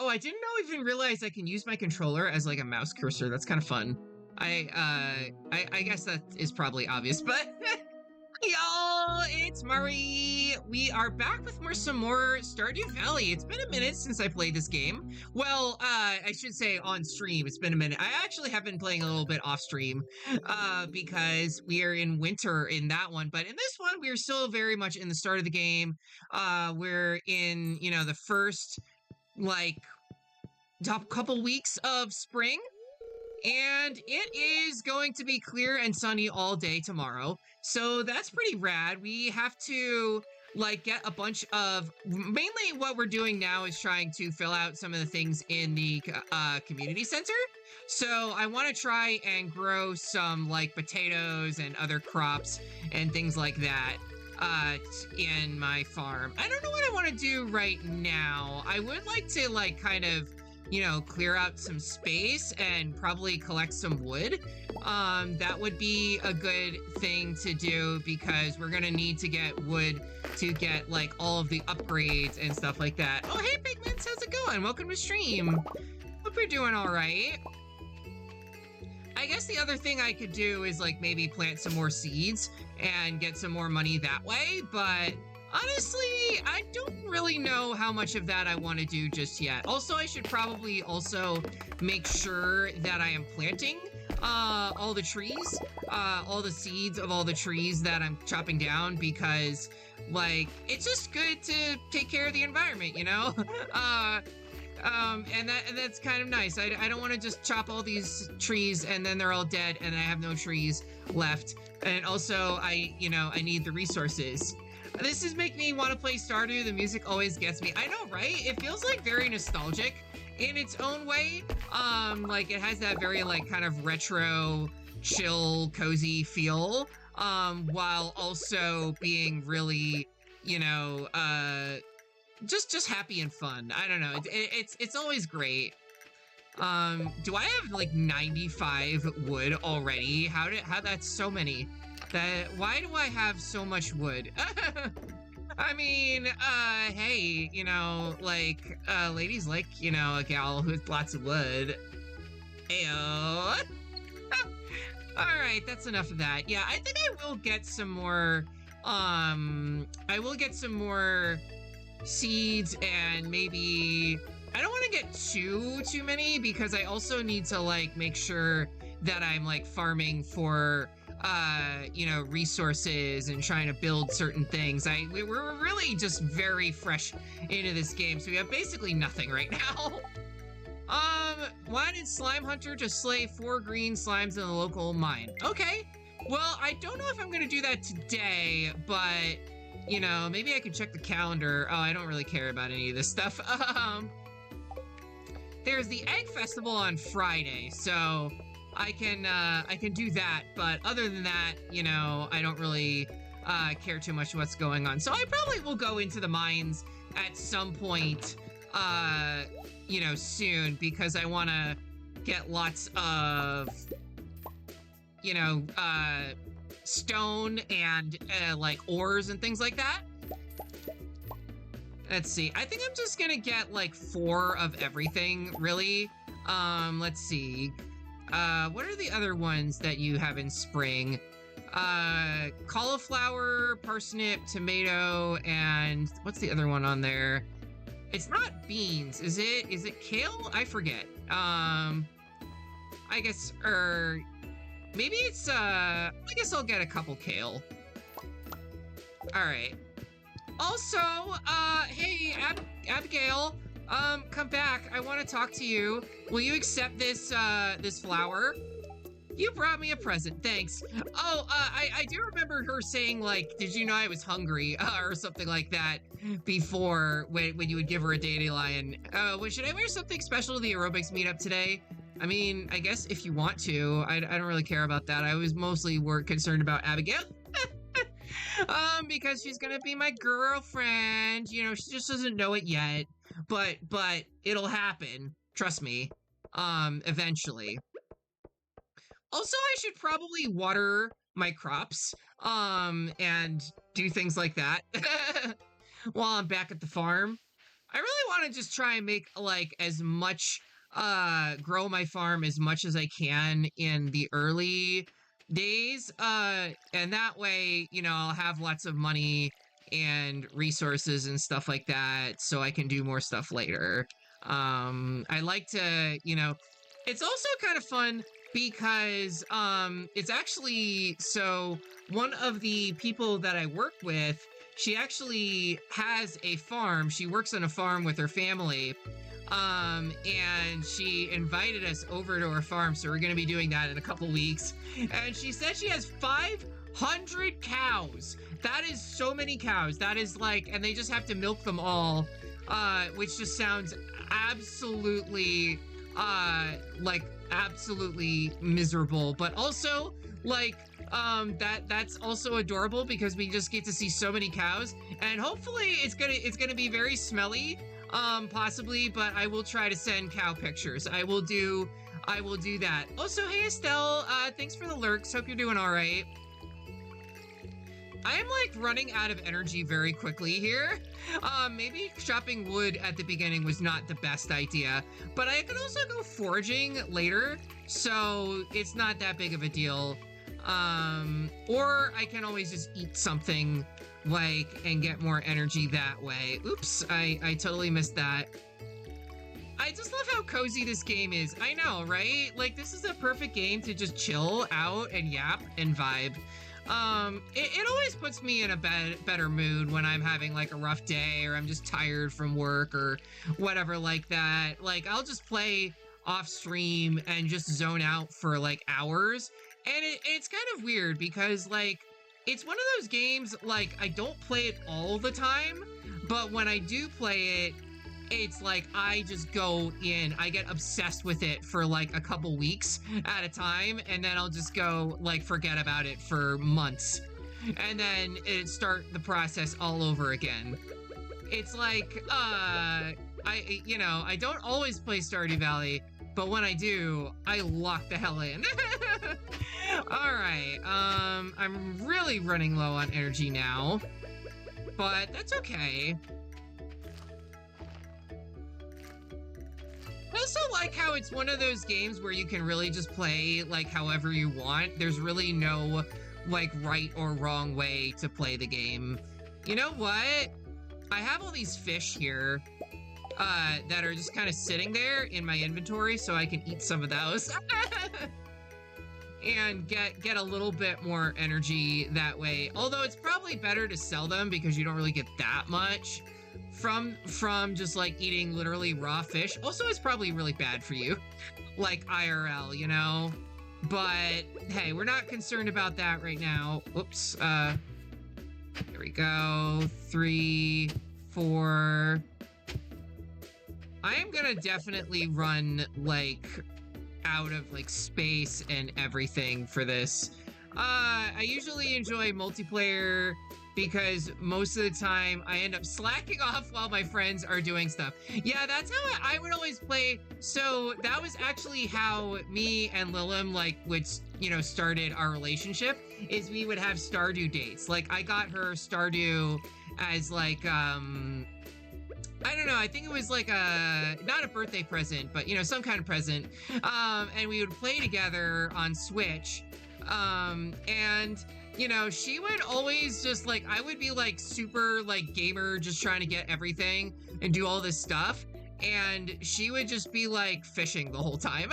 Oh, I didn't even realize I can use my controller as like a mouse cursor. That's kind of fun. I guess that is probably obvious, but y'all, it's Mari. We are back with some more Stardew Valley. It's been a minute since I played this game. Well, I should say on stream. It's been a minute. I actually have been playing a little bit off stream, because we are in winter in that one. But in this one, we are still very much in the start of the game. We're in, the first like top couple weeks of spring. And it is going to be clear and sunny all day tomorrow. So that's pretty rad. We have to like get a bunch of, mainly what we're doing now is trying to fill out some of the things in the community center. So I want to try and grow some like potatoes and other crops and things like that in my farm. I don't know what I want to do right now. I would like to like kind of clear out some space and probably collect some wood. That would be a good thing to do because we're gonna need to get wood to get like all of the upgrades and stuff like that. Oh, hey Pigments, how's it going? Welcome to stream. Hope you're doing all right. I guess the other thing I could do is like maybe plant some more seeds and get some more money that way, but honestly, I don't really know how much of that I want to do just yet. Also, I should probably also make sure that I am planting all the trees, all the seeds of all the trees that I'm chopping down because, like, it's just good to take care of the environment, and that's kind of nice. I don't want to just chop all these trees and then they're all dead and I have no trees left. And also, I need the resources. This is making me want to play Stardew. The music always gets me. I know, right? It feels like very nostalgic in its own way. Like it has that very like kind of retro, chill, cozy feel. While also being really, just happy and fun. I don't know. It's always great. Do I have like 95 wood already? How that's so many? Why do I have so much wood? I mean, hey, ladies like, a gal with lots of wood. Ayo. Alright, that's enough of that. Yeah, I think I will get some more, seeds and maybe, I don't want to get too many because I also need to, like, make sure that I'm, like, farming for resources and trying to build certain things. We're really just very fresh into this game, so we have basically nothing right now. Why did Slime Hunter just slay 4 green slimes in the local mine? Okay, well, I don't know if I'm gonna do that today, but, maybe I can check the calendar. Oh, I don't really care about any of this stuff. There's the Egg Festival on Friday, so I can do that, but other than that, I don't really care too much what's going on. So I probably will go into the mines at some point, soon, because I want to get lots of, stone and, like, ores and things like that. Let's see. I think I'm just gonna get, like, 4 of everything, really. Let's see. What are the other ones that you have in spring? Cauliflower, parsnip, tomato, and what's the other one on there? It's not beans, is it? Is it kale? I forget. I guess, maybe it's, I guess I'll get a couple kale. Alright. Also, hey, Abigail, come back. I want to talk to you. Will you accept this, this flower? You brought me a present, thanks. Oh, I do remember her saying, like, did you know I was hungry, or something like that before, when you would give her a dandelion. Should I wear something special to the aerobics meetup today? I mean, I guess if you want to. I don't really care about that. I was mostly concerned about Abigail. Because she's gonna be my girlfriend. She just doesn't know it yet. But it'll happen. Trust me. Eventually. Also, I should probably water my crops, and do things like that while I'm back at the farm. I really want to just try and make like as much grow my farm as much as I can in the early days, and that way, you know, I'll have lots of money and resources and stuff like that so I can do more stuff later. I like to, you know, it's also kind of fun because it's actually, so one of the people that I work with, she actually has a farm. She works on a farm with her family. And she invited us over to her farm, so we're gonna be doing that in a couple weeks. And she said she has 500 cows. That is so many cows. That is like, and they just have to milk them all, which just sounds absolutely, like absolutely miserable. But also, like, that's also adorable because we just get to see so many cows, and hopefully it's gonna be very smelly, possibly, but I will try to send cow pictures. I will do that. Also, hey Estelle, thanks for the lurks. Hope you're doing all right. I am like running out of energy very quickly here. Maybe chopping wood at the beginning was not the best idea, but I could also go foraging later, so it's not that big of a deal. Or I can always just eat something like and get more energy that way. Oops, I totally missed that. I just love how cozy this game is. I know, right? Like, this is a perfect game to just chill out and yap and vibe. It always puts me in a better mood when I'm having like a rough day or I'm just tired from work or whatever like that. Like, I'll just play off stream and just zone out for like hours. And it's kind of weird because like, it's one of those games, like, I don't play it all the time, but when I do play it, it's like I just go in, I get obsessed with it for like a couple weeks at a time, and then I'll just go like forget about it for months, and then it start the process all over again. It's like, you know, I don't always play Stardew Valley, but when I do, I lock the hell in. All right, I'm really running low on energy now, but that's okay. I also like how it's one of those games where you can really just play like however you want. There's really no like right or wrong way to play the game. You know what? I have all these fish here that are just kind of sitting there in my inventory, so I can eat some of those. And get a little bit more energy that way. Although it's probably better to sell them because you don't really get that much from just like eating literally raw fish. Also, it's probably really bad for you, like IRL, you know? But hey, we're not concerned about that right now. Oops, there we go. 3, 4. I am gonna definitely run like out of like space and everything for this. I usually enjoy multiplayer because most of the time I end up slacking off while my friends are doing stuff. Yeah, that's how I would always play. So that was actually how me and Lilim like would, you know, started our relationship, is we would have Stardew dates. Like, I got her Stardew as like I don't know, I think it was like not a birthday present, but you know, some kind of present. And we would play together on Switch. And you know, she would always just like, I would be like super like gamer, just trying to get everything and do all this stuff. And she would just be like fishing the whole time.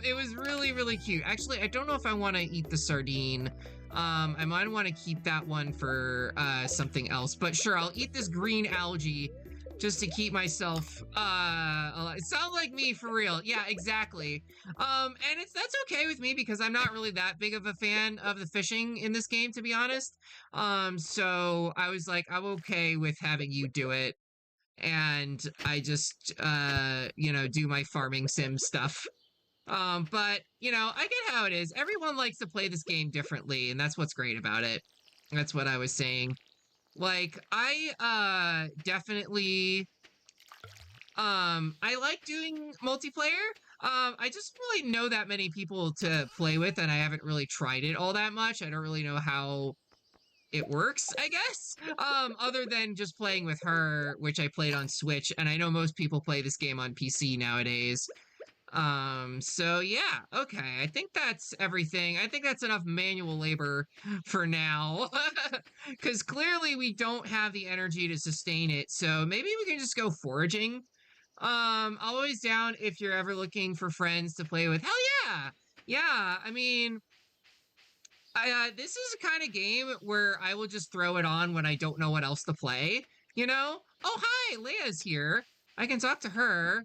It was really, really cute. Actually, I don't know if I want to eat the sardine. I might want to keep that one for something else, but sure, I'll eat this green algae just to keep myself alive. It sounds like me for real. Yeah, exactly. And that's okay with me because I'm not really that big of a fan of the fishing in this game, to be honest. So I was like, I'm okay with having you do it, and I just you know, do my farming sim stuff. But you know, I get how it is. Everyone likes to play this game differently, and that's what's great about it. That's what I was saying. Like, I definitely I like doing multiplayer. I just don't really know that many people to play with, and I haven't really tried it all that much. I don't really know how it works, I guess. Other than just playing with her, which I played on Switch, and I know most people play this game on PC nowadays. So yeah, okay. I think that's everything. I think that's enough manual labor for now. Because clearly we don't have the energy to sustain it. So maybe we can just go foraging. Always down if you're ever looking for friends to play with. Hell yeah! Yeah, I mean, this is a kind of game where I will just throw it on when I don't know what else to play, you know? Oh, hi, Leia's here. I can talk to her.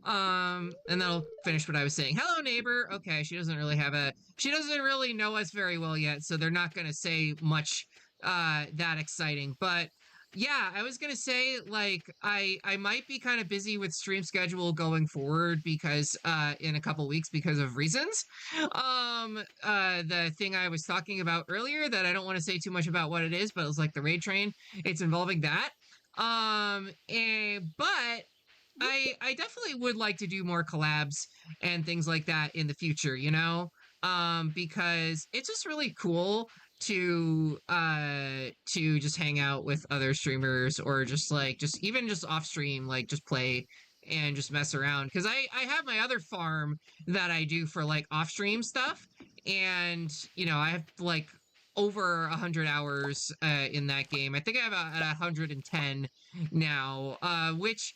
And that'll finish what I was saying. Hello, neighbor. Okay, she doesn't really know us very well yet, so they're not gonna say much, that exciting. But yeah, I was gonna say, like, I might be kind of busy with stream schedule going forward because, in a couple weeks because of reasons. The thing I was talking about earlier that I don't want to say too much about what it is, but it was like the raid train. It's involving that. But I definitely would like to do more collabs and things like that in the future, you know? Because it's just really cool to just hang out with other streamers or just like even just off stream, like just play and just mess around. Because I have my other farm that I do for like off stream stuff, and you know, I have like over 100 hours in that game. I think I have at 110 now, which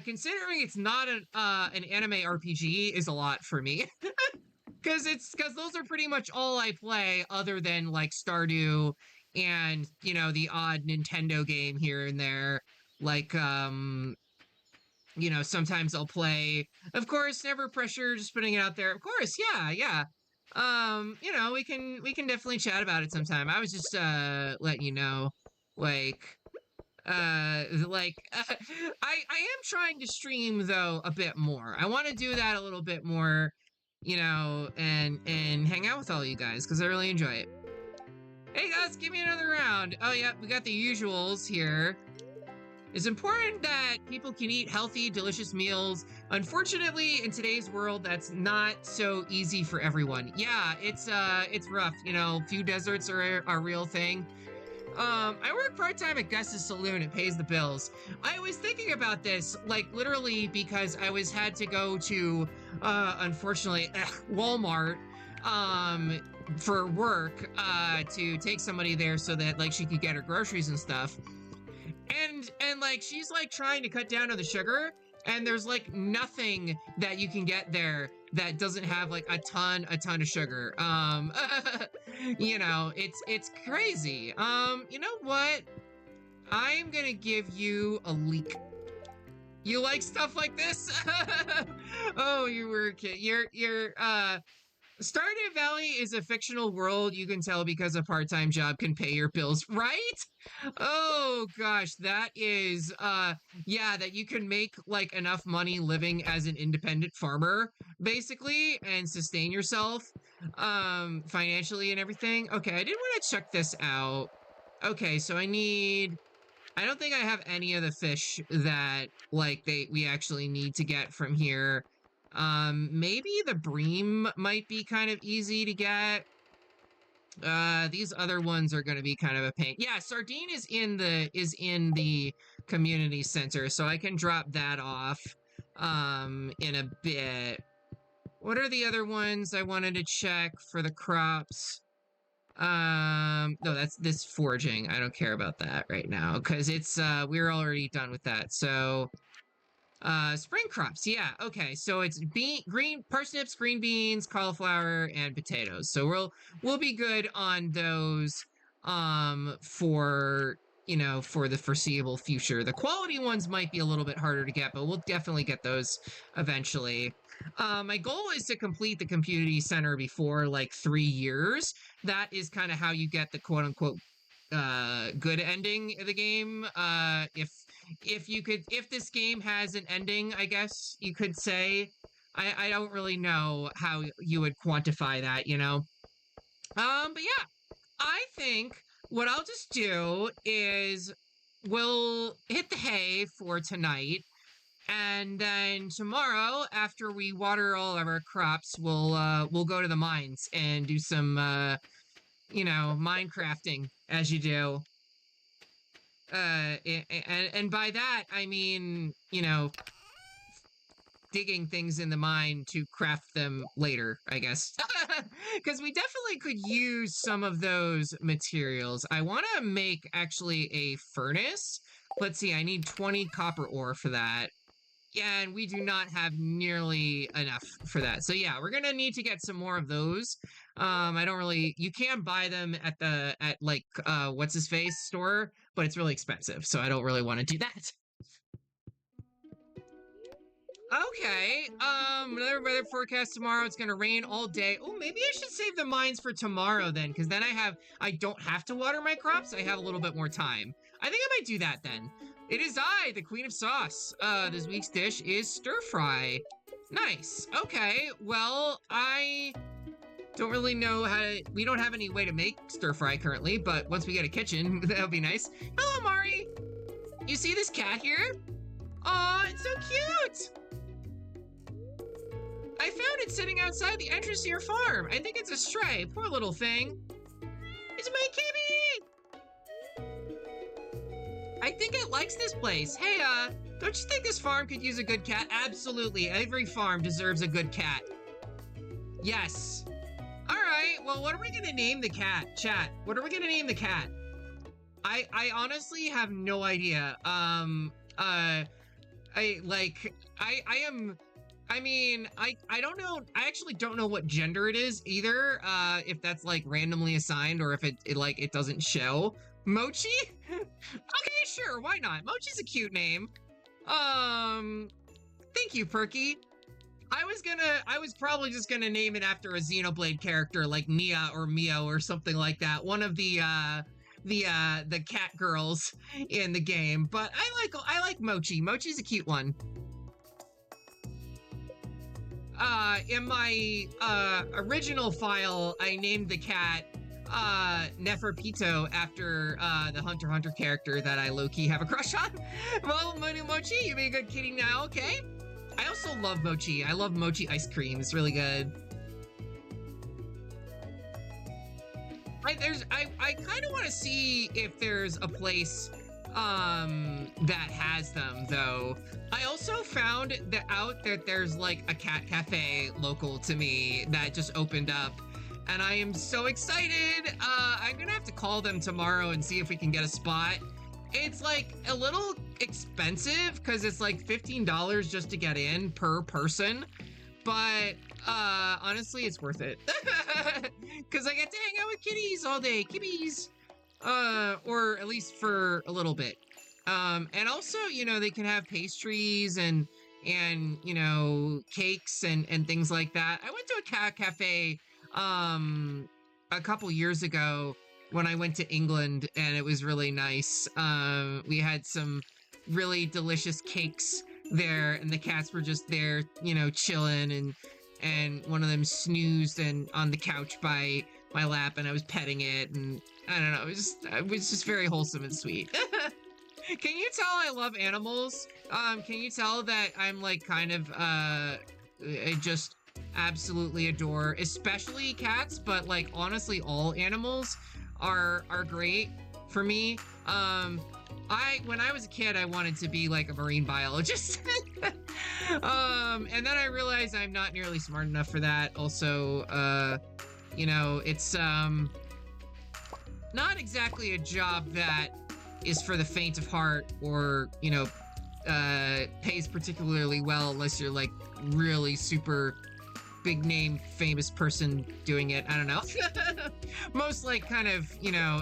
considering it's not an anime RPG is a lot for me. Because those are pretty much all I play other than like Stardew and, you know, the odd Nintendo game here and there. Like, you know, sometimes I'll play, of course, never pressure, just putting it out there. Of course, yeah, yeah. You know, we can definitely chat about it sometime. I was just letting you know, like, I am trying to stream though a bit more. I want to do that a little bit more, you know, and hang out with all you guys because I really enjoy it. Hey guys, give me another round. Oh yeah, we got the usuals here. It's important that people can eat healthy, delicious meals. Unfortunately, in today's world, that's not so easy for everyone. Yeah, it's rough. You know, food deserts are a real thing. I work part-time at Gus's Saloon. It pays the bills. I was thinking about this, like, literally because I had to go to, unfortunately, Walmart, for work, to take somebody there so that, like, she could get her groceries and stuff. And like, she's, like, trying to cut down on the sugar, and there's, like, nothing that you can get there that doesn't have like a ton of sugar. You know, it's crazy. You know what? I'm gonna give you a leek. You like stuff like this? Oh, you were a kid. You're Stardew Valley is a fictional world, you can tell, because a part-time job can pay your bills, right? Oh gosh, that is yeah, that you can make like enough money living as an independent farmer basically and sustain yourself financially and everything. Okay, I did want to check this out. Okay, so I don't think I have any of the fish that like we actually need to get from here. Maybe the bream might be kind of easy to get. These other ones are going to be kind of a pain. Yeah, sardine is in the community center, so I can drop that off in a bit. What are the other ones I wanted to check for the crops? No, that's this foraging. I don't care about that right now because it's we're already done with that. So spring crops, yeah, okay, so it's green parsnips, green beans, cauliflower, and potatoes. So we'll be good on those for, you know, for the foreseeable future. The quality ones might be a little bit harder to get, but we'll definitely get those eventually. My goal is to complete the community center before like 3 years. That is kind of how you get the quote unquote good ending of the game. If this game has an ending, I guess you could say. I don't really know how you would quantify that, you know. But yeah, I think what I'll just do is we'll hit the hay for tonight, and then tomorrow, after we water all of our crops, we'll go to the mines and do some Minecrafting as you do. And by that, I mean, digging things in the mine to craft them later, I guess. Because we definitely could use some of those materials. I want to make actually a furnace. Let's see, I need 20 copper ore for that. Yeah, and we do not have nearly enough for that. So yeah, we're gonna need to get some more of those. You can buy them at like what's his face store, but it's really expensive, so I don't really want to do that. Okay, another weather forecast tomorrow. It's gonna rain all day. Oh, maybe I should save the mines for tomorrow then, because then I don't have to water my crops. I have a little bit more time. I think I might do that then. It is I, the queen of sauce. This week's dish is stir fry. Nice. Okay, well, I don't really know we don't have any way to make stir fry currently, but once we get a kitchen, that'll be nice. Hello, Mari. You see this cat here? Aw, it's so cute. I found it sitting outside the entrance to your farm. I think it's a stray. Poor little thing. It's my kitty! I think it likes this place. Hey, don't you think this farm could use a good cat? Absolutely. Every farm deserves a good cat. Yes. All right. Well, what are we gonna name the cat? Chat. What are we gonna name the cat? I honestly have no idea. I don't know. I actually don't know what gender it is either. If that's like randomly assigned or if it doesn't show. Mochi? Okay, sure. Why not? Mochi's a cute name. Thank you, Perky. I was probably just gonna name it after a Xenoblade character like Mia or Mio or something like that. One of the cat girls in the game. But I like Mochi. Mochi's a cute one. In my original file, I named the cat Neferpito after the Hunter x Hunter character that I low-key have a crush on. Well, Mochi, you be a good kitty now, okay? I also love Mochi. I love Mochi ice cream. It's really good. I kind of want to see if there's a place that has them, though. I also found out that there's like a cat cafe local to me that just opened up, and I am so excited. I'm gonna have to call them tomorrow and see if we can get a spot. It's like a little expensive because it's like $15 just to get in per person, but honestly, it's worth it because I get to hang out with kitties all day. Kitties. Or at least for a little bit. And also, they can have pastries and cakes and things like that. I went to a cat cafe, a couple years ago when I went to England, and it was really nice. We had some really delicious cakes there, and the cats were just there, chilling, and one of them snoozed on the couch by my lap, and I was petting it, and I don't know, it was just very wholesome and sweet. Can you tell I love animals? Can you tell that I'm like kind of I just absolutely adore, especially cats, but like honestly all animals are great for me. When I was a kid, I wanted to be like a marine biologist. And then I realized I'm not nearly smart enough for that. Also, it's not exactly a job that is for the faint of heart or, pays particularly well unless you're like really super big name famous person doing it. I don't know. Most like kind of,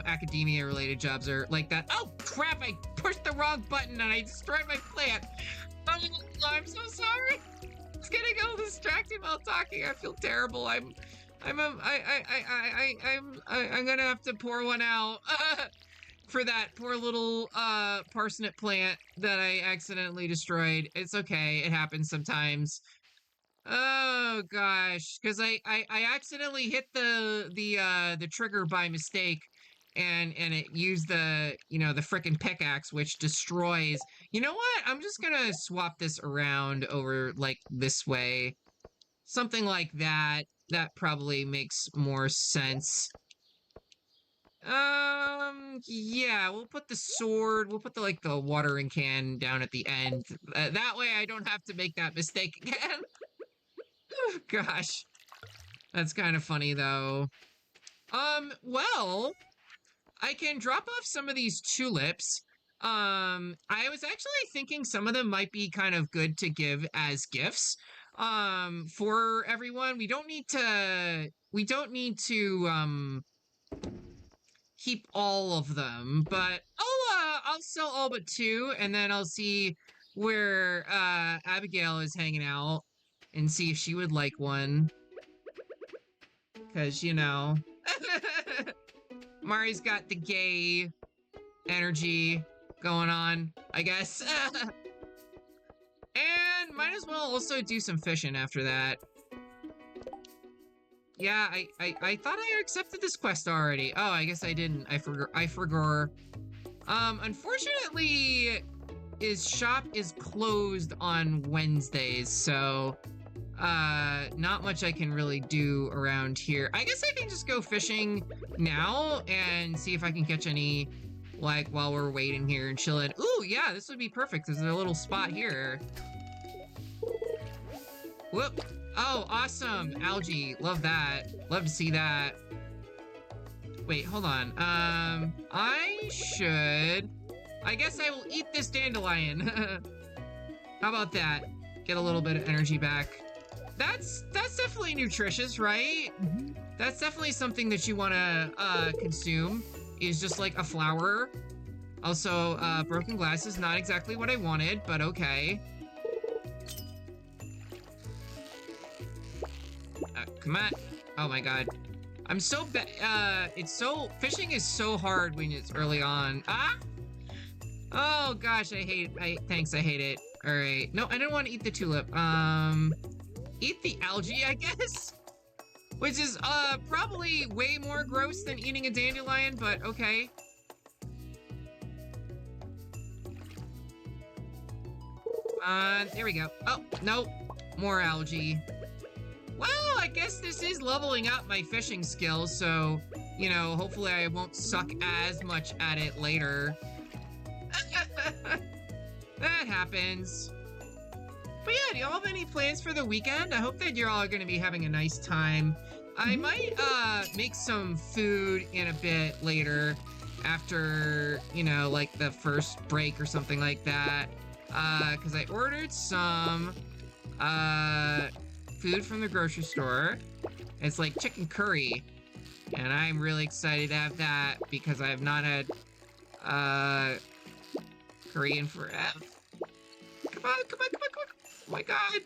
academia related jobs are like that. Oh crap, I pushed the wrong button and I destroyed my plant. Oh, I'm so sorry. I was getting all distracted while talking. I feel terrible. I'm gonna have to pour one out for that poor little parsnip plant that I accidentally destroyed. It's okay, it happens sometimes. Oh gosh, because I accidentally hit the trigger by mistake, and it used the the frickin' pickaxe, which destroys. You know what? I'm just gonna swap this around over like this way, something like that. That probably makes more sense. Yeah, we'll put the sword, we'll put the watering can down at the end. That way I don't have to make that mistake again. Oh, gosh. That's kind of funny, though. Well, I can drop off some of these tulips. I was actually thinking some of them might be kind of good to give as gifts, for everyone. We don't need to keep all of them, but I'll sell all but two, and then I'll see where, Abigail is hanging out and see if she would like one. 'Cause, you know, Mari's got the gay energy going on, I guess. And might as well also do some fishing after that. Yeah, I thought I accepted this quest already. Oh, I guess I didn't. I forgot. Unfortunately, his shop is closed on Wednesdays, so not much I can really do around here. I guess I can just go fishing now and see if I can catch any, like, while we're waiting here and chilling. Ooh, yeah, this would be perfect. There's a little spot here. Whoop. Oh, awesome. Algae. Love that. Love to see that. Wait, hold on. I guess I will eat this dandelion. How about that? Get a little bit of energy back. That's definitely nutritious, right? That's definitely something that you want to consume, is just like a flower. Also, broken glass is not exactly what I wanted, but okay. Come on. Oh my god. I'm so bad. Fishing is so hard when it's early on. Ah! Oh gosh, I hate it. Alright. No, I didn't want to eat the tulip. Eat the algae, I guess? Which is, probably way more gross than eating a dandelion, but okay. There we go. Oh, no. More algae. Well, I guess this is leveling up my fishing skills, so, you know, hopefully I won't suck as much at it later. That happens. But yeah, do y'all have any plans for the weekend? I hope that you're all gonna be having a nice time. I might, make some food in a bit later after, you know, like the first break or something like that. Cause I ordered some, food from the grocery store. It's like chicken curry. And I'm really excited to have that because I have not had, curry in forever. Come on. Oh my god.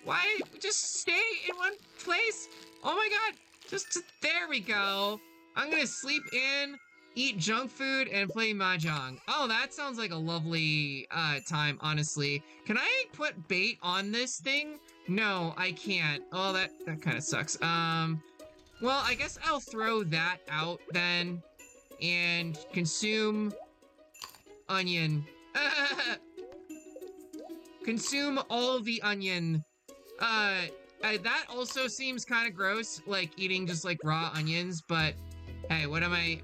Why? Just stay in one place. Oh my god. Just there we go. I'm gonna sleep in, eat junk food, and play mahjong. Oh, that sounds like a lovely, time, honestly. Can I put bait on this thing? No, I can't. Oh, that kind of sucks. Well, I guess I'll throw that out then and consume onion. Consume all the onion. That also seems kind of gross, like eating just like raw onions, but hey, what am I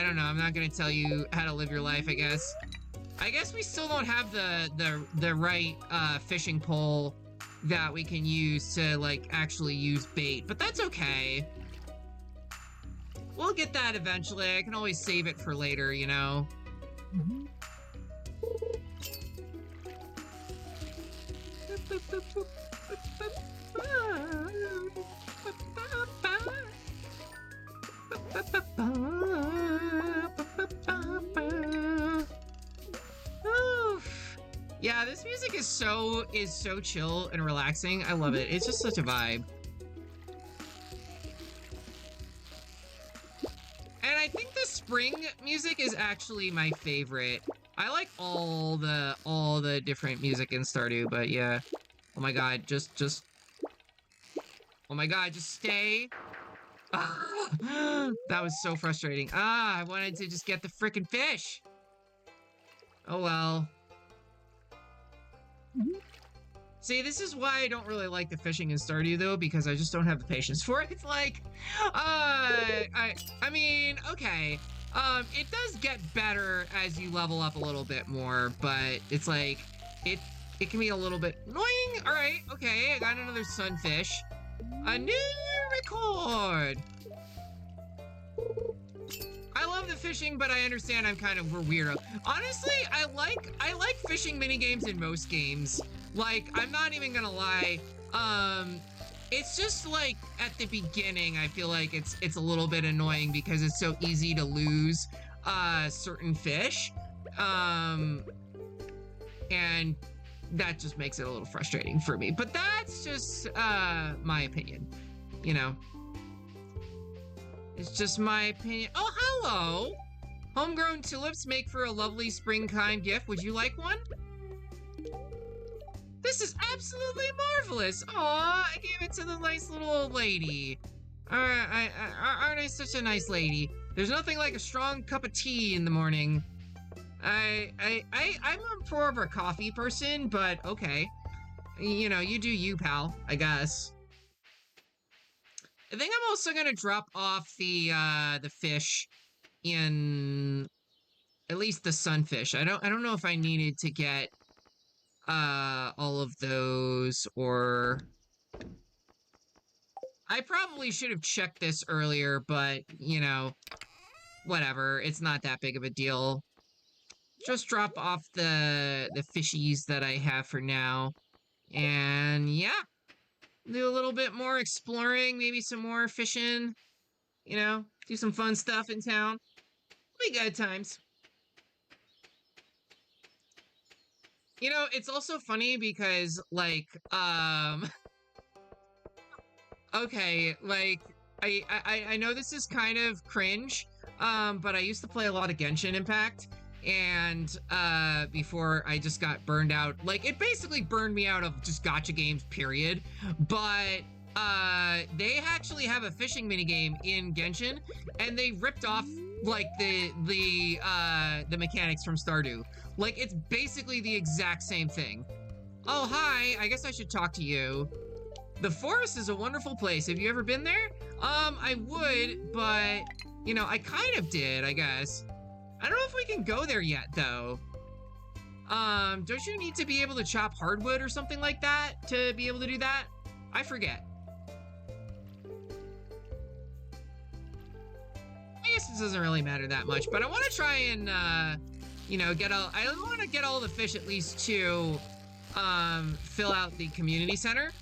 don't know. I'm not gonna tell you how to live your life, I guess. I guess we still don't have the right, fishing pole that we can use to, like, actually use bait, but that's okay. We'll get that eventually. I can always save it for later, you know? Yeah, this music is so chill and relaxing. I love it. It's just such a vibe. And I think the spring music is actually my favorite. I like all the different music in Stardew, but yeah. Oh my god, just oh my god, just stay. That was so frustrating. I wanted to just get the frickin' fish. Oh well. See, this is why I don't really like the fishing in Stardew, though, because I just don't have the patience for it. It's like, I mean, okay. It does get better as you level up a little bit more, but it's like, it can be a little bit annoying. All right, okay, I got another sunfish. A new record. I love the fishing, but I understand I'm kind of a weirdo. Honestly, I like fishing minigames in most games. Like, I'm not even gonna lie. It's just like at the beginning, I feel like it's a little bit annoying because it's so easy to lose certain fish. And that just makes it a little frustrating for me. But that's just my opinion, you know. It's just my opinion. Oh, hello! Homegrown tulips make for a lovely springtime gift. Would you like one? This is absolutely marvelous! Aw, I gave it to the nice little old lady. Aren't I such a nice lady? There's nothing like a strong cup of tea in the morning. I'm more of a coffee person, but okay. You know, you do you, pal, I guess. I think I'm also gonna drop off the fish in at least the sunfish. I don't know if I needed to get all of those, or I probably should have checked this earlier, but you know, whatever. It's not that big of a deal. Just drop off the fishies that I have for now, and yeah. Do a little bit more exploring, maybe some more fishing, you know, do some fun stuff in town. It'll be good times. You know, it's also funny because, like, okay, like, I know this is kind of cringe, but I used to play a lot of Genshin Impact, and before I just got burned out. Like, it basically burned me out of just gacha games, period. But they actually have a fishing minigame in Genshin, and they ripped off like the mechanics from Stardew. Like, it's basically the exact same thing. Oh, hi, I guess I should talk to you. The forest is a wonderful place. Have you ever been there? I would, but you know, I kind of did, I guess. I don't know if we can go there yet, though. Don't you need to be able to chop hardwood or something like that to be able to do that? I forget. I guess this doesn't really matter that much, but I want to try and, you know, I want to get all the fish at least to, fill out the community center.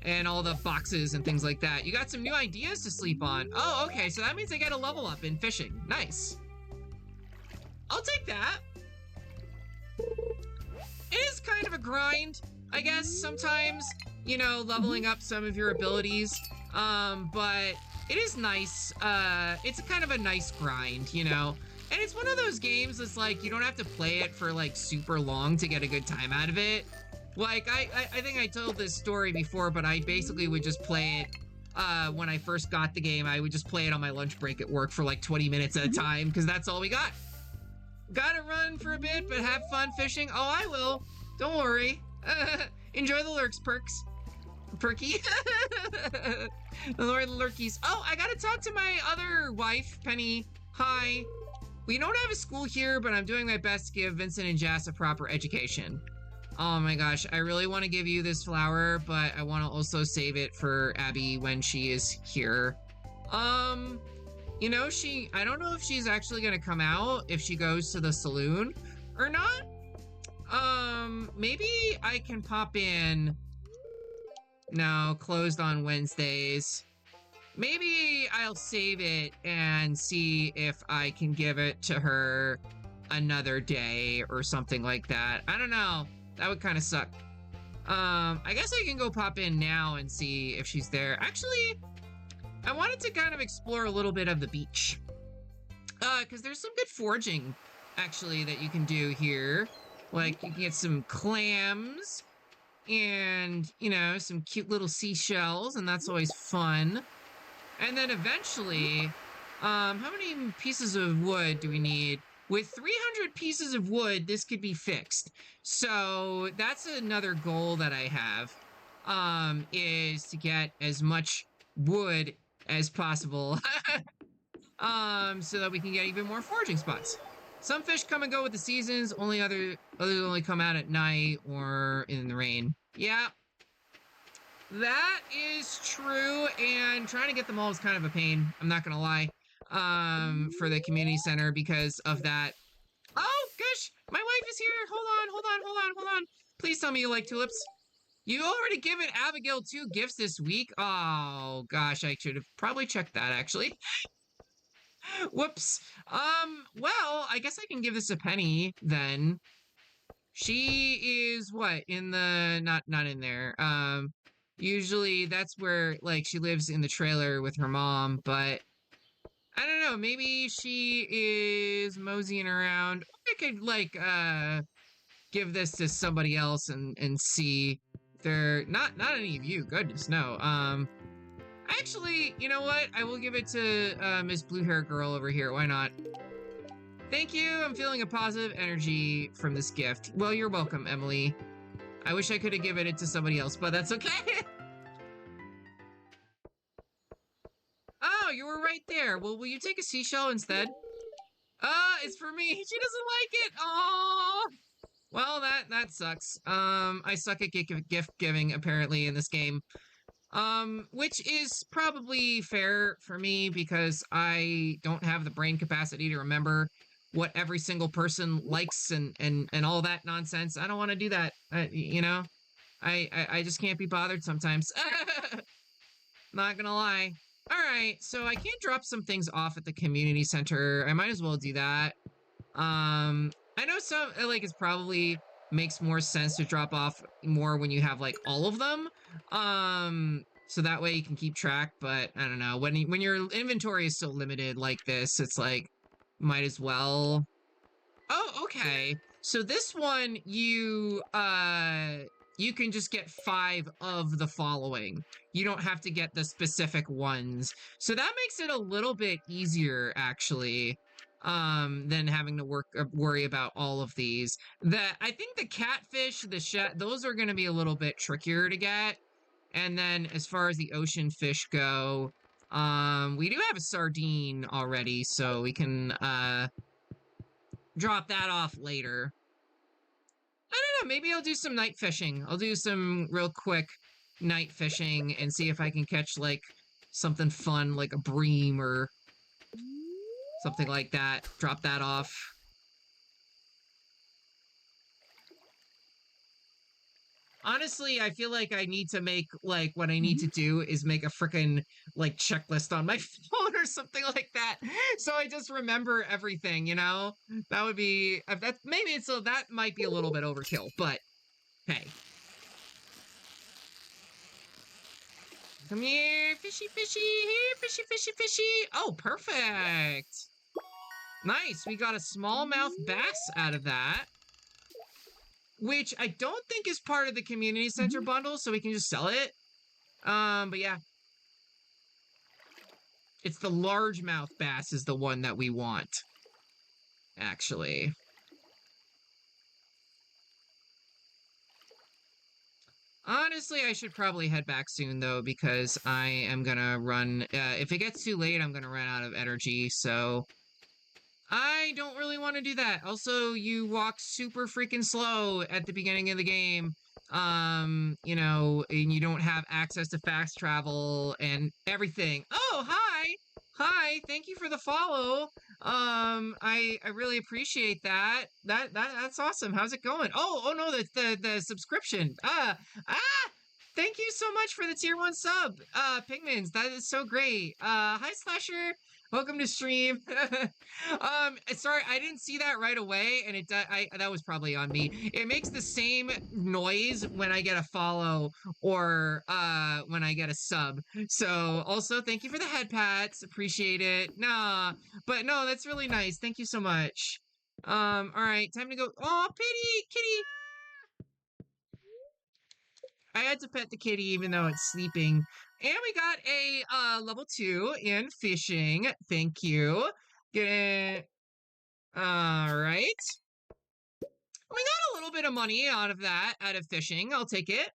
And all the boxes and things like that. You got some new ideas to sleep on. Oh, okay, so that means I get a level up in fishing. Nice. I'll take that. It is kind of a grind, I guess, sometimes, you know, leveling up some of your abilities. But it is nice. It's kind of a nice grind, you know? And it's one of those games that's like, you don't have to play it for like super long to get a good time out of it. Like, I think I told this story before, but I basically would just play it, when I first got the game. I would just play it on my lunch break at work for like 20 minutes at a time, because that's all we got. Gotta run for a bit, but have fun fishing. Oh, I will. Don't worry. Enjoy the lurks, perks. Perky. The Lord Lurkies. Oh, I gotta talk to my other wife, Penny. Hi. We don't have a school here, but I'm doing my best to give Vincent and Jas a proper education. Oh my gosh, I really want to give you this flower, but I want to also save it for Abby when she is here. You know, I don't know if she's actually gonna come out if she goes to the saloon or not. Maybe I can pop in. No, closed on Wednesdays. Maybe I'll save it and see if I can give it to her another day or something like that. I don't know. That would kind of suck. I guess I can go pop in now and see if she's there. Actually, I wanted to kind of explore a little bit of the beach. Because there's some good foraging, actually, that you can do here. Like, you can get some clams and, you know, some cute little seashells, and that's always fun. And then eventually, how many pieces of wood do we need? with 300 pieces of wood, this could be fixed. So that's another goal that I have, is to get as much wood as possible, so that we can get even more foraging spots. Some fish come and go with the seasons. Others only come out at night or in the rain. Yeah, that is true, and trying to get them all is kind of a pain, I'm not gonna lie, for the community center because of that. Oh, gosh, my wife is here. Hold on. Please tell me you like tulips. You already given Abigail 2 gifts this week. Oh, gosh, I should have probably checked that, actually. Whoops. Well, I guess I can give this a penny, then. She is, what, in the... Not in there. Usually that's where, like, she lives in the trailer with her mom, but I don't know, maybe she is moseying around. I could, like, give this to somebody else and see if they're... Not any of you, goodness, no. Actually, you know what? I will give it to, Miss Blue Hair Girl over here, why not? Thank you, I'm feeling a positive energy from this gift. Well, you're welcome, Emily. I wish I could have given it to somebody else, but that's okay. Oh, you were right there. Well, will you take a seashell instead? It's for me. She doesn't like it. Oh. Well, that sucks. I suck at gift giving apparently in this game. Which is probably fair for me because I don't have the brain capacity to remember what every single person likes and all that nonsense. I don't want to do that. You know, I just can't be bothered sometimes. Not gonna lie. All right, so I can drop some things off at the community center. I might as well do that. I know some, like, it's probably makes more sense to drop off more when you have, like, all of them. So that way you can keep track, but I don't know. When your inventory is so limited like this, it's like, might as well. Oh, okay. So this one, you can just get 5 of the following. You don't have to get the specific ones. So that makes it a little bit easier, actually, than having to worry about all of these. I think the catfish, those are going to be a little bit trickier to get. And then as far as the ocean fish go, we do have a sardine already, so we can drop that off later. I don't know, maybe I'll do some night fishing. I'll do some real quick night fishing and see if I can catch, like, something fun, like a bream or something like that. Drop that off. Honestly, I feel like I need to make, like, what I need to do is make a frickin', like, checklist on my phone or something like that. So I just remember everything, you know? That would be, that might be a little bit overkill, but hey. Come here, fishy, here, fishy. Oh, perfect. Nice, we got a smallmouth bass out of that, which I don't think is part of the community center bundle, so we can just sell it. But yeah. It's the largemouth bass is the one that we want, actually. Honestly, I should probably head back soon, though, because I am gonna run... if it gets too late, I'm gonna run out of energy, so... I don't really want to do that. Also, you walk super freaking slow at the beginning of the game. You know, and you don't have access to fast travel and everything. Oh, hi! Hi, thank you for the follow. I really appreciate that. That's awesome. How's it going? Oh no, the subscription. Thank you so much for the tier 1 sub. Pigmans, that is so great. Hi Slasher. Welcome to stream. Sorry, I didn't see that right away, and that was probably on me. It makes the same noise when I get a follow or when I get a sub. So also thank you for the head pats, appreciate it. Nah, but no, that's really nice. Thank you so much. All right, time to go. Oh, kitty. I had to pet the kitty even though it's sleeping. And we got a level 2 in fishing. Thank you. Get it. All right. We got a little bit of money out of that, out of fishing. I'll take it.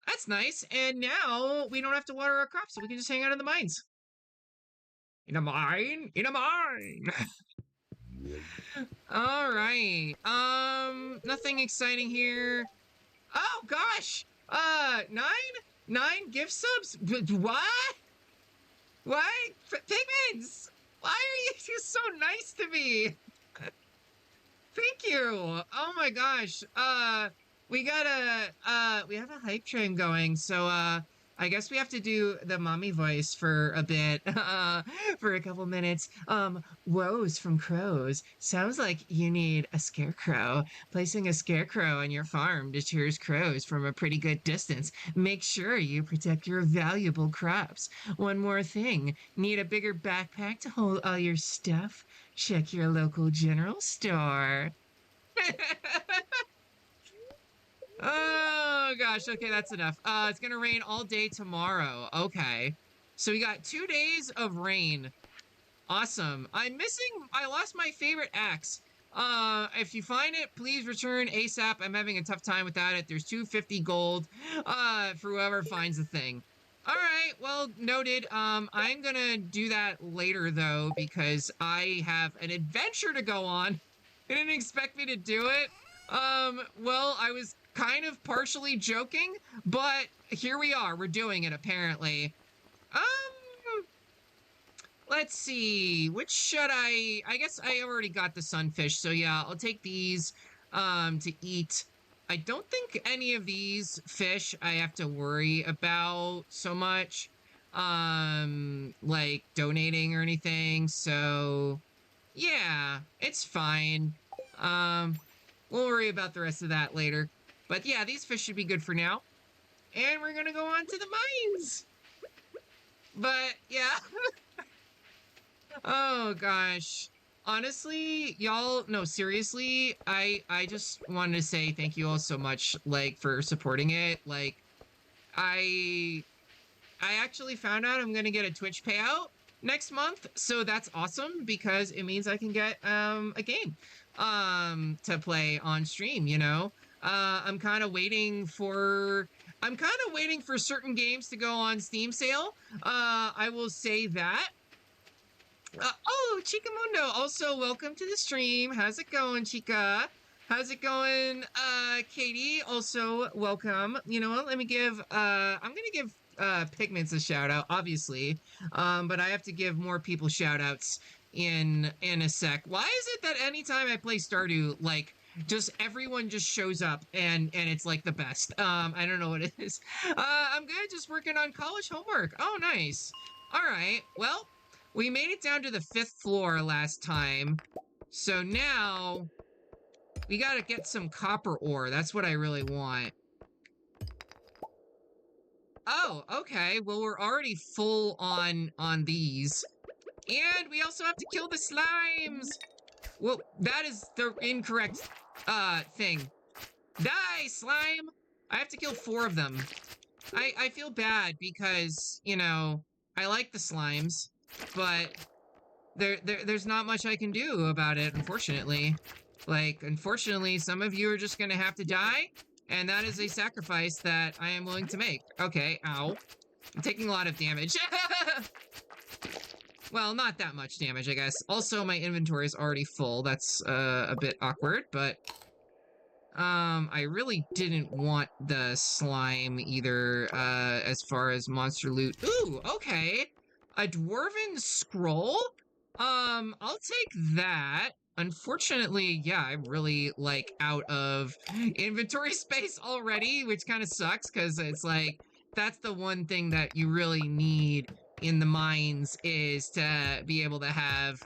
That's nice. And now we don't have to water our crops, so we can just hang out in the mines. In a mine? In a mine! All right. Nothing exciting here. Oh, gosh! 9 gift subs? What? Why? Pigments! Why are you just so nice to me? Thank you. Oh my gosh. We have a hype train going, so I guess we have to do the mommy voice for a bit, for a couple minutes. Woes from crows. Sounds like you need a scarecrow. Placing a scarecrow on your farm deters crows from a pretty good distance. Make sure you protect your valuable crops. One more thing, need a bigger backpack to hold all your stuff? Check your local general store. Oh gosh, okay, that's enough. It's gonna rain all day tomorrow. Okay. So we got 2 days of rain. Awesome. I lost my favorite axe. If you find it, please return ASAP. I'm having a tough time without it. There's 250 gold, for whoever finds the thing. All right, well, noted. I'm gonna do that later though, because I have an adventure to go on. They didn't expect me to do it. Well, I was kind of partially joking, but here we are. We're doing it apparently. Let's see. Which should I guess I already got the sunfish, so yeah, I'll take these to eat. I don't think any of these fish I have to worry about so much like donating or anything. So yeah, it's fine. We'll worry about the rest of that later. But yeah, these fish should be good for now. And we're gonna go on to the mines. But yeah. Oh gosh. Honestly, y'all, no, seriously, I just wanted to say thank you all so much, like, for supporting it. Like, I actually found out I'm gonna get a Twitch payout next month, so that's awesome because it means I can get a game to play on stream, you know. I'm kind of waiting for certain games to go on Steam sale. I will say that. Oh, Chica Mundo, also welcome to the stream. How's it going, Chica? How's it going, Katie? Also welcome. You know what? Let me give, I'm gonna give Pigments a shout out, obviously. But I have to give more people shout outs in a sec. Why is it that anytime I play Stardew, like, just everyone just shows up and it's like the best? I don't know what it is. I'm good, just working on college homework. Oh, nice. All right, well, we made it down to the 5th floor last time. So now we gotta get some copper ore. That's what I really want. Oh, okay. Well, we're already full on these. And we also have to kill the slimes. Well, that is the incorrect thing. Die, slime! I have to kill 4 of them. I feel bad because, you know, I like the slimes, but there's not much I can do about it, unfortunately. Like, unfortunately, some of you are just gonna have to die, and that is a sacrifice that I am willing to make. Okay, ow. I'm taking a lot of damage. Well, not that much damage, I guess. Also, my inventory is already full. That's a bit awkward, but I really didn't want the slime either, as far as monster loot. Ooh, okay. A dwarven scroll? I'll take that. Unfortunately, yeah, I'm really, like, out of inventory space already, which kind of sucks, because it's like, that's the one thing that you really need in the mines is to be able to have,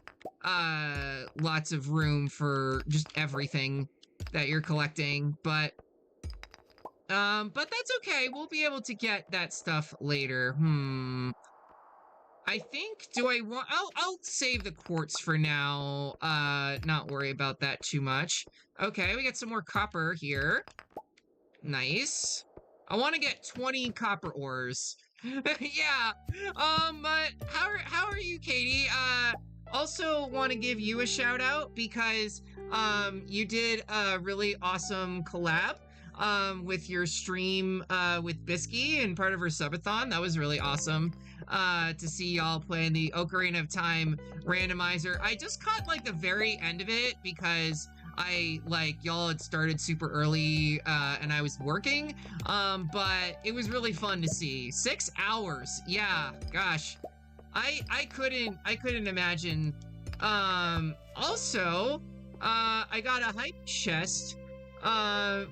lots of room for just everything that you're collecting, but that's okay. We'll be able to get that stuff later. I think, I'll save the quartz for now, not worry about that too much. Okay, we got some more copper here. Nice. I want to get 20 copper ores. Yeah, but how are you, Katie? also want to give you a shout out because you did a really awesome collab with your stream with Bisky and part of her subathon. That was really awesome to see y'all playing the Ocarina of Time randomizer. I just caught like the very end of it because y'all had started super early and I was working, but it was really fun to see. 6 hours, yeah, gosh. I couldn't imagine. Also, I got a hype chest,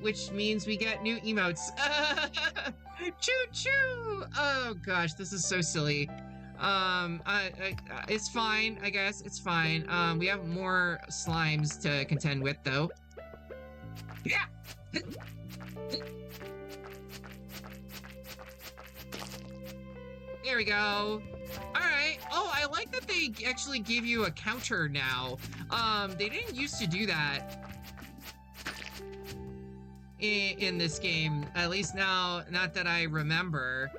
which means we get new emotes. Choo choo! Oh gosh, this is so silly. It's fine, I guess. It's fine. We have more slimes to contend with, though. Yeah. There we go. All right. Oh, I like that they actually give you a counter now. They didn't used to do that in this game, at least now, not that I remember.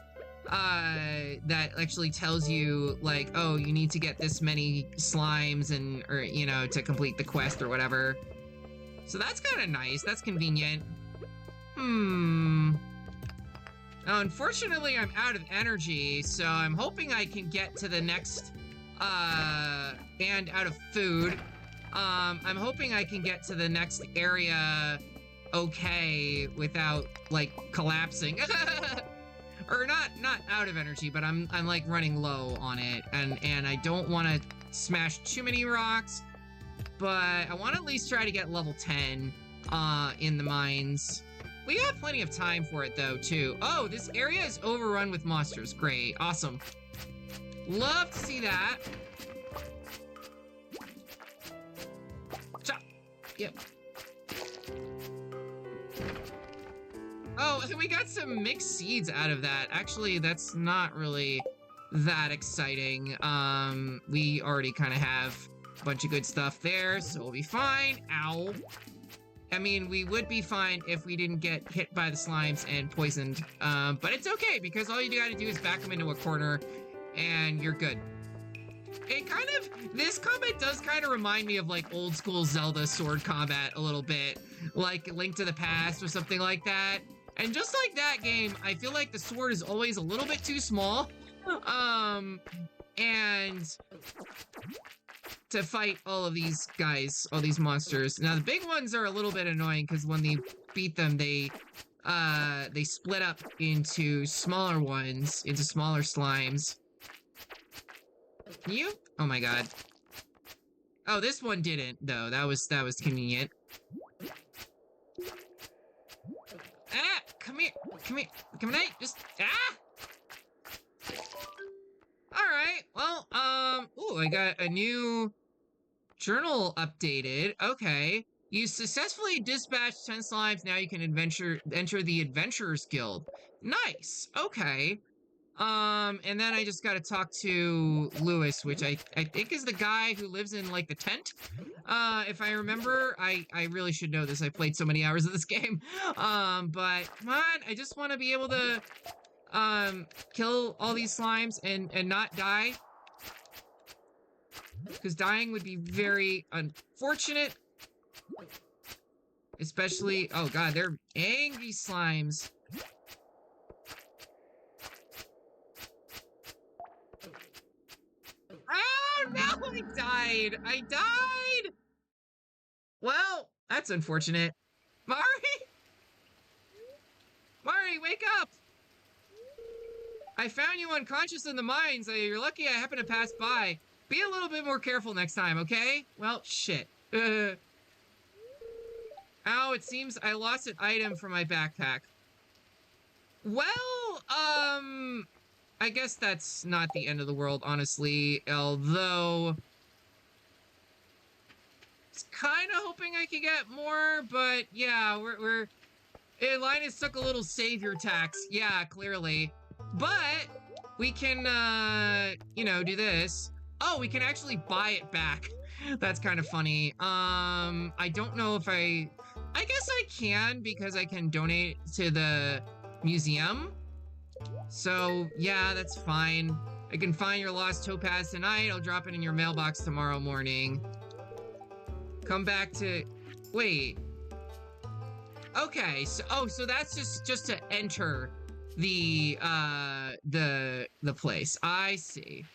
That actually tells you like, oh, you need to get this many slimes or you know, to complete the quest or whatever. So that's kind of nice. That's convenient. Now, unfortunately, I'm out of energy, so I'm hoping I can get to the next, and out of food. I'm hoping I can get to the next area okay without, like, collapsing. Or not out of energy, but I'm like running low on it, and I don't want to smash too many rocks, but I want to at least try to get level 10 in the mines. We got plenty of time for it though too. Oh, this area is overrun with monsters. Great, awesome. Love to see that. Chop. Yep. Oh, and we got some mixed seeds out of that. Actually, that's not really that exciting. We already kind of have a bunch of good stuff there, so we'll be fine. Ow. I mean, we would be fine if we didn't get hit by the slimes and poisoned. But it's okay, because all you gotta do is back them into a corner, and you're good. This combat does kind of remind me of, like, old school Zelda sword combat a little bit. Like Link to the Past or something like that. And just like that game, I feel like the sword is always a little bit too small. And to fight all of these guys, all these monsters. Now, the big ones are a little bit annoying because when they beat them, they split up into smaller ones, into smaller slimes. You? Oh my god. Oh, this one didn't, though. That was convenient. Ah! Come here! Come here! Come on! Just... Ah! Alright, well, ooh, I got a new journal updated. Okay. You successfully dispatched 10 slimes, now you can enter the Adventurers Guild. Nice! Okay. And then I just gotta talk to Lewis, which I think is the guy who lives in, like, the tent. If I remember, I really should know this. I played so many hours of this game. But come on, I just want to be able to, kill all these slimes and not die. Because dying would be very unfortunate. Especially, oh god, they're angry slimes. Oh no, I died! Well, that's unfortunate. Mari? Mari, wake up! I found you unconscious in the mines. You're lucky I happened to pass by. Be a little bit more careful next time, okay? Well, shit. Ow, it seems I lost an item from my backpack. Well, I guess that's not the end of the world, honestly, although it's kind of hoping I could get more, but yeah, Linus took a little savior tax. Yeah, clearly. But we can, you know, do this. Oh, we can actually buy it back. That's kind of funny. I don't know if I guess I can because I can donate to the museum. So, yeah, that's fine. I can find your lost topaz tonight. I'll drop it in your mailbox tomorrow morning. Come back to... Wait. Okay, so that's just to enter the place. I see.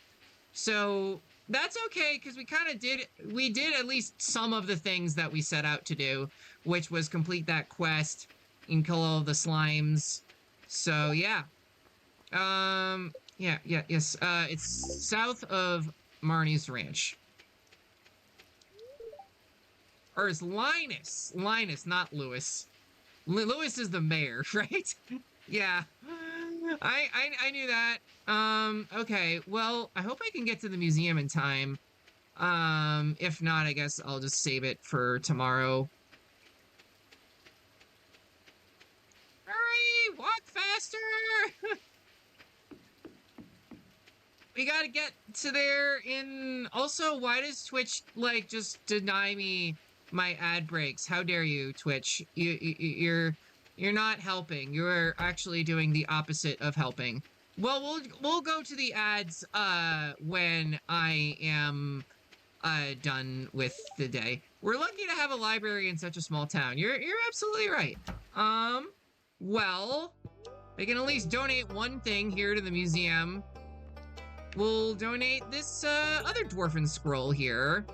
So that's okay, because we did at least some of the things that we set out to do, which was complete that quest and kill all the slimes. So yeah. Yes. It's south of Marnie's ranch. Or it's Linus. Linus, not Lewis. Lewis is the mayor, right? Yeah. I knew that. Okay. Well, I hope I can get to the museum in time. If not, I guess I'll just save it for tomorrow. Hurry! Walk faster! We gotta get to there in... Also, why does Twitch, like, just deny me my ad breaks? How dare you, Twitch? You're not helping. You're actually doing the opposite of helping. Well, we'll go to the ads, when I am, done with the day. We're lucky to have a library in such a small town. You're absolutely right. Well, I can at least donate one thing here to the museum. We'll donate this, other dwarven scroll here.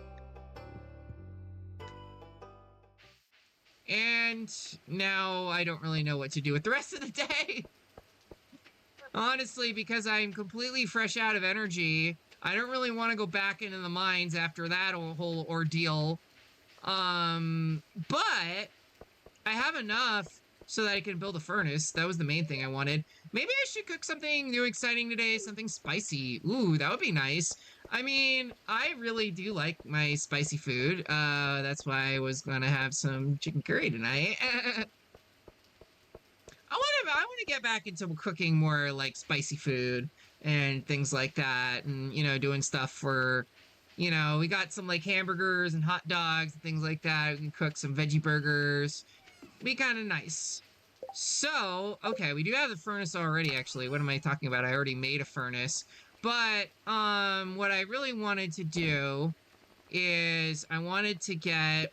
And now I don't really know what to do with the rest of the day. Honestly, because I'm completely fresh out of energy, I don't really want to go back into the mines after that whole ordeal. But I have enough so that I can build a furnace. That was the main thing I wanted. Maybe I should cook something new exciting today, something spicy. Ooh, that would be nice. I mean, I really do like my spicy food. That's why I was gonna have some chicken curry tonight. I want to get back into cooking more like spicy food and things like that, and you know, doing stuff for, you know, we got some like hamburgers and hot dogs and things like that. We can cook some veggie burgers. Be kind of nice. So, okay, we do have the furnace already, actually. What am I talking about? I already made a furnace. But, what I really wanted to do is I wanted to get...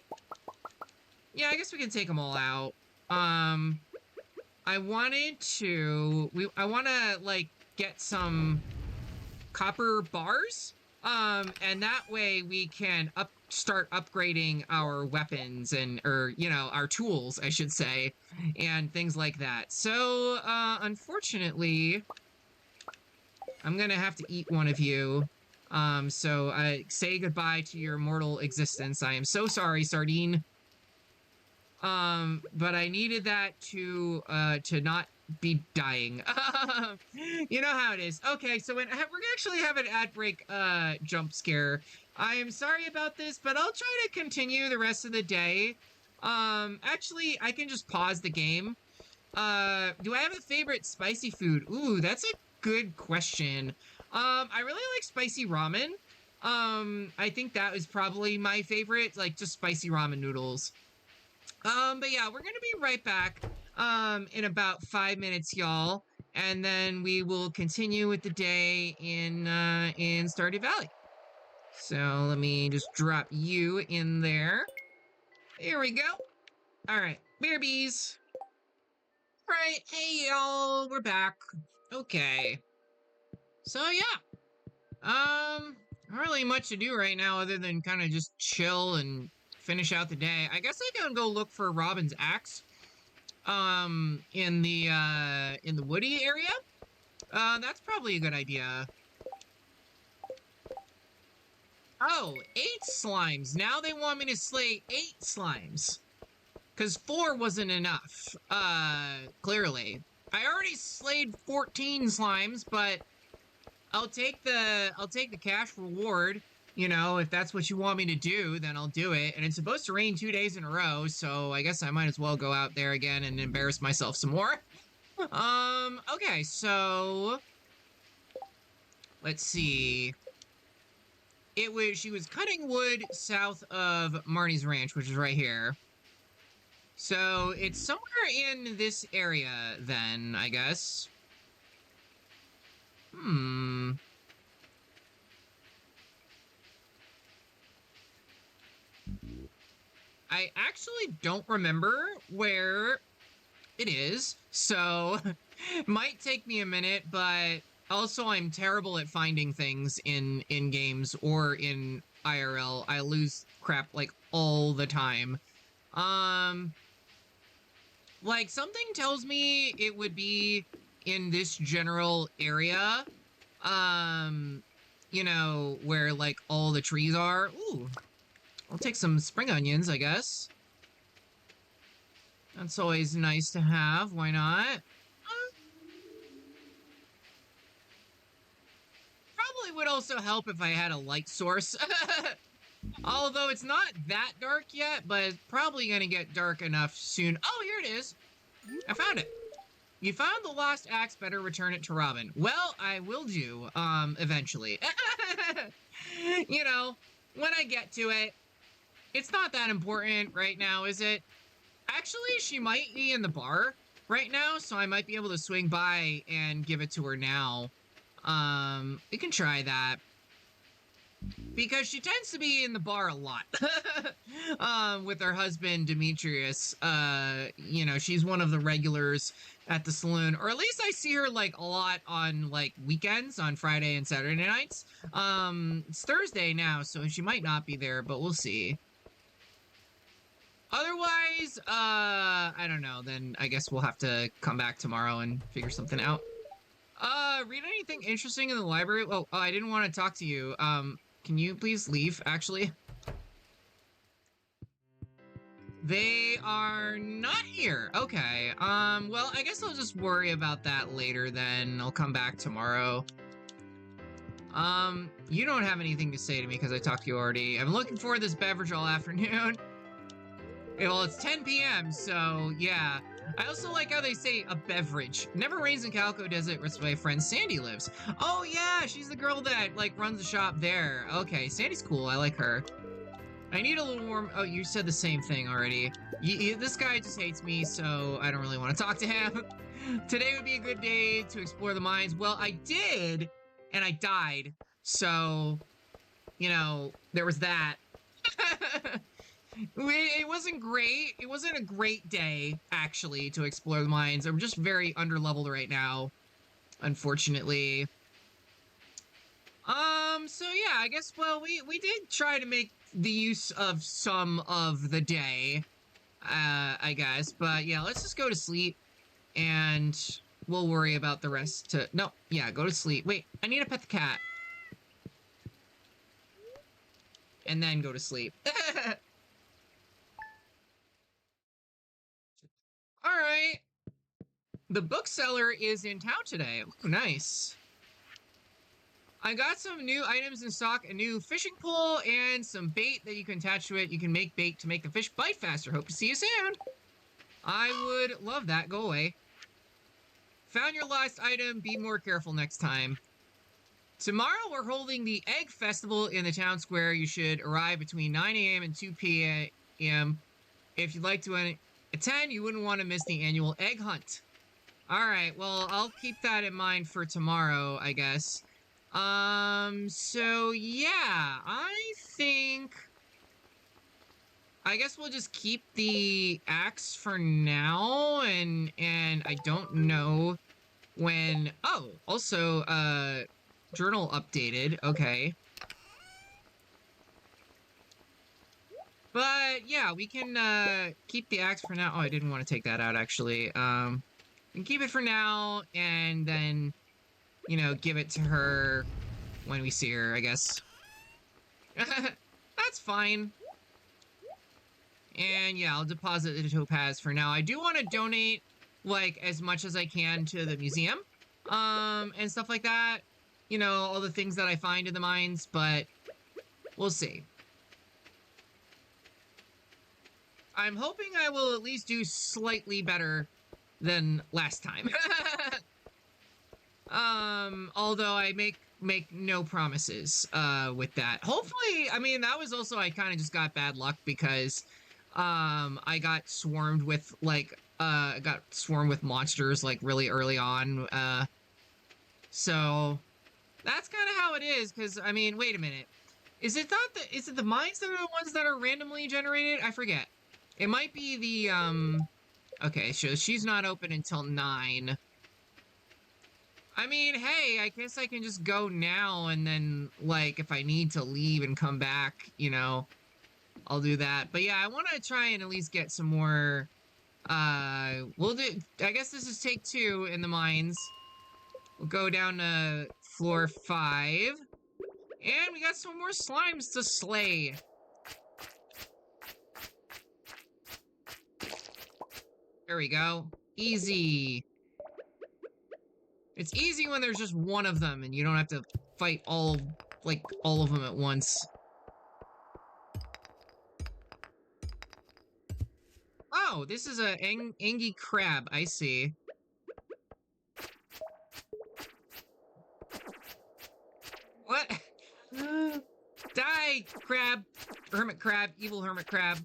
Yeah, I guess we can take them all out. I wanted to... I want to, like, get some copper bars. And that way we can start upgrading our weapons or, you know, our tools, I should say, and things like that. So, unfortunately, I'm gonna have to eat one of you. So I say goodbye to your mortal existence. I am so sorry, Sardine. But I needed that to not be dying. You know how it is. Okay, so we're gonna actually have an ad break, jump scare. I am sorry about this, but I'll try to continue the rest of the day. Actually, I can just pause the game. Do I have a favorite spicy food? Ooh, that's a good question. I really like spicy ramen. I think that is probably my favorite, like just spicy ramen noodles. But yeah, we're gonna be right back, in about 5 minutes, y'all. And then we will continue with the day in Stardew Valley. So let me just drop you in there. Here we go. All right, beerbies. Right, hey y'all, we're back. Okay. So yeah, not really much to do right now other than kind of just chill and finish out the day. I guess I can go look for Robin's axe, in the woody area. That's probably a good idea. Oh, 8 slimes. Now they want me to slay 8 slimes. Because 4 wasn't enough, clearly. I already slayed 14 slimes, but I'll take the cash reward. You know, if that's what you want me to do, then I'll do it. And it's supposed to rain 2 days in a row, so I guess I might as well go out there again and embarrass myself some more. Okay, so... Let's see. She was cutting wood south of Marnie's ranch, which is right here. So, it's somewhere in this area, then, I guess. I actually don't remember where it is, so might take me a minute, but also I'm terrible at finding things in games or in IRL. I lose crap like all the time. Um like something tells me it would be in this general area. Um you know, where like all the trees are. Ooh, I'll take some spring onions, I guess. That's always nice to have. Why not? Probably would also help if I had a light source. Although it's not that dark yet, but it's probably gonna get dark enough soon. Oh, here it is. I found it. You found the lost axe, better return it to Robin. Well, I will do, eventually. You know, when I get to it. It's not that important right now, is it? Actually, she might be in the bar right now, so I might be able to swing by and give it to her now. We can try that. Because she tends to be in the bar a lot. With her husband, Demetrius. You know, she's one of the regulars at the saloon. Or at least I see her, like, a lot on, like, weekends, on Friday and Saturday nights. It's Thursday now, so she might not be there, but we'll see. Otherwise, I don't know. Then I guess we'll have to come back tomorrow and figure something out. Read anything interesting in the library? Oh, I didn't want to talk to you. Can you please leave, actually? They are not here. Okay. Well, I guess I'll just worry about that later then. I'll come back tomorrow. You don't have anything to say to me because I talked to you already. I'm looking for this beverage all afternoon. Well, it's 10 p.m., so yeah. I also like how they say a beverage. Never rains in Calico Desert where my friend Sandy lives. Oh yeah, she's the girl that like runs the shop there. Okay, Sandy's cool. I like her. I need a little warm. Oh, you said the same thing already. This guy just hates me, so I don't really want to talk to him. Today would be a good day to explore the mines. Well, I did, and I died. So, you know, there was that. It wasn't great. It wasn't a great day, actually, to explore the mines. I'm just very underleveled right now, unfortunately. So yeah, I guess, well, we did try to make the use of some of the day, I guess. But yeah, let's just go to sleep, and we'll worry about the rest no, yeah, go to sleep. Wait, I need to pet the cat. And then go to sleep. All right. The bookseller is in town today. Ooh, nice. I got some new items in stock, a new fishing pole, and some bait that you can attach to it. You can make bait to make the fish bite faster. Hope to see you soon. I would love that. Go away. Found your last item. Be more careful next time. Tomorrow we're holding the Egg Festival in the town square. You should arrive between 9 a.m. and 2 p.m. If you'd like to attend, you wouldn't want to miss the annual egg hunt. Alright, well, I'll keep that in mind for tomorrow, I guess. So yeah, I guess we'll just keep the axe for now, and I don't know when. Oh, also, journal updated. Okay. But yeah, we can keep the axe for now. Oh, I didn't want to take that out, actually. We can keep it for now, and then, you know, give it to her when we see her, I guess. That's fine. And yeah, I'll deposit the topaz for now. I do want to donate, like, as much as I can to the museum, and stuff like that. You know, all the things that I find in the mines, but we'll see. I'm hoping I will at least do slightly better than last time. Although I make no promises, with that. Hopefully, I mean, that was also, I kind of just got bad luck because, I got swarmed with, like, monsters, like, really early on, so that's kind of how it is, because, I mean, wait a minute. Is it the mines that are the ones that are randomly generated? I forget. It might be the, okay, so she's not open until 9. I mean, hey, I guess I can just go now and then, like, if I need to leave and come back, you know, I'll do that. But yeah, I want to try and at least get some more, we'll do, I guess this is take 2 in the mines. We'll go down to floor 5. And we got some more slimes to slay. There we go. Easy. It's easy when there's just one of them and you don't have to fight all of them at once. Oh, this is a Angie crab. I see. What? Die, crab. Hermit crab. Evil hermit crab.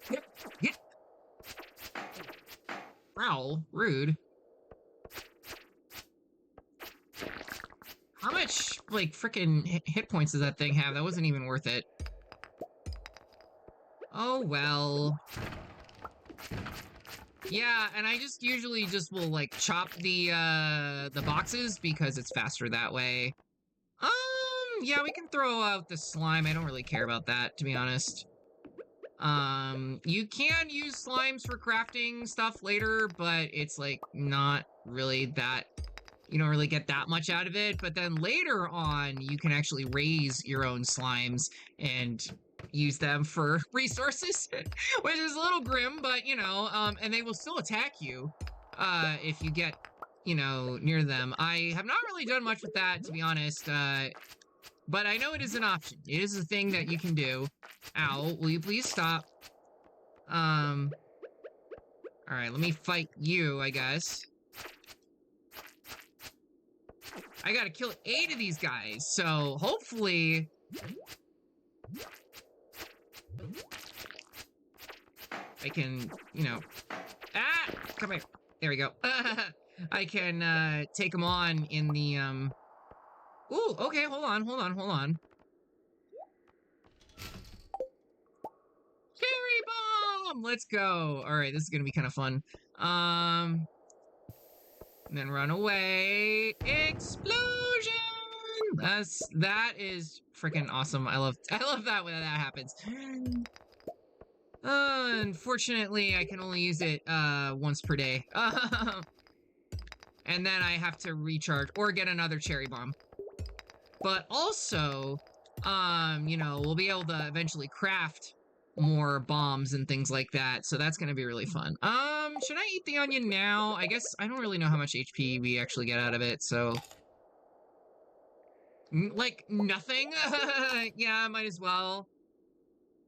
Get. Growl. Rude. How much, like, frickin' hit points does that thing have? That wasn't even worth it. Oh, well. Yeah, and I just usually just will, like, chop the boxes because it's faster that way. Yeah, we can throw out the slime. I don't really care about that, to be honest. You can use slimes for crafting stuff later, but it's, like, not really that... You don't really get that much out of it, but then later on, you can actually raise your own slimes and use them for resources, which is a little grim, but, you know, and they will still attack you, if you get, you know, near them. I have not really done much with that, to be honest, but I know it is an option. It is a thing that you can do. Ow, will you please stop? Alright, let me fight you, I guess. I gotta kill 8 of these guys, so hopefully... I can, you know... Ah! Come here. There we go. I can, take them on in the, Ooh, okay, hold on. Cherry bomb! Let's go! Alright, this is gonna be kind of fun. And then run away. Explosion! That is freaking awesome. I love that when that happens. Unfortunately, I can only use it once per day. And then I have to recharge or get another cherry bomb. But also, you know, we'll be able to eventually craft more bombs and things like that, so that's gonna be really fun. Should I eat the onion now? I guess I don't really know how much HP we actually get out of it, so... Like, nothing? Yeah, might as well.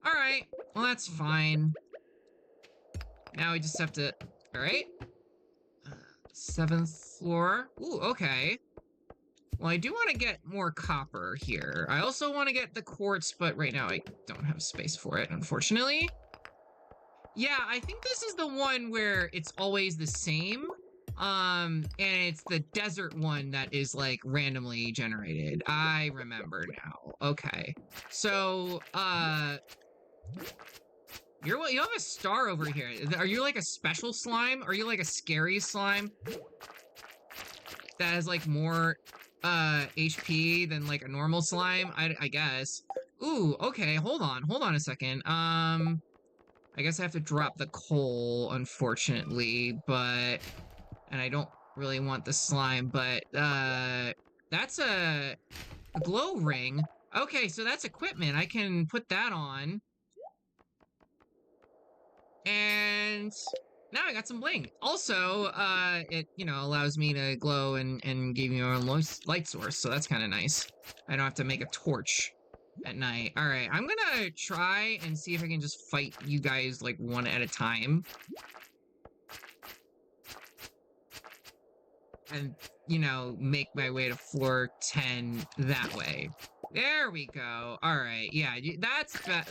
Alright, well that's fine. Now we just have to... Alright. 7th floor. Ooh, okay. Well, I do want to get more copper here. I also want to get the quartz, but right now I don't have space for it, unfortunately. Yeah, I think this is the one where it's always the same. And it's the desert one that is, like, randomly generated. I remember now. Okay. So, you have a star over here. Are you, like, a special slime? Are you, like, a scary slime? That has, like, more... HP than like a normal slime, I guess. Ooh, okay, hold on a second. I guess I have to drop the coal, unfortunately, but... And I don't really want the slime, but, that's a glow ring. Okay, so that's equipment. I can put that on. And... Now I got some bling. Also, it, you know, allows me to glow and give me my own light source, so that's kind of nice. I don't have to make a torch at night. Alright, I'm gonna try and see if I can just fight you guys, like, one at a time. And, you know, make my way to floor 10 that way. There we go. Alright, yeah,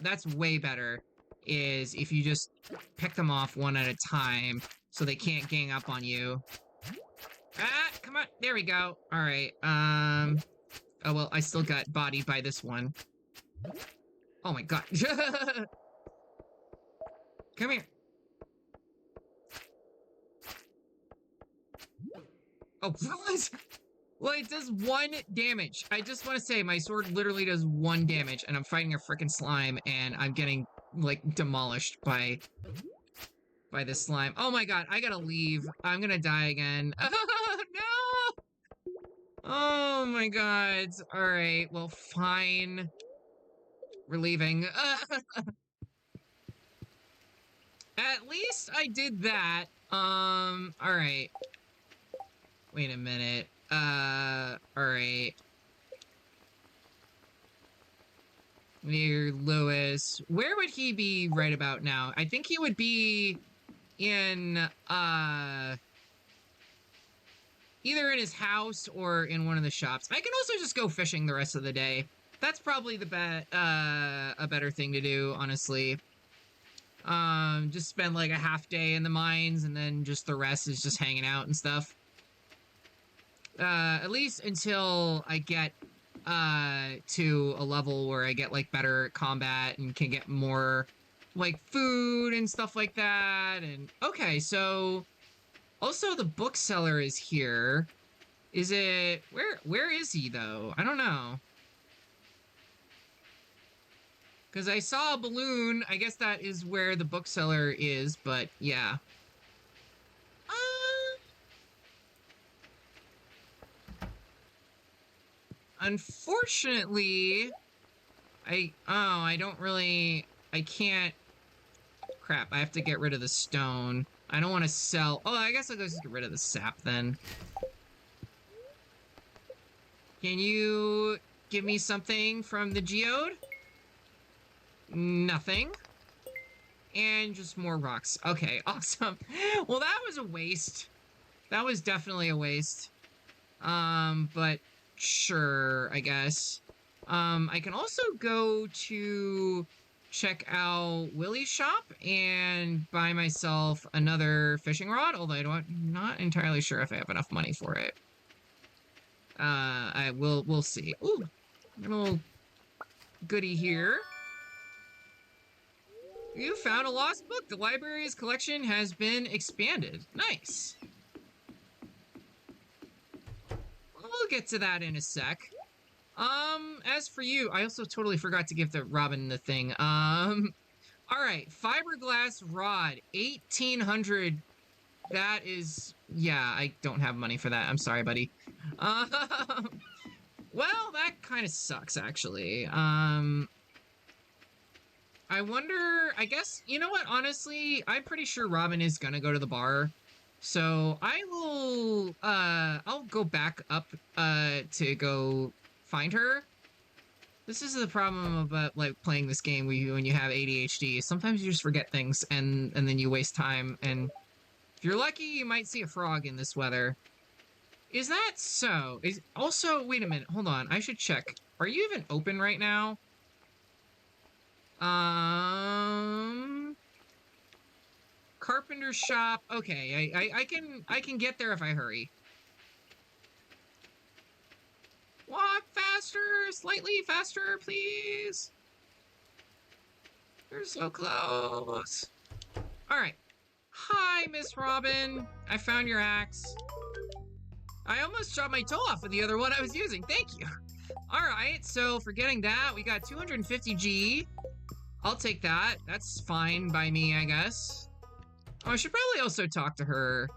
that's way better. Is if you just pick them off one at a time so they can't gang up on you. Ah, come on. There we go. All right. Oh, well, I still got bodied by this one. Oh my god. Come here. Oh, what? Well, it does 1 damage. I just want to say my sword literally does 1 damage, and I'm fighting a freaking slime, and I'm getting, like, demolished by this slime. Oh my god, I gotta leave. I'm gonna die again. Oh, no! Oh my god. Alright, well, fine. We're leaving. At least I did that. Alright. Wait a minute. Alright. Near Lewis. Where would he be right about now? I think he would be in, either in his house or in one of the shops. I can also just go fishing the rest of the day. That's probably a better thing to do, honestly. Just spend like a half day in the mines and then just the rest is just hanging out and stuff. At least until I get to a level where I get like better at combat and can get more like food and stuff like that. And okay, so also the bookseller is here. Is it where is he though? I don't know. Because I saw a balloon. I guess that is where the bookseller is, but yeah. Unfortunately, I don't really, I can't, crap, I have to get rid of the stone. I don't want to sell, oh, I guess I'll just get rid of the sap then. Can you give me something from the geode? Nothing. And just more rocks. Okay, awesome. Well, that was a waste. That was definitely a waste. But sure, I guess. I can also go to check out Willie's shop and buy myself another fishing rod, although I'm not entirely sure if I have enough money for it. We'll see. Ooh, a little goodie here. You found a lost book. The library's collection has been expanded. Nice. We'll get to that in a sec. As for you, I also totally forgot to give the Robin the thing. Alright, fiberglass rod, 1,800. That is, yeah, I don't have money for that. I'm sorry, buddy. Well, that kind of sucks, actually. I wonder, I guess, you know what, honestly, I'm pretty sure Robin is gonna go to the bar. So I will, I'll go back up, to go find her. This is the problem about, like, playing this game when you have ADHD. Sometimes you just forget things, and then you waste time, and if you're lucky, you might see a frog in this weather. Is that so? Also, wait a minute, hold on, I should check. Are you even open right now? Carpenter shop. Okay, I can get there if I hurry. Walk faster, slightly faster, please. You're so close. All right. Hi, Miss Robin. I found your axe. I almost shot my toe off with the other one I was using. Thank you. All right, so for getting that, we got 250G. I'll take that. That's fine by me, I guess. Oh, I should probably also talk to her.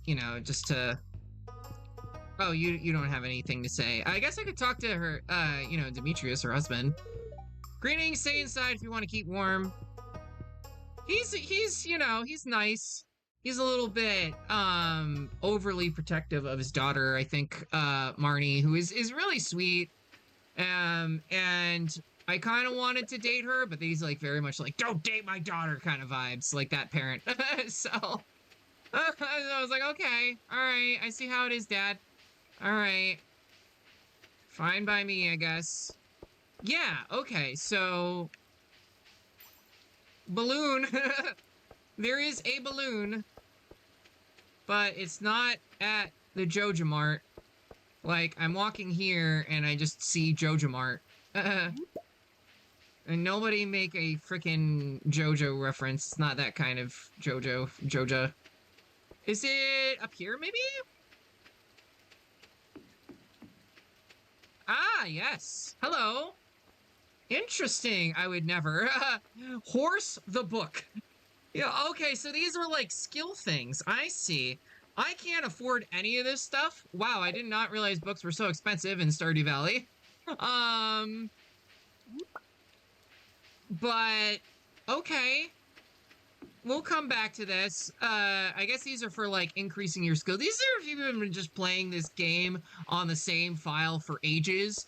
You know, just to... Oh, you don't have anything to say. I guess I could talk to her, you know, Demetrius, her husband. Greetings, stay inside if you want to keep warm. He's, you know, he's nice. He's a little bit, overly protective of his daughter, I think, Marnie, who is really sweet. And I kind of wanted to date her, but he's, like, very much like, don't date my daughter kind of vibes, like that parent. So, I was like, okay, all right, I see how it is, Dad. All right. Fine by me, I guess. Yeah, okay, so... Balloon. There is a balloon. But it's not at the Joja Mart. Like, I'm walking here and I just see Joja Mart. And nobody make a freaking JoJo reference. It's not that kind of Joja. Is it up here, maybe? Ah, yes. Hello. Interesting. I would never. Horse the book. Yeah, okay, so these are like skill things. I see. I can't afford any of this stuff. Wow, I did not realize books were so expensive in Stardew Valley. Um, but okay. We'll come back to this. I guess these are for like increasing your skill. These are if you've been just playing this game on the same file for ages,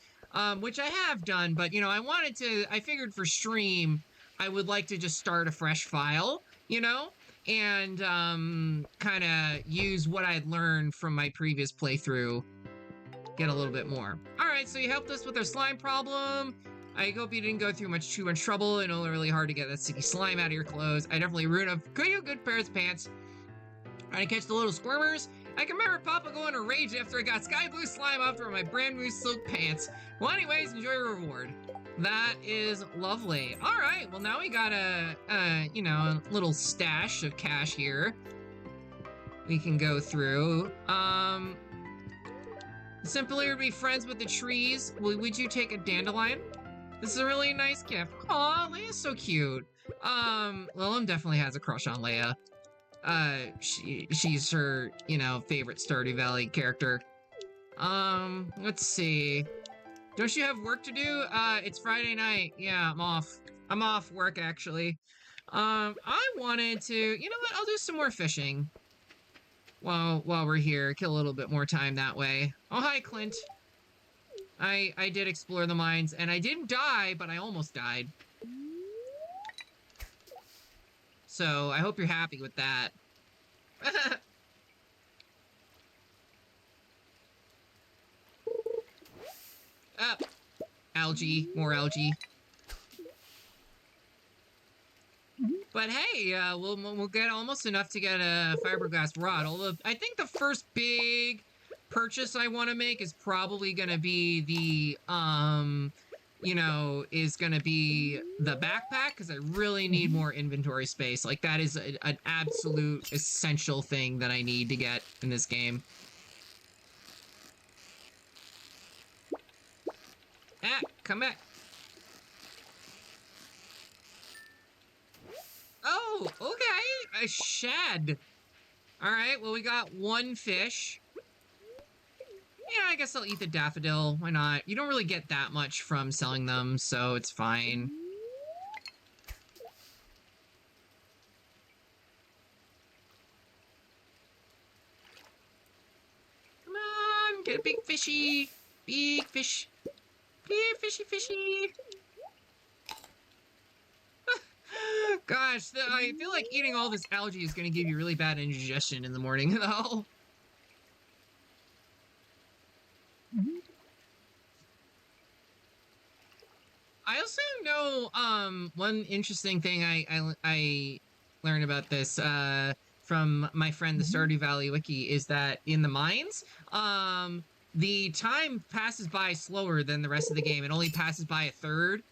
which I have done, but you know, I figured for stream, I would like to just start a fresh file, you know, and kind of use what I'd learned from my previous playthrough, get a little bit more. All right, so you helped us with our slime problem. I hope you didn't go through too much trouble and only really hard to get that sticky slime out of your clothes. I definitely ruined a good pair of pants. Trying to catch the little squirmers. I can remember Papa going to rage after I got sky blue slime off from my brand new silk pants. Well, anyways, enjoy your reward. That is lovely. All right, well now we got you know, a little stash of cash here. We can go through. Simpler to be friends with the trees. Would you take a dandelion? This is a really nice gift. Aw, Leia's so cute. Lilum definitely has a crush on Leia. She's her, you know, favorite Stardew Valley character. Let's see. Don't you have work to do? It's Friday night. Yeah, I'm off. I'm off work, actually. I wanted to, you know what? I'll do some more fishing. While we're here, kill a little bit more time that way. Oh, hi, Clint. I did explore the mines, and I didn't die, but I almost died. So, I hope you're happy with that. Algae. More algae. But hey, we'll get almost enough to get a fiberglass rod. Although, I think the first big purchase I want to make is probably going to be the, you know, is going to be the backpack, because I really need more inventory space. Like, that is an absolute essential thing that I need to get in this game. Ah, come back. Oh, okay, a shad. All right, well, we got one fish. Yeah, I guess I'll eat the daffodil. Why not? You don't really get that much from selling them, so it's fine. Come on, get a big fishy. Big fish. Big fishy. Gosh, I feel like eating all this algae is going to give you really bad indigestion in the morning, though. I also know, one interesting thing I learned about this, from my friend, the Stardew Valley Wiki, is that in the mines, the time passes by slower than the rest of the game. It only passes by a third,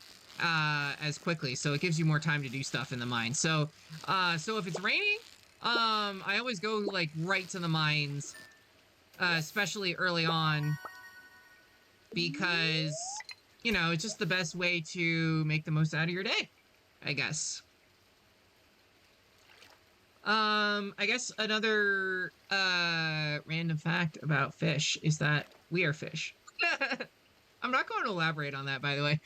as quickly, so it gives you more time to do stuff in the mines. So if it's raining, I always go, like, right to the mines, especially early on, because, you know, it's just the best way to make the most out of your day, I guess. I guess another, random fact about fish is that we are fish. I'm not going to elaborate on that, by the way.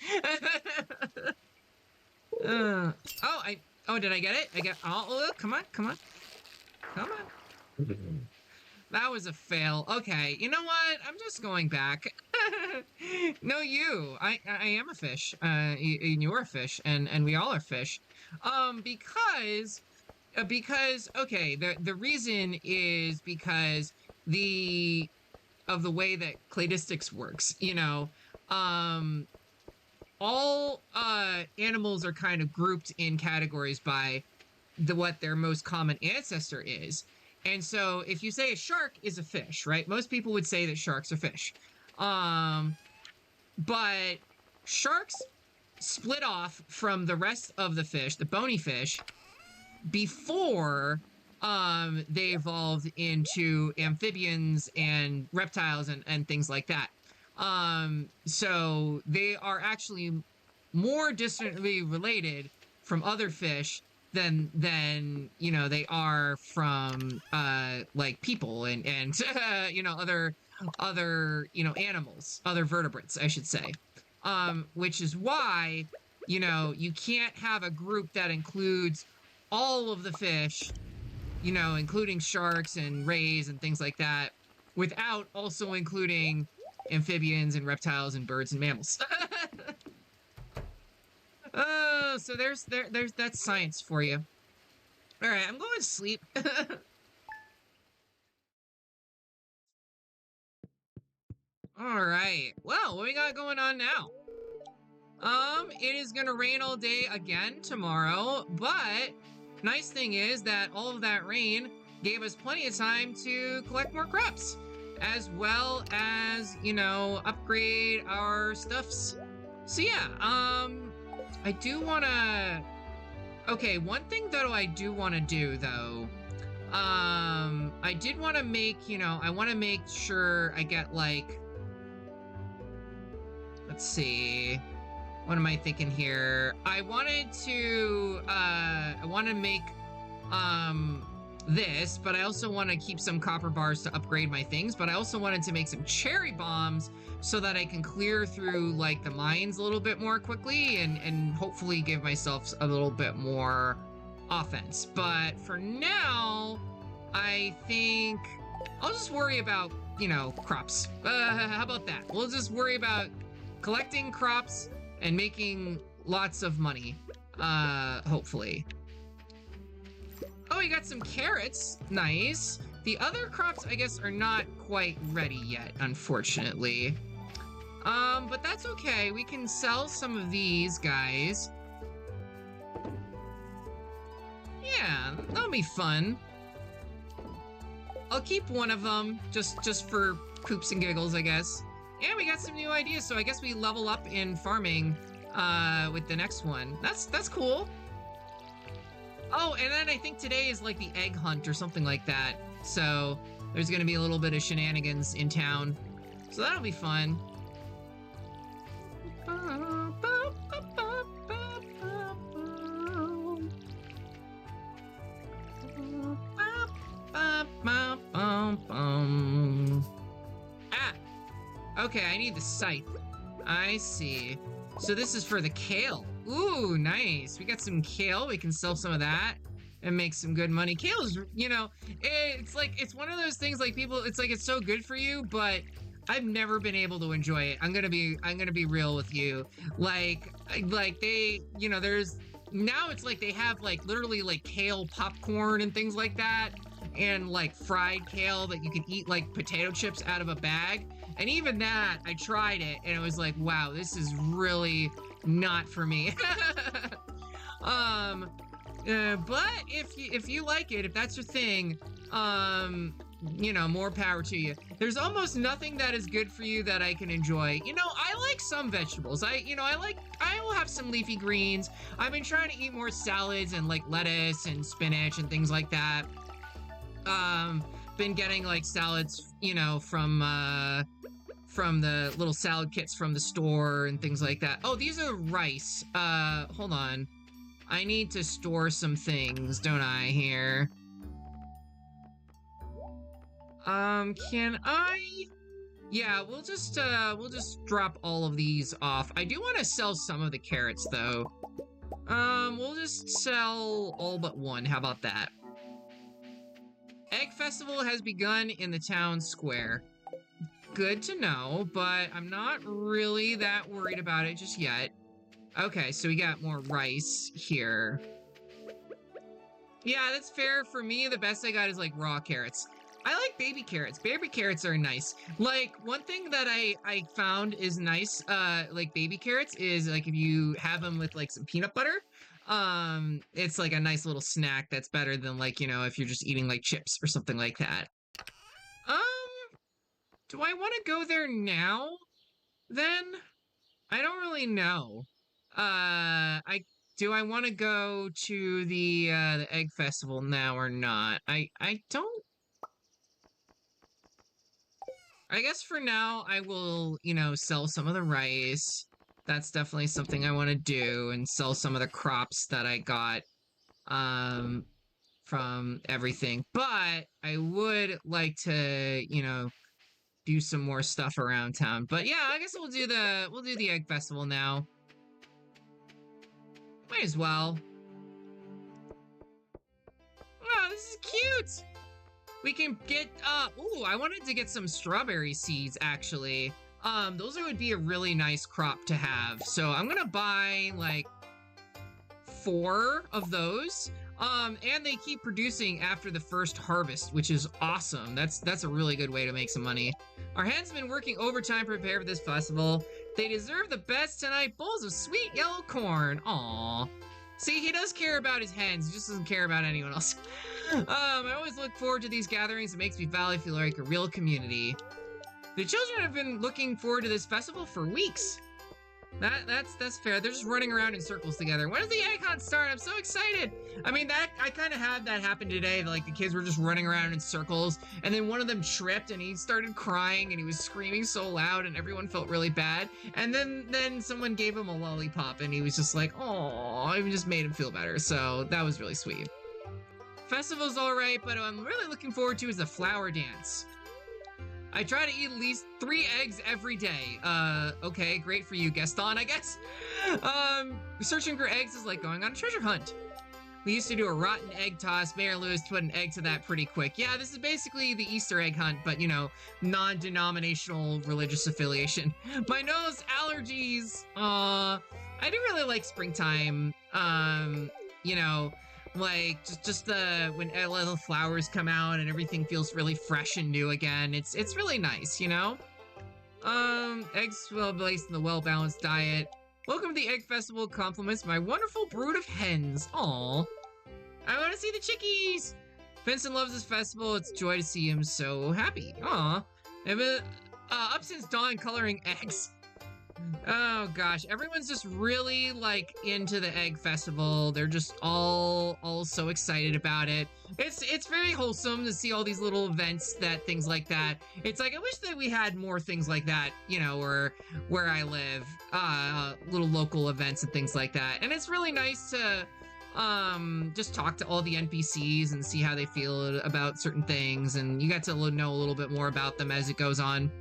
Oh, did I get it? Oh, come on. That was a fail. Okay, you know what? I'm just going back. No, you. I am a fish. You're a fish, and we all are fish. Because, okay, the reason is because of the way that cladistics works, you know. All animals are kind of grouped in categories by what their most common ancestor is. And so if you say a shark is a fish, right? Most people would say that sharks are fish. But sharks split off from the rest of the fish, the bony fish, before they evolved into amphibians and reptiles and things like that. So they are actually more distantly related from other fish than you know they are from like people and you know other you know animals, other vertebrates I should say. Which is why you know you can't have a group that includes all of the fish, you know, including sharks and rays and things like that, without also including amphibians and reptiles and birds and mammals. Oh, so there's that's science for you. All right, I'm going to sleep. All right. Well, what we got going on now? It is gonna rain all day again tomorrow, but nice thing is that all of that rain gave us plenty of time to collect more crops, as well as, you know, upgrade our stuffs. So yeah, I do wanna... Okay, one thing though I do wanna do though, I did wanna make, you know, I wanna make sure I get like, let's see, what am I thinking here? I wanted to, I want to make, this, but I also want to keep some copper bars to upgrade my things, but I also wanted to make some cherry bombs so that I can clear through, like, the mines a little bit more quickly and hopefully give myself a little bit more offense. But for now, I think I'll just worry about, you know, crops. How about that? We'll just worry about collecting crops and making lots of money, hopefully. Oh, we got some carrots. Nice. The other crops, I guess, are not quite ready yet, unfortunately. But that's okay. We can sell some of these guys. Yeah, that'll be fun. I'll keep one of them, just for poops and giggles, I guess. And we got some new ideas, so I guess we level up in farming with the next one. That's cool. Oh, and then I think today is like the egg hunt or something like that. So there's gonna be a little bit of shenanigans in town. So that'll be fun. Okay, I need the scythe. I see. So this is for the kale. Ooh, nice. We got some kale. We can sell some of that and make some good money. Kale is, you know, it's like, it's one of those things like people, it's like, it's so good for you, but I've never been able to enjoy it. I'm gonna be real with you. Like they, you know, now it's like they have like literally like kale popcorn and things like that. And like fried kale that you can eat like potato chips out of a bag. And even that, I tried it and it was like, wow, this is really not for me. But if you like it, if that's your thing, you know, more power to you. There's almost nothing that is good for you that I can enjoy. You know, I like some vegetables. I will have some leafy greens. I've been trying to eat more salads and like lettuce and spinach and things like that. Been getting like salads, you know, from the little salad kits from the store and things like that. Oh, these are rice. Hold on. I need to store some things, don't I, here? Can I? Yeah, we'll just drop all of these off. I do want to sell some of the carrots, though. We'll just sell all but one. How about that? Egg Festival has begun in the town square. Good to know, but I'm not really that worried about it just yet. Okay, so we got more rice here. Yeah, that's fair. For me, the best I got is like raw carrots. I like baby carrots. Baby carrots are nice. Like, one thing that I found is nice, like baby carrots, is like if you have them with like some peanut butter, it's like a nice little snack that's better than like, you know, if you're just eating like chips or something like that. Do I want to go there now? Then? I don't really know. Do I want to go to the egg festival now or not? I don't. I guess for now I will, sell some of the rice. That's definitely something I want to do, and sell some of the crops that I got from everything. But I would like to, do some more stuff around town. But yeah, I guess we'll do the egg festival now. Might as well. Oh, this is cute. We can get ooh, I wanted to get some strawberry seeds actually. Those would be a really nice crop to have. So I'm gonna buy like 4 of those. And they keep producing after the first harvest, which is awesome. That's a really good way to make some money. Our hens have been working overtime to prepare for this festival. They deserve the best tonight. Bowls of sweet yellow corn. Aww. See, he does care about his hens. He just doesn't care about anyone else. I always look forward to these gatherings. It makes me Valley feel like a real community. The children have been looking forward to this festival for weeks. That's fair. They're just running around in circles together. When does the egg hunt start? I'm so excited. I mean, I kind of had that happen today. Like the kids were just running around in circles, and then one of them tripped and he started crying and he was screaming so loud and everyone felt really bad. And then someone gave him a lollipop and he was just like, oh, it just made him feel better. So that was really sweet. Festival's all right, but what I'm really looking forward to is the flower dance. I try to eat at least 3 eggs every day. Okay, great for you, Gaston, I guess. Searching for eggs is like going on a treasure hunt. We used to do a rotten egg toss. Mayor Lewis put an egg to that pretty quick. Yeah, this is basically the Easter egg hunt, but, non-denominational religious affiliation. My nose allergies. I do really like springtime. Like just when little flowers come out and everything feels really fresh and new again. It's really nice, Eggs well placed in the well-balanced diet. Welcome to the Egg Festival. Compliments my wonderful brood of hens. Aww. I want to see the chickies. Vincent loves this festival. It's a joy to see him so happy. Aw. I've been up since dawn coloring eggs. Oh gosh, everyone's just really like into the egg festival. They're just all so excited about it. It's very wholesome to see all these little events, things like that. It's like I wish that we had more things like that, where I live, little local events and things like that. And it's really nice to just talk to all the NPCs and see how they feel about certain things, and you get to know a little bit more about them as it goes on.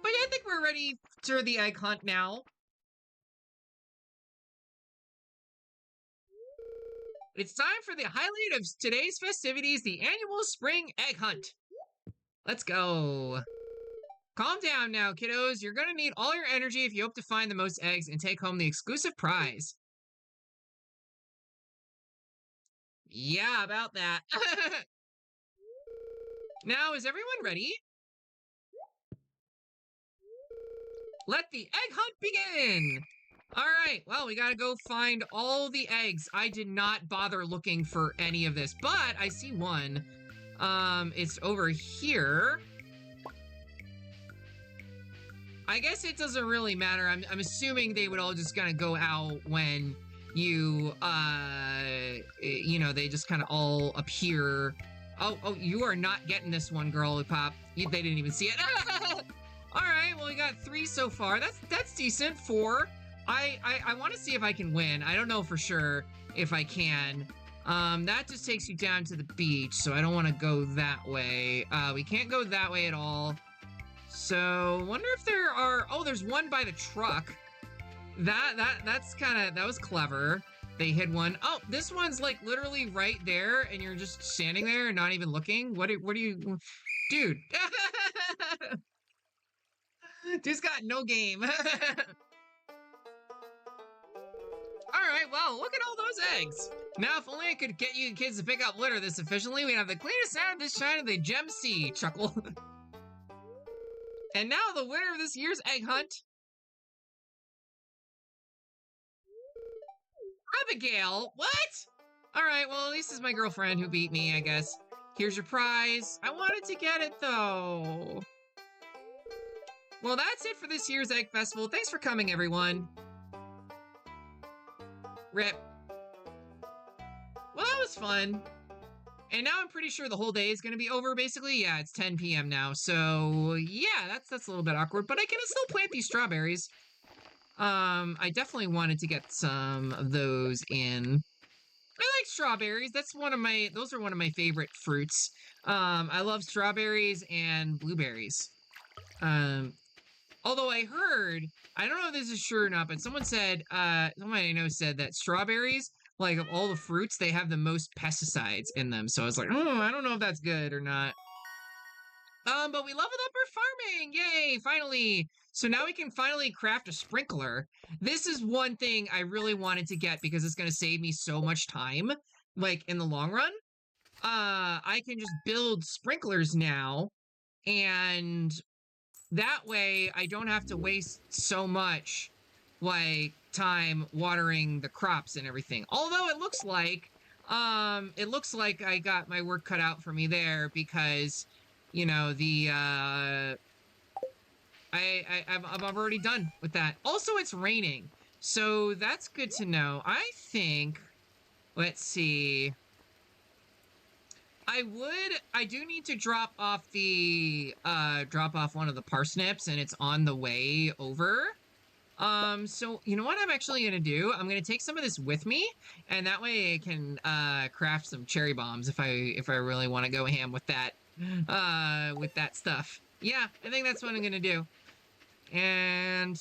But yeah, I think we're ready for the egg hunt now. It's time for the highlight of today's festivities, the annual spring egg hunt. Let's go. Calm down now, kiddos. You're gonna need all your energy if you hope to find the most eggs and take home the exclusive prize. Yeah, about that. Now, is everyone ready? Let the egg hunt begin! Alright, well, we gotta go find all the eggs. I did not bother looking for any of this, but I see one. It's over here. I guess it doesn't really matter. I'm assuming they would all just kind of go out when you, they just kind of all appear. Oh, you are not getting this one, girl, Pop. They didn't even see it. All right, well, we got 3 so far. That's decent. 4. I want to see if I can win. I don't know for sure if I can. That just takes you down to the beach, so I don't want to go that way. We can't go that way at all. So, wonder if there are... Oh, there's one by the truck. That was clever. They hid one. Oh, this one's like literally right there, and you're just standing there and not even looking. What do you... Dude. Dude's got no game. Alright, well, look at all those eggs. Now, if only I could get you kids to pick up litter this efficiently, we'd have the cleanest sound this shine of the Gem Sea, chuckle. And now the winner of this year's egg hunt. Abigail, what? Alright, well, at least it's my girlfriend who beat me, I guess. Here's your prize. I wanted to get it, though. Well, that's it for this year's Egg Festival. Thanks for coming, everyone. Rip. Well, that was fun. And now I'm pretty sure the whole day is going to be over, basically. Yeah, it's 10 p.m. now. So, yeah, that's a little bit awkward. But I can still plant these strawberries. I definitely wanted to get some of those in. I like strawberries. Those are one of my favorite fruits. I love strawberries and blueberries. Although I heard, I don't know if this is true or not, but someone I know said that strawberries, like of all the fruits, they have the most pesticides in them. So I was like, oh, I don't know if that's good or not. But we leveled up our farming! Yay, finally! So now we can finally craft a sprinkler. This is one thing I really wanted to get because it's gonna save me so much time, like, in the long run. I can just build sprinklers now, and that way I don't have to waste so much, like, time watering the crops and everything. Although it looks like I got my work cut out for me there because, you know, I've already done with that. Also, it's raining, so that's good to know. I think, let's see. I do need to drop off one of the parsnips, and it's on the way over. So you know what I'm actually gonna do? I'm gonna take some of this with me, and that way I can craft some cherry bombs if I really want to go ham with that stuff. Yeah, I think that's what I'm gonna do. And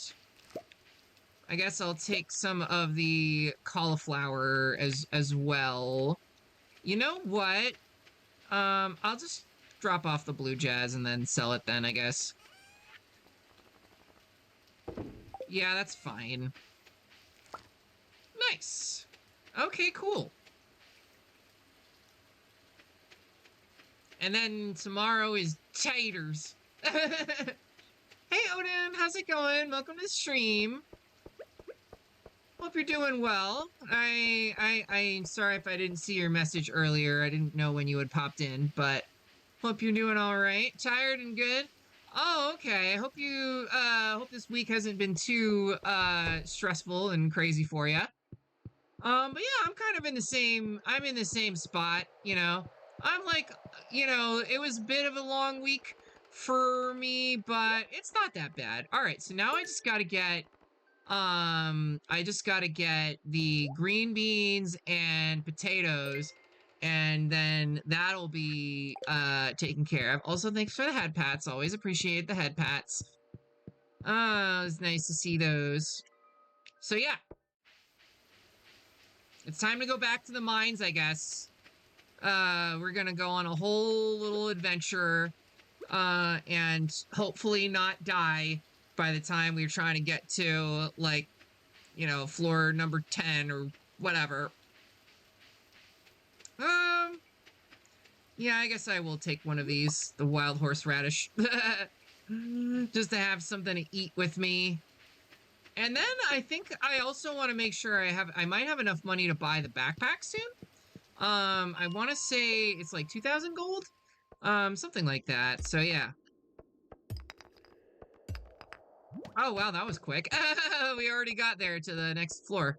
I guess I'll take some of the cauliflower as well. You know what? I'll just drop off the blue jazz and then sell it then, I guess. Yeah, that's fine. Nice. Okay, cool. And then tomorrow is taters. Hey, Odin, how's it going? Welcome to the stream. Hope you're doing well. I'm sorry if I didn't see your message earlier. I didn't know when you had popped in, but hope you're doing all right. Tired and good? Oh, okay. I hope hope this week hasn't been too, stressful and crazy for you. But yeah, I'm in the same spot, you know. I'm like, you know, it was a bit of a long week for me, but it's not that bad. All right, so now I just gotta get the green beans and potatoes, and then that'll be taken care of. Also, thanks for the head pats. Always appreciate the head pats. Oh, it's nice to see those. So yeah. It's time to go back to the mines, I guess. We're gonna go on a whole little adventure, and hopefully not die by the time we're trying to get to, like, you know, floor number 10 or whatever. Yeah, I guess I will take one of these, the wild horseradish, just to have something to eat with me. And then I think I also want to make sure I might have enough money to buy the backpack soon. I want to say it's like 2,000 gold, something like that. So yeah. Oh wow, that was quick. We already got there to the next floor.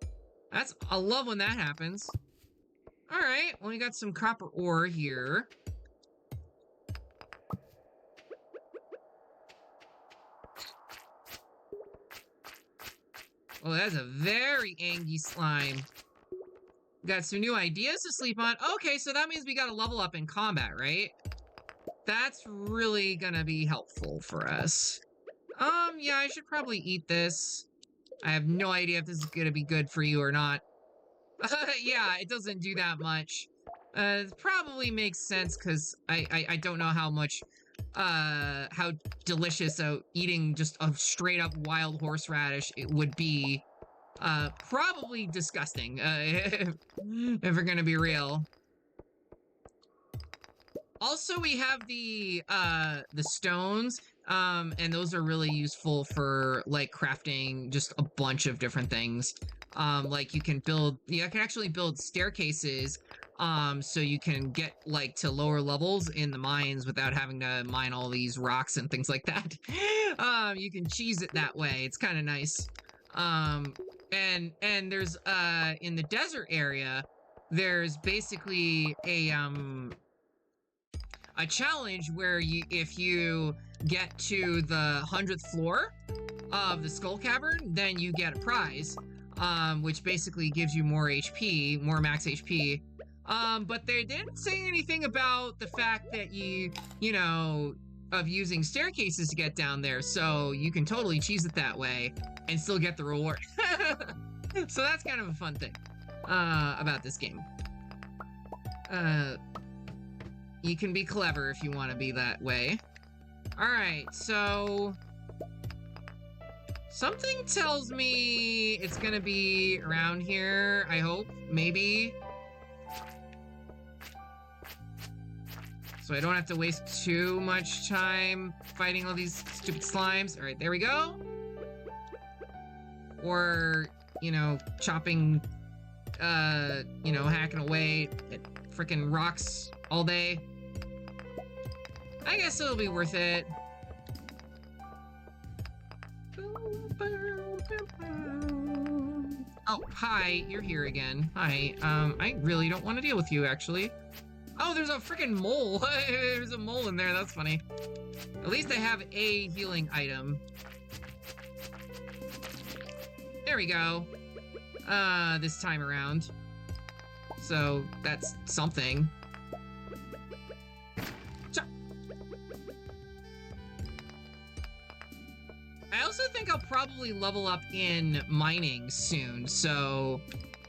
I love when that happens. All right, well, we got some copper ore here. Oh, that's a very angry slime. Got some new ideas to sleep on. Okay, so that means we gotta level up in combat, right? That's really gonna be helpful for us. Yeah, I should probably eat this. I have no idea if this is gonna be good for you or not. Yeah, it doesn't do that much. It probably makes sense because I don't know how much, how delicious eating just a straight up wild horseradish it would be. Probably disgusting, if we're gonna be real. Also, we have the stones, and those are really useful for, like, crafting just a bunch of different things. Like, you can actually build staircases, so you can get, like, to lower levels in the mines without having to mine all these rocks and things like that. You can cheese it that way. It's kind of nice. and there's in the desert area, there's basically a challenge where if you get to the 100th floor of the Skull Cavern, then you get a prize, which basically gives you more HP, more max HP. But they didn't say anything about the fact that you know, of using staircases to get down there, so you can totally cheese it that way and still get the reward. So that's kind of a fun thing about this game. You can be clever if you want to be that way. Alright, so something tells me it's gonna be around here, I hope, maybe. So I don't have to waste too much time fighting all these stupid slimes. Alright, there we go. Or, you know, chopping, you know, hacking away at frickin' rocks all day. I guess it'll be worth it. Oh, hi, you're here again. Hi, I really don't want to deal with you, actually. Oh, there's a freaking mole. There's a mole in there, that's funny. At least I have a healing item. There we go. This time around. So, that's something. I also think I'll probably level up in mining soon, so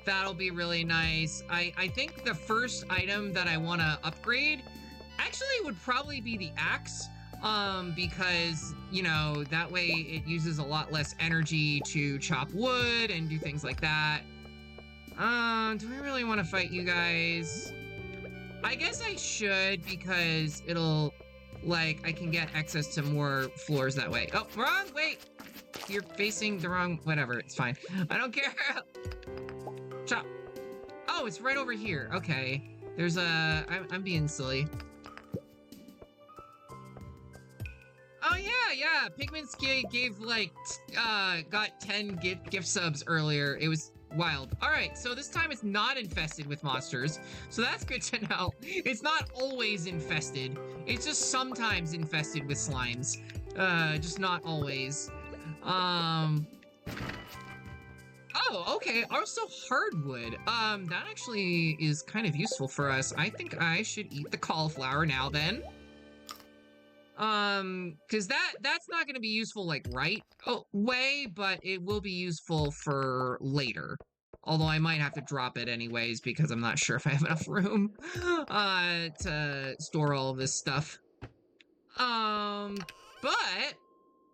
that'll be really nice. I think the first item that I want to upgrade actually would probably be the axe, because, you know, that way it uses a lot less energy to chop wood and do things like that. Do I really want to fight you guys? I guess I should, because it'll, like, I can get access to more floors that way. Oh, wrong! Wait! You're facing the wrong... Whatever, it's fine. I don't care! Chop! Oh, it's right over here. Okay. There's a... I'm being silly. Oh, yeah! Pigments gave like, got 10 gift subs earlier. It was wild. Alright, so this time it's not infested with monsters. So that's good to know. It's not always infested. It's just sometimes infested with slimes. Just not always. Oh, okay. Also hardwood. That actually is kind of useful for us. I think I should eat the cauliflower now then. Cause that's not gonna be useful, like, right away, but it will be useful for later. Although I might have to drop it anyways, because I'm not sure if I have enough room, to store all of this stuff. But,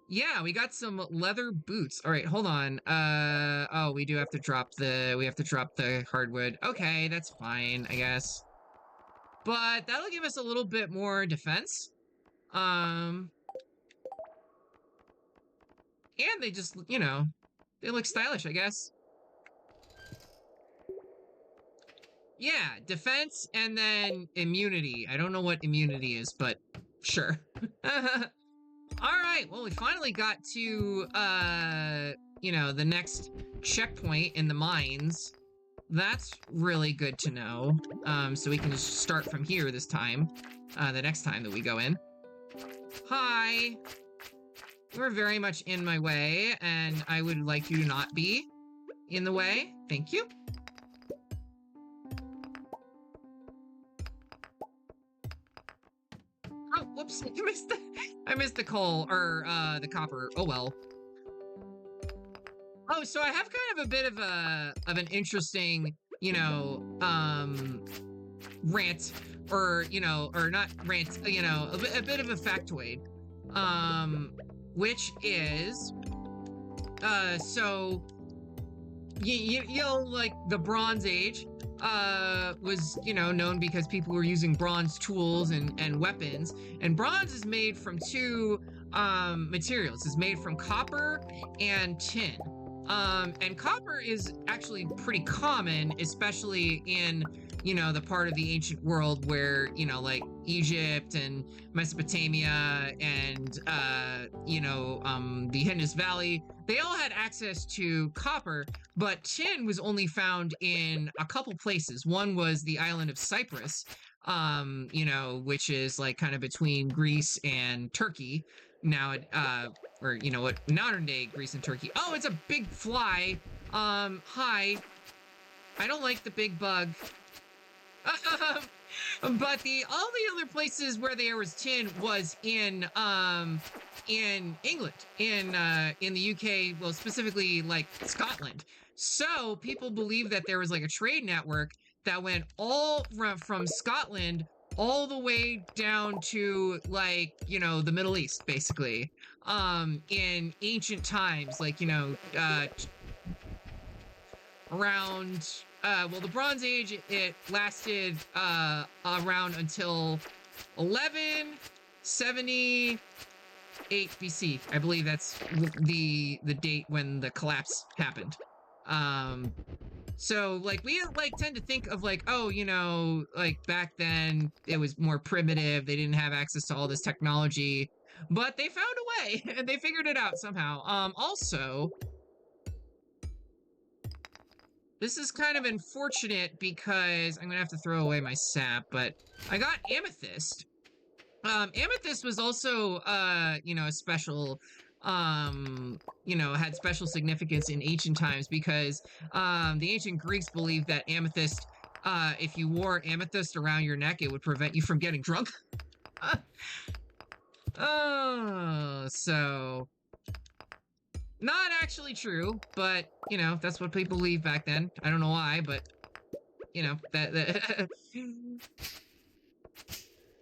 yeah, we got some leather boots. Alright, hold on. Oh, we do have to drop the hardwood. Okay, that's fine, I guess. But that'll give us a little bit more defense. And they just, you know, they look stylish, I guess. Yeah, defense and then immunity. I don't know what immunity is, but sure. Alright, well, we finally got to, you know, the next checkpoint in the mines. That's really good to know. So we can just start from here this time, the next time that we go in. Hi! You're very much in my way, and I would like you to not be in the way. Thank you. Oh, whoops, I missed the coal, or, the copper. Oh well. Oh, so I have kind of a bit of an interesting, you know, rant, or, you know, or not rant, you know, a bit of a factoid, which is, so, you know, like, the Bronze Age, was, you know, known because people were using bronze tools and weapons, and bronze is made from two, materials. It's made from copper and tin. And copper is actually pretty common, especially in you know, the part of the ancient world where, you know, like Egypt and Mesopotamia and, you know, the Indus Valley, they all had access to copper, but tin was only found in a couple places. One was the island of Cyprus, you know, which is like kind of between Greece and Turkey now, or, you know, what, modern day Greece and Turkey. Oh, it's a big fly. Hi. I don't like the big bug. But all the other places where there was tin was in England, in the UK, well, specifically like Scotland. So people believe that there was like a trade network that went all from Scotland all the way down to, like, you know, the Middle East, basically, in ancient times, like, you know, around, well, the Bronze Age, it lasted around until 1178 BC. I believe that's the date when the collapse happened. So, like, we, like, tend to think of, like, oh, you know, like, back then it was more primitive, they didn't have access to all this technology, but they found a way, and they figured it out somehow. Also, this is kind of unfortunate because I'm gonna have to throw away my sap, but I got amethyst. Amethyst was also, you know, a special, you know, had special significance in ancient times because, the ancient Greeks believed that amethyst, if you wore amethyst around your neck, it would prevent you from getting drunk. Oh, so not actually true, but, you know, that's what people believed back then. I don't know why, but, you know, that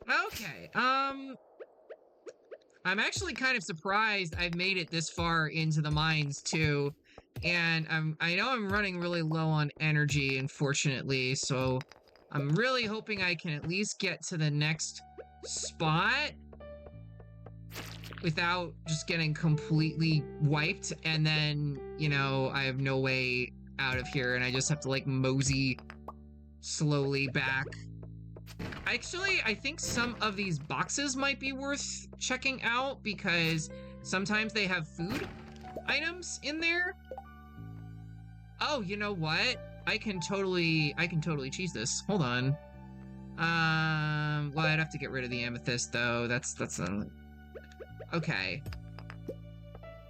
Okay, I'm actually kind of surprised I've made it this far into the mines, too, and I know I'm running really low on energy, unfortunately, so I'm really hoping I can at least get to the next spot without just getting completely wiped, and then, you know, I have no way out of here, and I just have to, like, mosey slowly back. Actually, I think some of these boxes might be worth checking out because sometimes they have food items in there. Oh, you know what? I can totally cheese this. Hold on. Well, I'd have to get rid of the amethyst though. That's okay.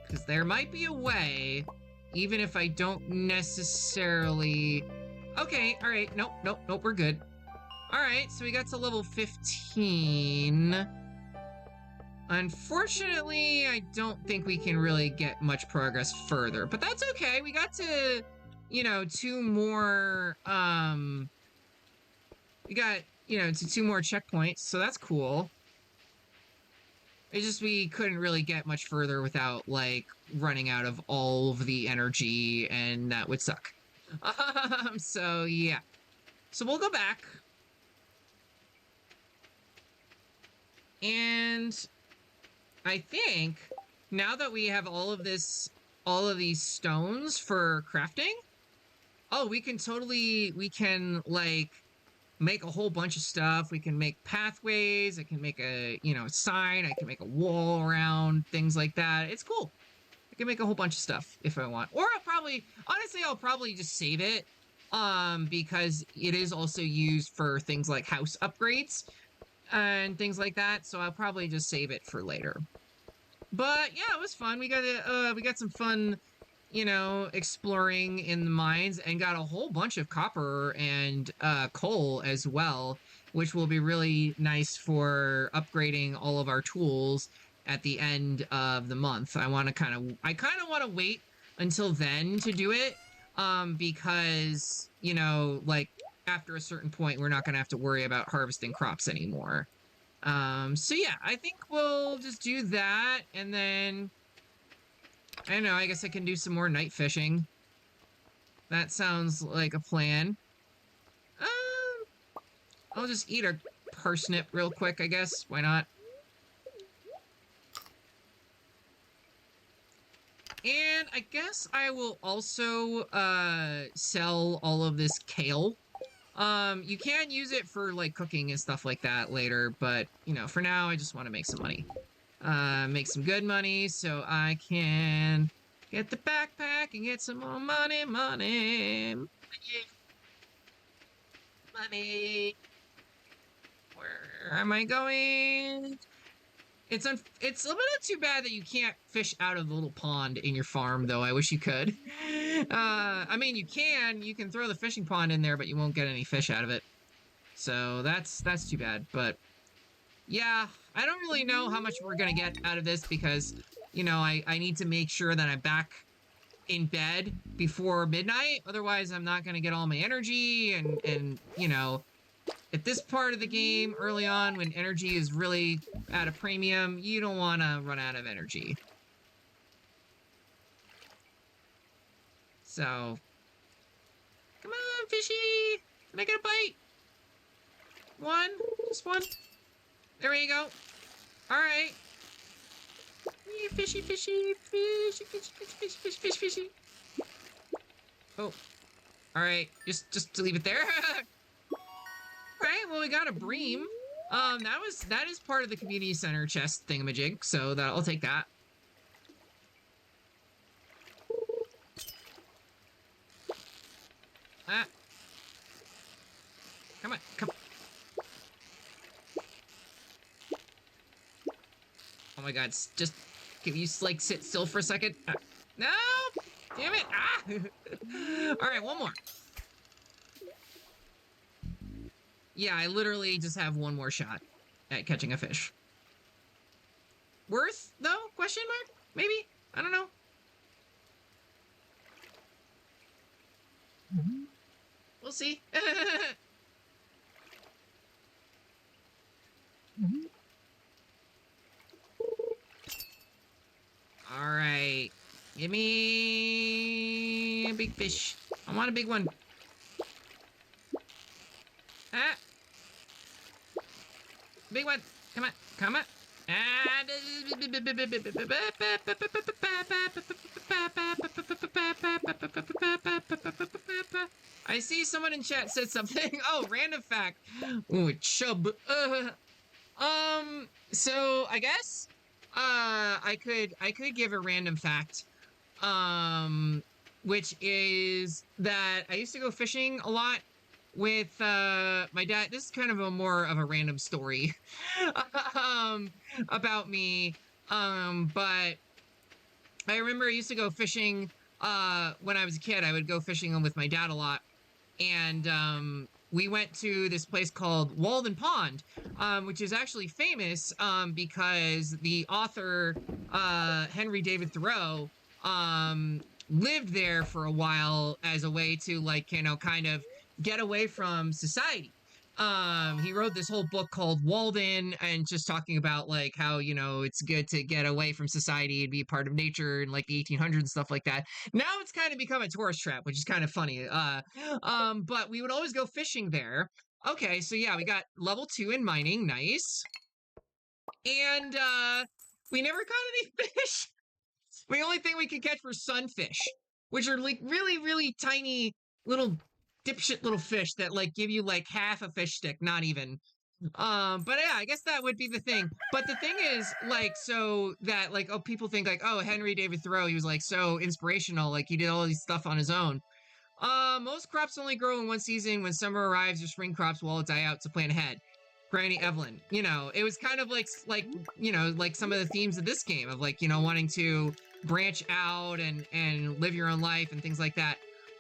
Because there might be a way, even if I don't necessarily... Okay, all right. Nope, we're good. All right, so we got to level 15. Unfortunately, I don't think we can really get much progress further, but that's okay. We got to, you know, two more checkpoints, so that's cool. It's just we couldn't really get much further without, like, running out of all of the energy, and that would suck. So yeah. So we'll go back. And I think now that we have all of these stones for crafting, oh, we can like make a whole bunch of stuff. We can make pathways. I can make a, you know, sign. I can make a wall around, things like that. It's cool. I can make a whole bunch of stuff if I want. Or I'll probably just save it, because it is also used for things like house upgrades and things like that, so I'll probably just save it for later. But yeah, it was fun. We got some fun, you know, exploring in the mines, and got a whole bunch of copper and coal as well, which will be really nice for upgrading all of our tools at the end of the month. I kind of want to wait until then to do it, because, you know, like, after a certain point, we're not going to have to worry about harvesting crops anymore. So yeah, I think we'll just do that, and then, I don't know, I guess I can do some more night fishing. That sounds like a plan. I'll just eat a parsnip real quick, I guess. Why not? And I guess I will also, sell all of this kale You can use it for like cooking and stuff like that later, but you know, for now I just want to make some money. Make some good money so I can get the backpack and get some more money. Where am I going? It's a little too bad that you can't fish out of the little pond in your farm, though. I wish you could. I mean, you can throw the fishing pond in there, but you won't get any fish out of it. So that's too bad. But yeah, I don't really know how much we're gonna get out of this because, you know, I need to make sure that I'm back in bed before midnight. Otherwise, I'm not gonna get all my energy and you know, at this part of the game, early on, when energy is really at a premium, you don't want to run out of energy. So, come on, fishy! Can I get a bite? One? Just one? There you go. Alright. Fishy, fishy, fishy, fishy, fishy, fishy, fishy, fishy. Oh. Alright, just to leave it there. Right, well, we got a bream. That is part of the community center chest thingamajig, so I'll take that. Ah. Come on, come on. Oh my god, just can you like sit still for a second? No! Damn it! Ah! Alright, one more. Yeah, I literally just have one more shot at catching a fish. Worth, though? Question mark? Maybe? I don't know. We'll see. Alright. Give me a big fish. I want a big one. Ah! Big one. Come on. Come on. I see someone in chat said something. Oh, random fact. Ooh, chub. So I guess I could give a random fact. Which is that I used to go fishing a lot with my dad. This is kind of more of a random story about me. But I remember I used to go fishing when I was a kid. I would go fishing with my dad a lot. And we went to this place called Walden Pond, which is actually famous because the author Henry David Thoreau lived there for a while as a way to, like, you know, kind of get away from society. He wrote this whole book called Walden, and just talking about like how, you know, it's good to get away from society and be a part of nature in like the 1800s and stuff like that. Now it's kind of become a tourist trap, which is kind of funny. But we would always go fishing there. Okay, so yeah, we got level 2 in mining, nice. And we never caught any fish. The only thing we could catch were sunfish, which are like really, really tiny little dipshit little fish that like give you like half a fish stick, not even. But yeah, I guess that would be the thing. But the thing is, like, so that like, oh, people think like, oh, Henry David Thoreau, he was like so inspirational, like he did all these stuff on his own. Most crops only grow in one season. When summer arrives, your spring crops will all die out, so plan ahead. Granny Evelyn, you know, it was kind of like, you know, like some of the themes of this game of like, you know, wanting to branch out and live your own life and things like that.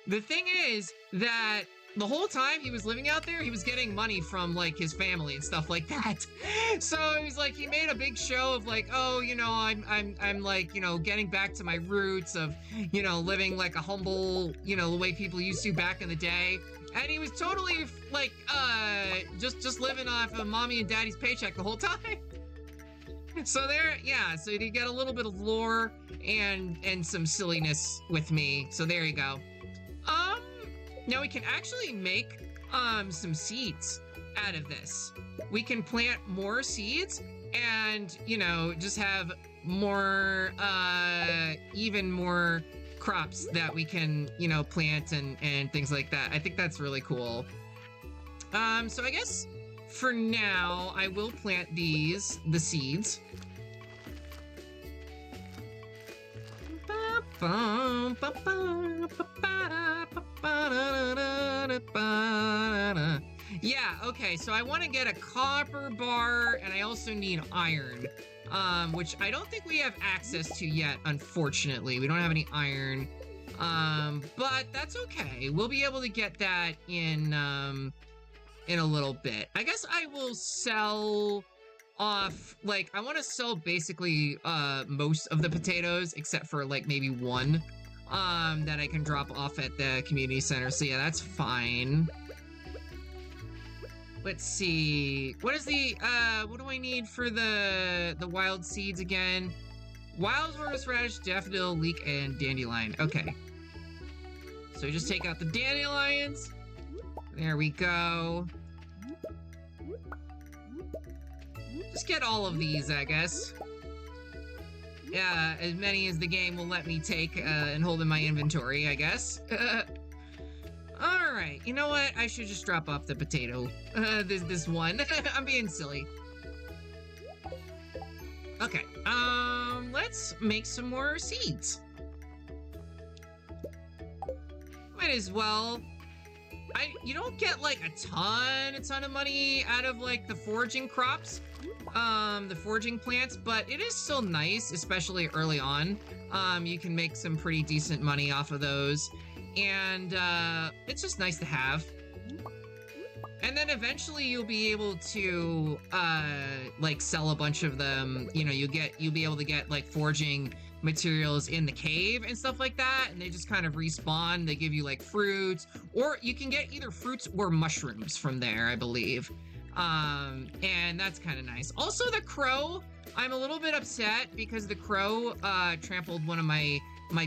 The thing is that the whole time he was living out there, he was getting money from like his family and stuff like that. So it was like he made a big show of like, oh, you know, I'm like, you know, getting back to my roots of, you know, living like a humble, you know, the way people used to back in the day. And he was totally like just living off of mommy and daddy's paycheck the whole time. So there, yeah, so you get a little bit of lore and some silliness with me. So there you go. Now we can actually make some seeds out of this. We can plant more seeds and, you know, just have more even more crops that we can, you know, plant and things like that. I think that's really cool. So I guess for now, I will plant the seeds. Yeah, okay, so I want to get a copper bar, and I also need iron, which I don't think we have access to yet, unfortunately. We don't have any iron, but that's okay. We'll be able to get that in a little bit. I guess I will sell off, like, I want to sell basically most of the potatoes except for like maybe one that I can drop off at the community center. So yeah, that's fine. Let's see. What is the what do I need for the wild seeds again? Wild horseradish, daffodil, leek, and dandelion. Okay. So we just take out the dandelions. There we go. Just get all of these, I guess. Yeah, as many as the game will let me take and hold in my inventory, I guess. Alright, you know what? I should just drop off the potato. This one. I'm being silly. Okay, let's make some more seeds. Might as well. You don't get like a ton of money out of like the foraging crops, the foraging plants, but it is still nice, especially early on. You can make some pretty decent money off of those, and it's just nice to have. And then eventually you'll be able to like sell a bunch of them. You know, you'll be able to get like foraging materials in the cave and stuff like that, and they just kind of respawn. They give you like fruits, or you can get either fruits or mushrooms from there, I believe. And that's kind of nice. Also, the crow, I'm a little bit upset because the crow trampled one of my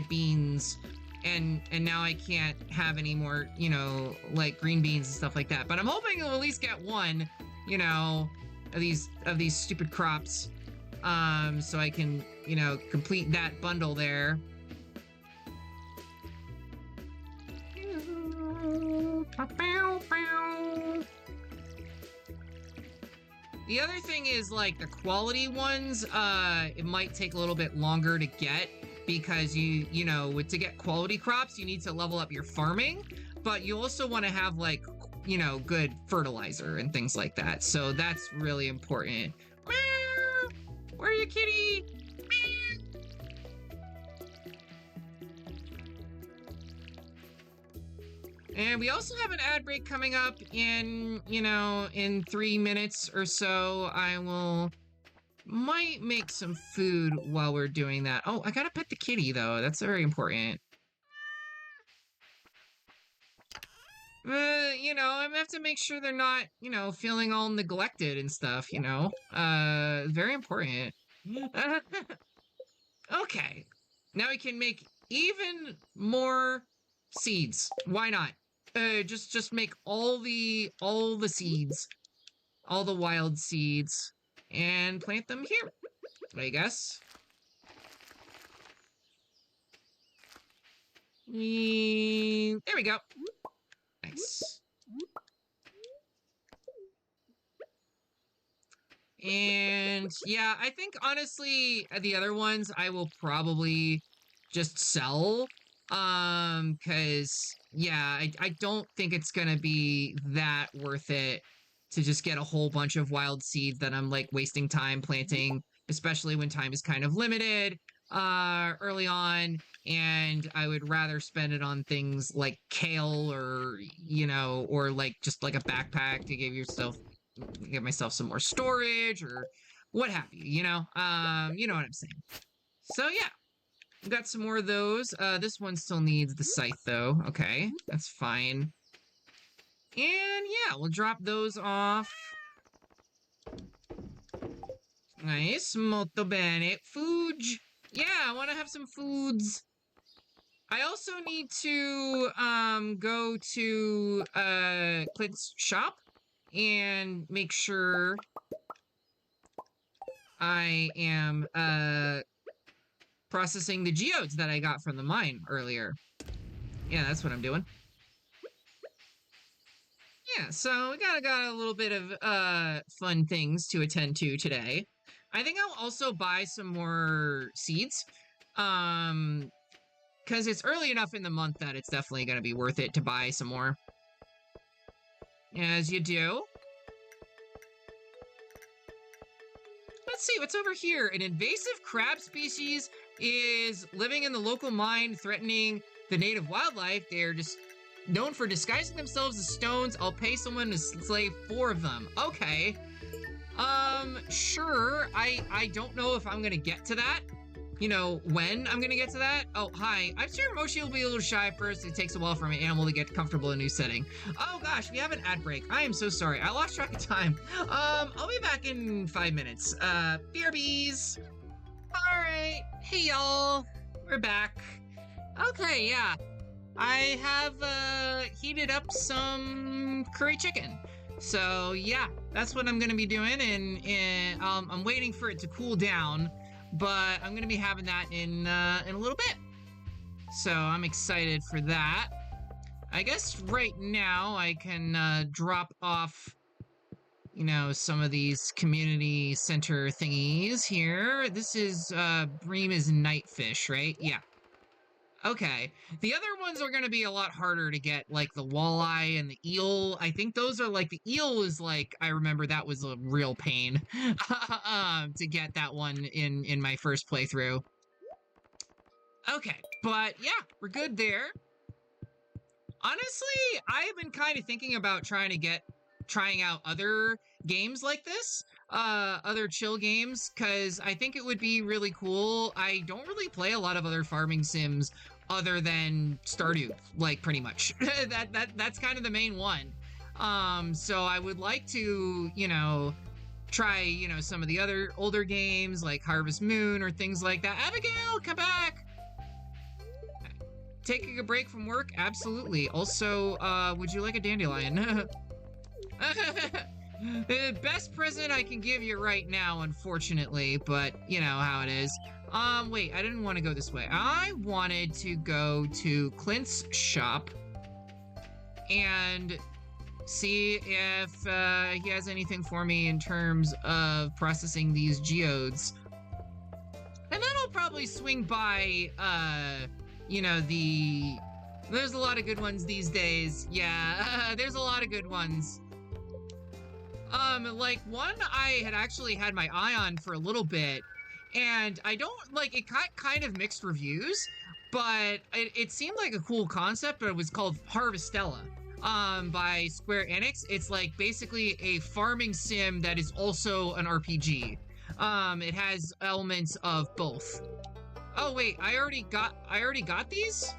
beans, and now I can't have any more, you know, like green beans and stuff like that. But I'm hoping I'll at least get one, you know, of these stupid crops, so I can, you know, complete that bundle there. The other thing is, like, the quality ones, it might take a little bit longer to get, because you know, to get quality crops, you need to level up your farming, but you also want to have, like, you know, good fertilizer and things like that. So that's really important. Meow! Where are you, kitty? Meow! And we also have an ad break coming up in, you know, in 3 minutes or so. Might make some food while we're doing that. Oh, I gotta pet the kitty, though. That's very important. You know, I'm gonna have to make sure they're not, you know, feeling all neglected and stuff, you know? Very important. Okay. Now we can make even more seeds. Why not? Just make all the seeds, all the wild seeds, and plant them here, I guess. There we go. Nice. And yeah, I think honestly the other ones I will probably just sell, because yeah, I don't think it's gonna be that worth it to just get a whole bunch of wild seeds that I'm like wasting time planting, especially when time is kind of limited early on, and I would rather spend it on things like kale, or, you know, or like just like a backpack to give myself some more storage, or what have you, you know? You know what I'm saying. So yeah, we got some more of those. This one still needs the scythe though. Okay, that's fine. And yeah, we'll drop those off. Nice, molto bene. Food. Yeah, I want to have some foods. I also need to go to Clint's shop and make sure I am processing the geodes that I got from the mine earlier. Yeah, that's what I'm doing. Yeah, so we got a little bit of fun things to attend to today. I think I'll also buy some more seeds. Because it's early enough in the month that it's definitely going to be worth it to buy some more. As you do. Let's see, what's over here? An invasive crab species is living in the local mine, threatening the native wildlife. They're just known for disguising themselves as stones. I'll pay someone to slay 4 of them. Okay. Sure. I don't know if I'm gonna get to that. You know, when I'm gonna get to that. Oh, hi. I'm sure Moshi will be a little shy first. It takes a while for an animal to get comfortable in a new setting. Oh gosh, we have an ad break. I am so sorry. I lost track of time. I'll be back in 5 minutes. BRBs. All right. Hey y'all. We're back. Okay, yeah. I have heated up some curry chicken. So yeah, that's what I'm gonna be doing, and I'm waiting for it to cool down. But I'm gonna be having that in a little bit. So I'm excited for that. I guess right now I can drop off, you know, some of these community center thingies here. This is Breema's Nightfish, right? Yeah. Okay. The other ones are gonna be a lot harder to get, like the walleye and the eel. I think those are like, the eel is like, I remember that was a real pain to get that one in my first playthrough. Okay, but yeah, we're good there. Honestly, I've been kind of thinking about trying out other games like this, other chill games, because I think it would be really cool. I don't really play a lot of other farming sims other than Stardew, like, pretty much. That's kind of the main one. So I would like to, you know, try, you know, some of the other older games like Harvest Moon or things like that. Abigail, come back! Taking a break from work? Absolutely. Also, would you like a dandelion? The best present I can give you right now, unfortunately, but you know how it is. Wait, I didn't want to go this way. I wanted to go to Clint's shop and see if he has anything for me in terms of processing these geodes. And then I'll probably swing by, you know, there's a lot of good ones these days. Yeah, there's a lot of good ones. Like, one I had actually had my eye on for a little bit, and I don't, like, it got kind of mixed reviews, but it seemed like a cool concept, but it was called Harvestella, by Square Enix. It's, like, basically a farming sim that is also an RPG. It has elements of both. Oh, wait, I already got these?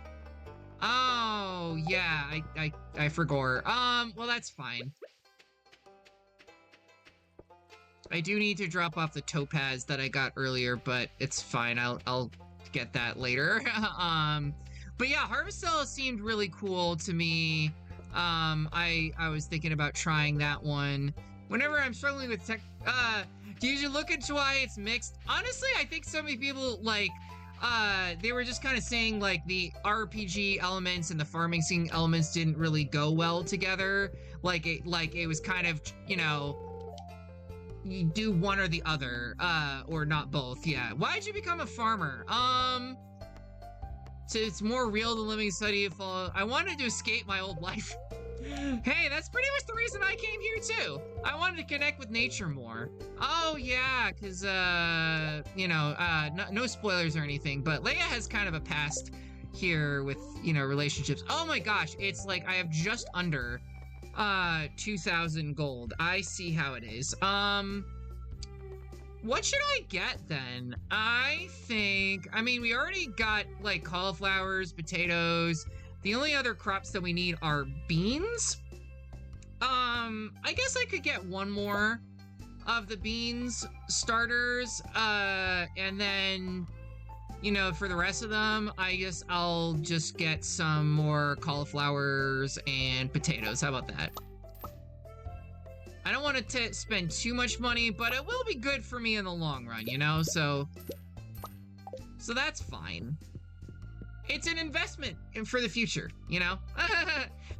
Oh, yeah, I forgot. Well, that's fine. I do need to drop off the topaz that I got earlier, but it's fine. I'll get that later. But yeah, Harvestella seemed really cool to me. I was thinking about trying that one. Whenever I'm struggling with tech, do you look into why it's mixed? Honestly, I think so many people, like, they were just kind of saying, like, the RPG elements and the farming scene elements didn't really go well together. Like it was kind of, you know, you do one or the other, or not both. Yeah. Why'd you become a farmer? So it's more real than living study of I wanted to escape my old life. Hey, that's pretty much the reason I came here too. I wanted to connect with nature more. Oh yeah, because you know, no spoilers or anything, but Leia has kind of a past here with, you know, relationships. Oh my gosh, it's like I have just under 2,000 gold. I see how it is. What should I get then? I mean, we already got, like, cauliflowers, potatoes. The only other crops that we need are beans. I guess I could get one more of the beans starters, and then, you know, for the rest of them, I guess I'll just get some more cauliflowers and potatoes. How about that? I don't want to spend too much money, but it will be good for me in the long run, you know? So that's fine. It's an investment for the future, you know?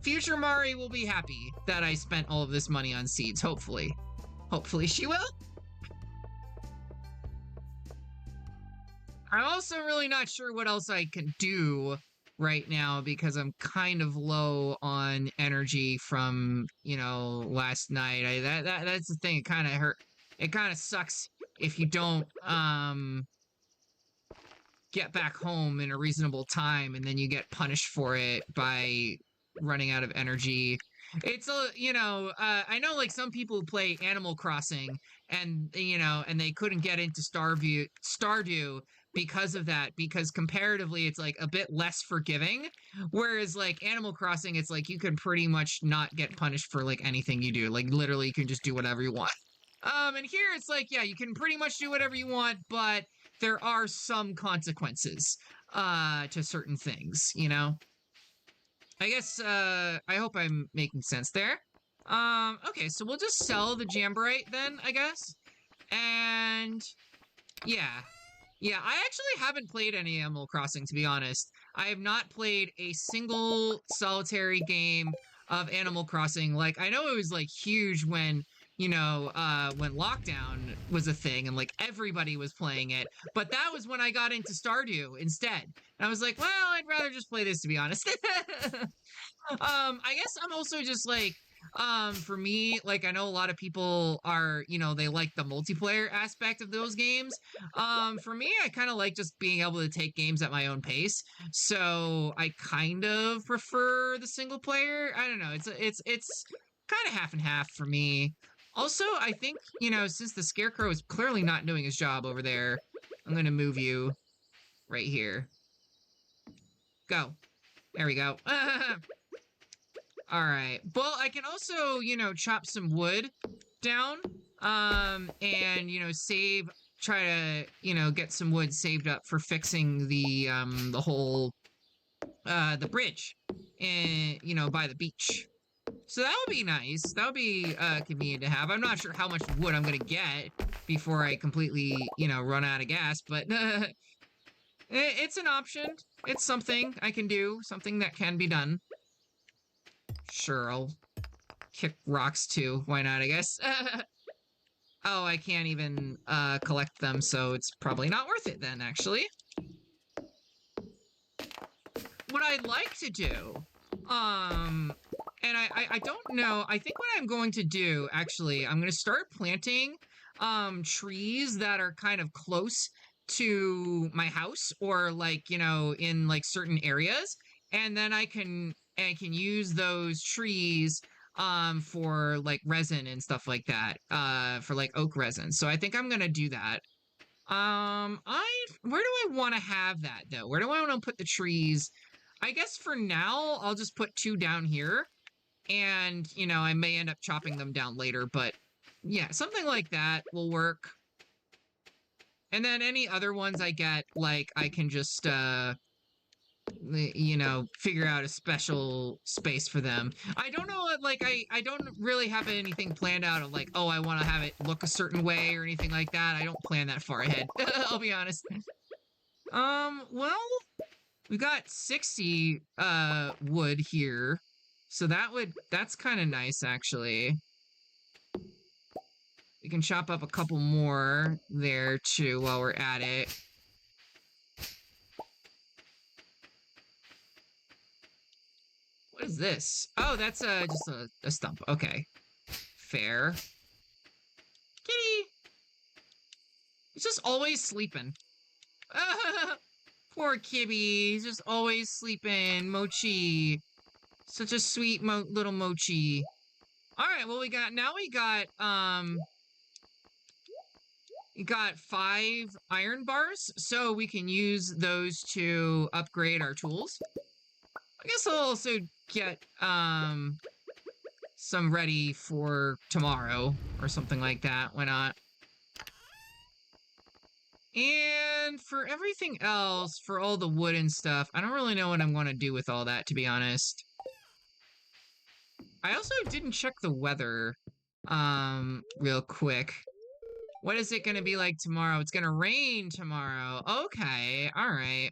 Future Mari will be happy that I spent all of this money on seeds, hopefully. Hopefully she will. I'm also really not sure what else I can do right now because I'm kind of low on energy from, you know, last night. That's the thing. It kind of hurt. It kind of sucks if you don't get back home in a reasonable time and then you get punished for it by running out of energy. It's a, you know, I know like some people who play Animal Crossing and, you know, and they couldn't get into Stardew because of that, because comparatively it's like a bit less forgiving. Whereas like Animal Crossing, it's like you can pretty much not get punished for like anything you do. Like literally you can just do whatever you want. And here it's like, yeah, you can pretty much do whatever you want, but there are some consequences to certain things, you know? I guess I hope I'm making sense there. Okay, so we'll just sell the Jamborite then, I guess. And yeah. Yeah, I actually haven't played any Animal Crossing, to be honest. I have not played a single solitary game of Animal Crossing. Like, I know it was, like, huge when, you know, when lockdown was a thing and, like, everybody was playing it. But that was when I got into Stardew instead. And I was like, well, I'd rather just play this, to be honest. I guess I'm also just, like, for me, like, I know a lot of people are, you know, they like the multiplayer aspect of those games. For me, I kind of like just being able to take games at my own pace. So I kind of prefer the single player. I don't know. It's kind of half and half for me. Also, I think, you know, since the Scarecrow is clearly not doing his job over there, I'm going to move you right here. Go. There we go. All right. Well, I can also, you know, chop some wood down, and, you know, try to, you know, get some wood saved up for fixing the whole, the bridge, and, you know, by the beach. So that would be nice. That would be, convenient to have. I'm not sure how much wood I'm gonna get before I completely, you know, run out of gas, but, it's an option. It's something I can do, something that can be done. Sure, I'll kick rocks too. Why not, I guess? Oh, I can't even collect them, so it's probably not worth it then, actually. What I'd like to do, and I don't know, I think what I'm going to do, actually, I'm going to start planting trees that are kind of close to my house or like, you know, in like certain areas, and then I can use those trees for like resin and stuff like that, for like oak resin. So I think I'm gonna do that. Where do I want to have that though? Where do I want to put the trees? I guess for now I'll just put 2 down here, and you know, I may end up chopping them down later, but yeah, something like that will work. And then any other ones I get, like, I can just you know, figure out a special space for them. I don't know, like, I don't really have anything planned out of like, oh, I want to have it look a certain way or anything like that. I don't plan that far ahead. I'll be honest. Well, we got 60 wood here, so that's kind of nice actually. We can chop up a couple more there too while we're at it. What is this? Oh, that's just a stump. Okay. Fair. Kitty! He's just always sleeping. Poor Kibby. He's just always sleeping. Mochi. Such a sweet little Mochi. Alright, well we got 5 iron bars, so we can use those to upgrade our tools. I guess I'll also get some ready for tomorrow or something like that. Why not? And for everything else, for all the wood and stuff, I don't really know what I'm going to do with all that, to be honest. I also didn't check the weather real quick. What is it going to be like tomorrow? It's going to rain tomorrow. Okay, all right.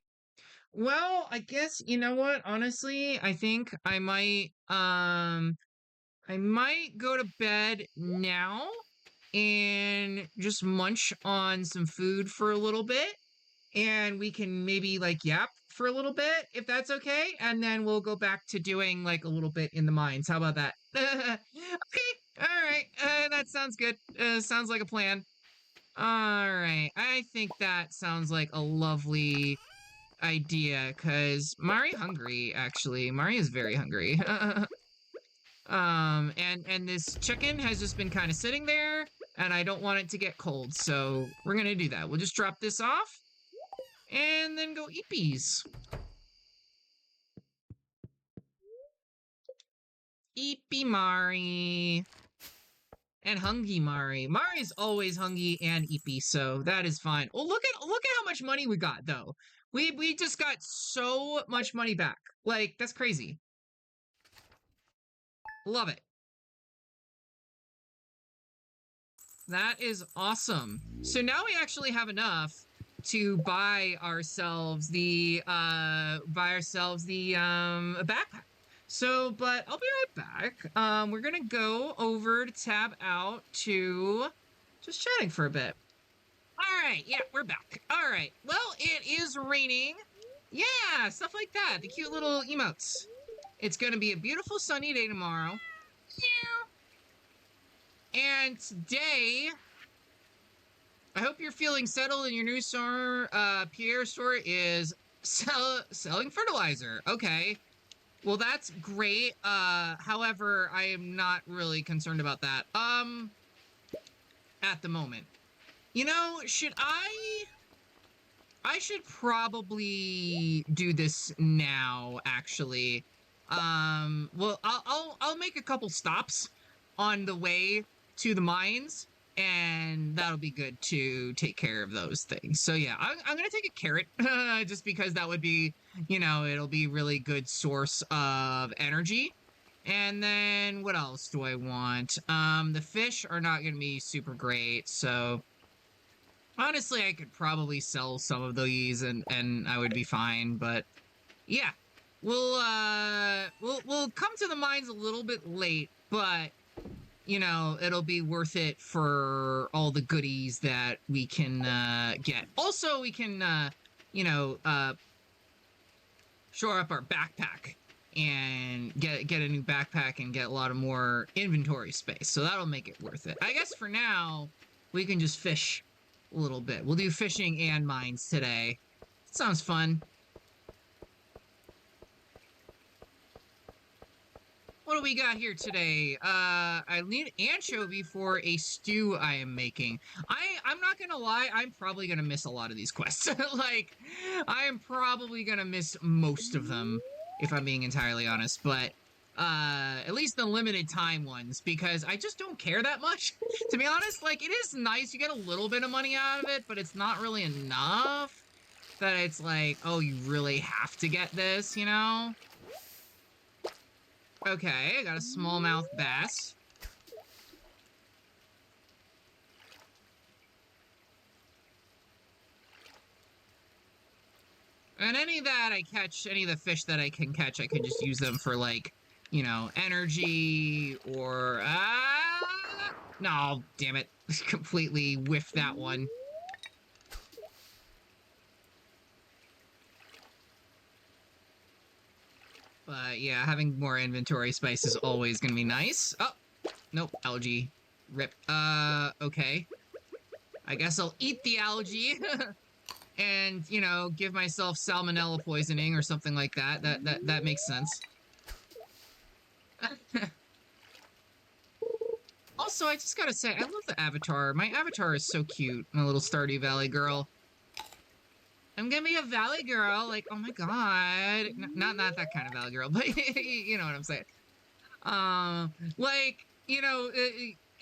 Well, I guess, you know what? Honestly, I think I might go to bed now and just munch on some food for a little bit. And we can maybe like yap for a little bit if that's okay. And then we'll go back to doing like a little bit in the mines. How about that? Okay. All right. That sounds good. Sounds like a plan. All right. I think that sounds like a lovely idea because Mari hungry, actually. Mari is very hungry. And this chicken has just been kind of sitting there and I don't want it to get cold. So we're going to do that. We'll just drop this off and then go eat peas. Eepy Mari. And hungry Mari. Mari's always hungry and eepy, so that is fine. Oh, look at how much money we got though. We just got so much money back. Like, that's crazy. Love it. That is awesome. So now we actually have enough to buy ourselves the a backpack. So, but I'll be right back. We're gonna go over to tab out to just chatting for a bit. All right, yeah, we're back. All right, well, it is raining. Yeah, stuff like that. The cute little emotes. It's gonna be a beautiful sunny day tomorrow. And today, I hope you're feeling settled in your new store. Pierre store is selling fertilizer. Okay. Well, that's great. However, I am not really concerned about that. At the moment. You know, I should probably do this now, actually. Well, I'll make a couple stops on the way to the mines, and that'll be good to take care of those things. So yeah, I'm gonna take a carrot, just because that would be, you know, it'll be really good source of energy. And then what else do I want? The fish are not gonna be super great, so honestly, I could probably sell some of these and I would be fine, but yeah. We'll come to the mines a little bit late, but you know, it'll be worth it for all the goodies that we can get. Also, we can you know, shore up our backpack and get a new backpack and get a lot of more inventory space. So that'll make it worth it. I guess for now, we can just fish a little bit. We'll do fishing and mines today. Sounds fun. What do we got here today? I need anchovy for a stew I am making. I'm not gonna lie, I'm probably gonna miss a lot of these quests. Like, I am probably gonna miss most of them, if I'm being entirely honest, but at least the limited time ones, because I just don't care that much. To be honest, like, it is nice, you get a little bit of money out of it, but it's not really enough that it's like, oh, you really have to get this, you know? Okay, I got a smallmouth bass. And any that I catch, any of the fish that I can catch, I can just use them for, like, you know, energy or... No, damn it. Completely whiffed that one. But yeah, having more inventory space is always gonna be nice. Oh, nope, algae. Rip. Okay. I guess I'll eat the algae. And, you know, give myself salmonella poisoning or something like that. That makes sense. Also, I just gotta say, I love the avatar. My avatar is so cute. My little Stardew Valley girl. I'm gonna be a valley girl. Like, oh my god. Not that kind of valley girl, but you know what I'm saying. Like, you know,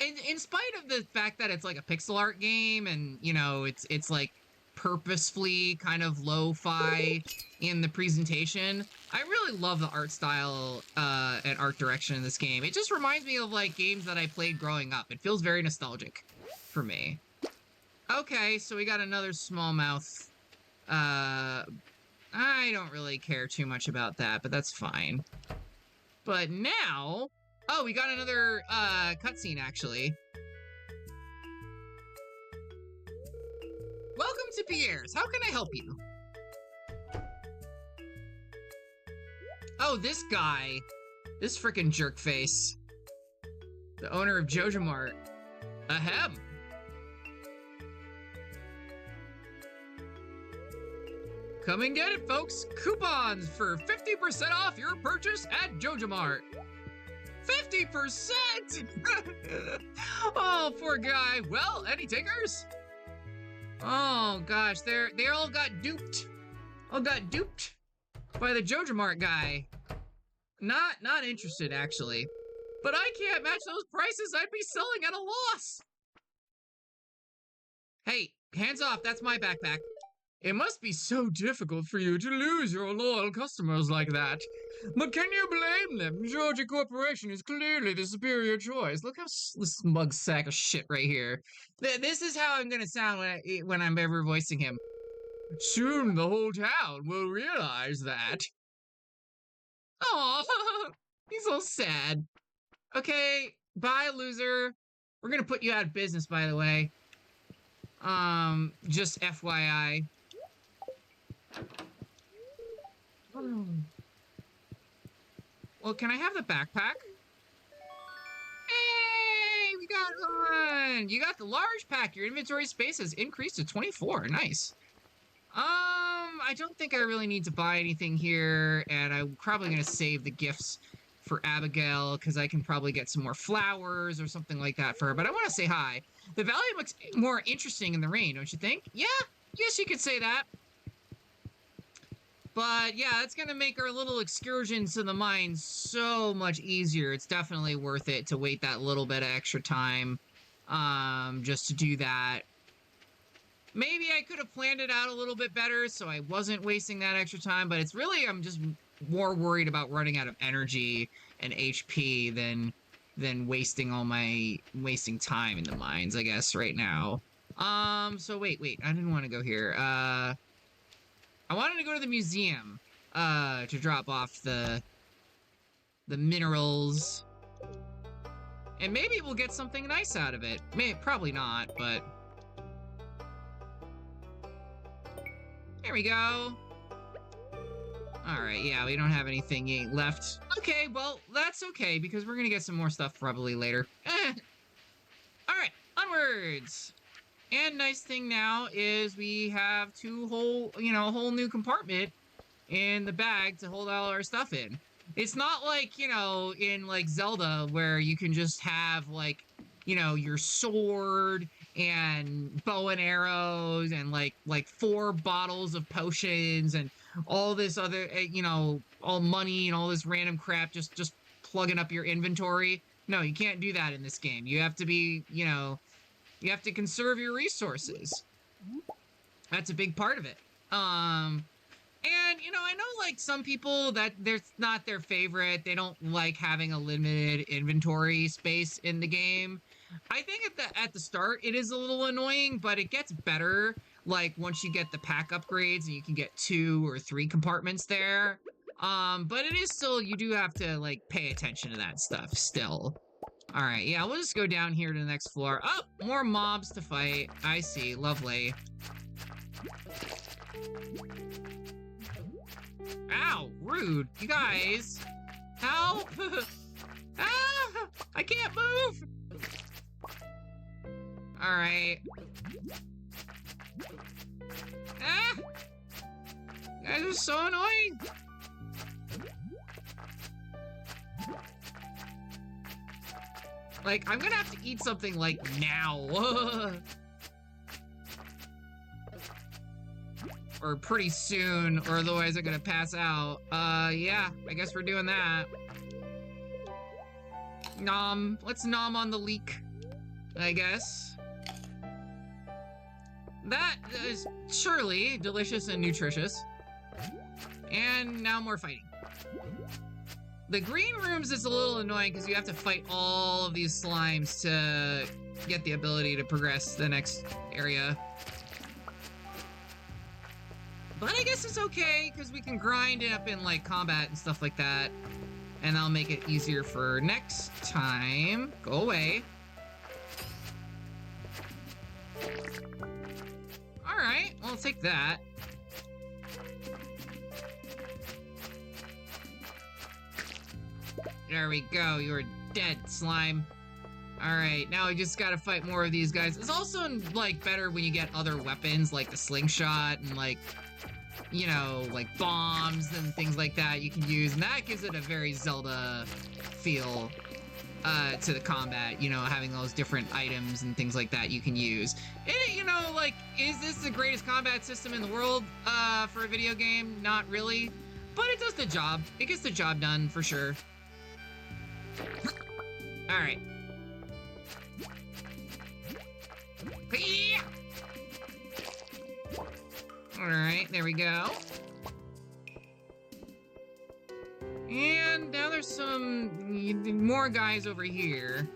in spite of the fact that it's like a pixel art game and, you know, it's like purposefully kind of lo-fi in the presentation, I really love the art style and art direction in this game. It just reminds me of like games that I played growing up. It feels very nostalgic for me. Okay, so we got another smallmouth. I I don't really care too much about that, but that's fine. But now... Oh, we got another cutscene, actually. Welcome to Pierre's. How can I help you? Oh, this guy. This frickin' jerkface. The owner of Joja Mart. Ahem. Come and get it, folks. Coupons for 50% off your purchase at Joja Mart. 50%! Oh, poor guy. Well, any takers? Oh gosh, they all got duped. All got duped by the Joja Mart guy. Not interested, actually. But I can't match those prices. I'd be selling at a loss. Hey, hands off. That's my backpack. It must be so difficult for you to lose your loyal customers like that. But can you blame them? Georgia Corporation is clearly the superior choice. Look how this smug sack of shit right here. This is how I'm gonna sound when I'm ever voicing him. Soon the whole town will realize that. Aw, he's so sad. Okay, bye, loser. We're gonna put you out of business, by the way. Just FYI. Well, can I have the backpack? Hey, we got one! You got the large pack. Your inventory space has increased to 24. Nice. I don't think I really need to buy anything here, and I'm probably gonna save the gifts for Abigail, because I can probably get some more flowers or something like that for her, but I want to say hi. The valley looks more interesting in the rain, don't you think? Yeah, yes, you could say that. But yeah, it's going to make our little excursions to the mines so much easier. It's definitely worth it to wait that little bit of extra time just to do that. Maybe I could have planned it out a little bit better so I wasn't wasting that extra time, but it's really, I'm just more worried about running out of energy and HP than wasting time in the mines, I guess, right now. So wait, I didn't want to go here. I wanted to go to the museum, to drop off the minerals. And maybe we'll get something nice out of it. Probably not, but... There we go. Alright, yeah, we don't have anything left. Okay, well, that's okay, because we're gonna get some more stuff probably later. Alright, onwards! And nice thing now is we have a whole new compartment in the bag to hold all our stuff in. It's not like, in, like, Zelda, where you can just have, like, your sword and bow and arrows and, like 4 bottles of potions and all this other, all money and all this random crap just plugging up your inventory. No, you can't do that in this game. You have to be, you have to conserve your resources. That's a big part of it. And, I know, like, some people that that's not their favorite. They don't like having a limited inventory space in the game. I think at the start, it is a little annoying, but it gets better, like, once you get the pack upgrades and you can get 2 or 3 compartments there. But it is still, you do have to, like, pay attention to that stuff still. Alright, yeah, we'll just go down here to the next floor. Oh, more mobs to fight. I see, lovely. Ow, rude. You guys. Help! Ah, I can't move! Alright. Ah! You guys are so annoying! Like, I'm gonna have to eat something, like, now. Or pretty soon, or otherwise I'm gonna pass out. Yeah, I guess we're doing that. Nom. Let's nom on the leek, I guess. That is surely delicious and nutritious. And now more fighting. The green rooms is a little annoying because you have to fight all of these slimes to get the ability to progress to the next area. But I guess it's okay, because we can grind it up in, like, combat and stuff like that. And that'll make it easier for next time. Go away. Alright, well, I'll take that. There we go, you're dead, slime. Alright, now we just gotta fight more of these guys. It's also, like, better when you get other weapons, like the slingshot and, like, you know, like bombs and things like that you can use. And that gives it a very Zelda feel to the combat, you know, having those different items and things like that you can use. You know, like, is this the greatest combat system in the world for a video game? Not really. But it does the job. It gets the job done, for sure. Alright. Alright, there we go. And now there's some more guys over here.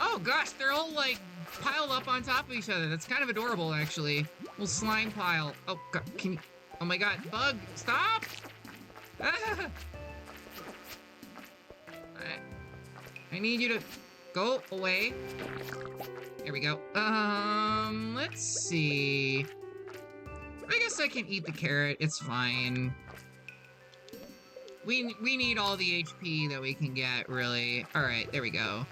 Oh gosh, they're all like piled up on top of each other. That's kind of adorable, actually. Little slime pile. Oh god, can you... Oh my god, bug, stop! Ah! I need you to go away. There we go. Let's see. I guess I can eat the carrot. It's fine. We need all the HP that we can get, really. All right, there we go.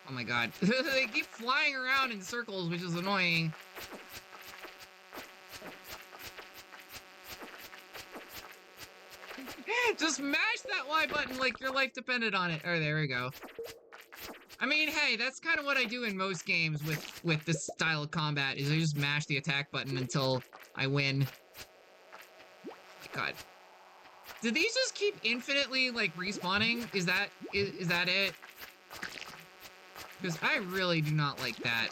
Oh my god. They keep flying around in circles, which is annoying. Just mash that Y button like your life depended on it. Oh, there we go. I mean, hey, that's kind of what I do in most games with this style of combat, is I just mash the attack button until I win. Oh my god. Did these just keep infinitely, like, respawning? Is that it? Because I really do not like that.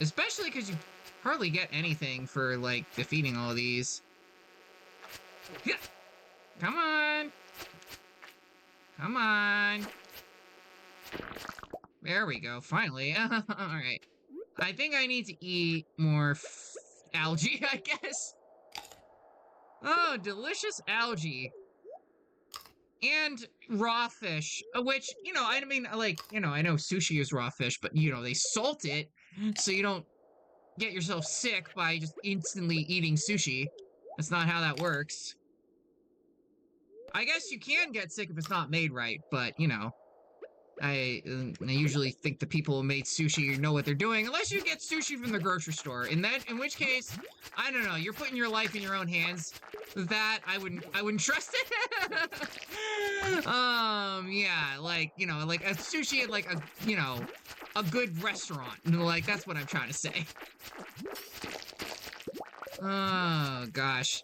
Especially because you hardly get anything for, like, defeating all of these. Yeah. Come on! Come on! There we go, finally. Alright. I think I need to eat more algae, I guess. Oh, delicious algae. And raw fish, which, you know, I mean, like, you know, I know sushi is raw fish, but, you know, they salt it so you don't get yourself sick by just instantly eating sushi. That's not how that works. I guess you can get sick if it's not made right, but, you know, I usually think the people who made sushi know what they're doing, unless you get sushi from the grocery store. In which case, I don't know, you're putting your life in your own hands. That, I wouldn't trust it. Yeah, like, you know, like a sushi at, like, a, you know, a good restaurant. Like, that's what I'm trying to say. Oh, gosh.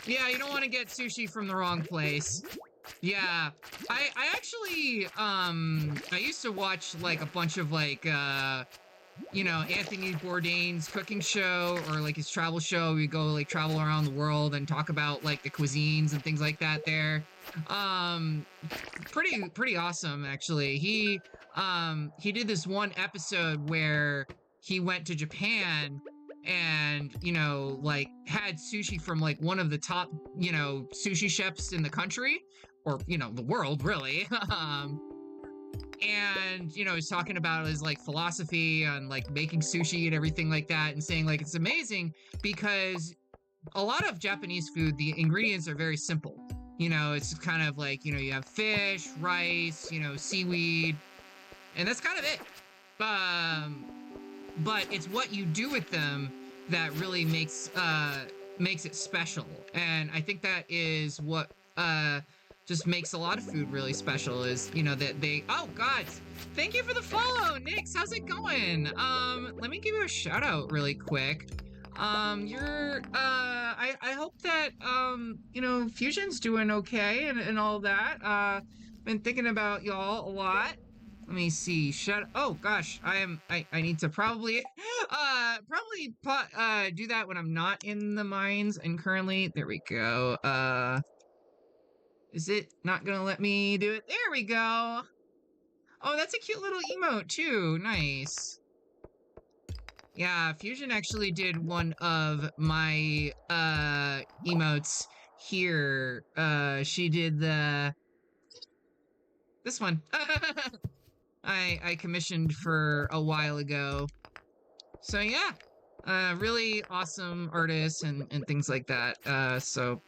Yeah, you don't want to get sushi from the wrong place. Yeah, I actually, I used to watch, like, a bunch of, like, you know, Anthony Bourdain's cooking show, or, like, his travel show. We go, like, travel around the world and talk about, like, the cuisines and things like that there. Pretty awesome, actually. He did this one episode where he went to Japan and, you know, like, had sushi from, like, one of the top, you know, sushi chefs in the country, or, you know, the world, really. And, you know, he's talking about his, like, philosophy on, like, making sushi and everything like that, and saying, like, it's amazing because a lot of Japanese food, the ingredients are very simple. You know, it's kind of like, you know, you have fish, rice, you know, seaweed, and that's kind of it. But it's what you do with them that really makes it special. And I think that is what just makes a lot of food really special, is, you know, that they... Oh, God! Thank you for the follow, Nix! How's it going? Let me give you a shout-out really quick. I hope that, you know, Fusion's doing okay and all that. Been thinking about y'all a lot. Let me see. Oh gosh, I need to probably do that when I'm not in the mines, and currently, there we go. Is it not gonna let me do it? There we go. Oh, that's a cute little emote too. Nice. Yeah, Fusion actually did one of my emotes here. She did this one. I commissioned for a while ago. So yeah. Really awesome artists and things like that. So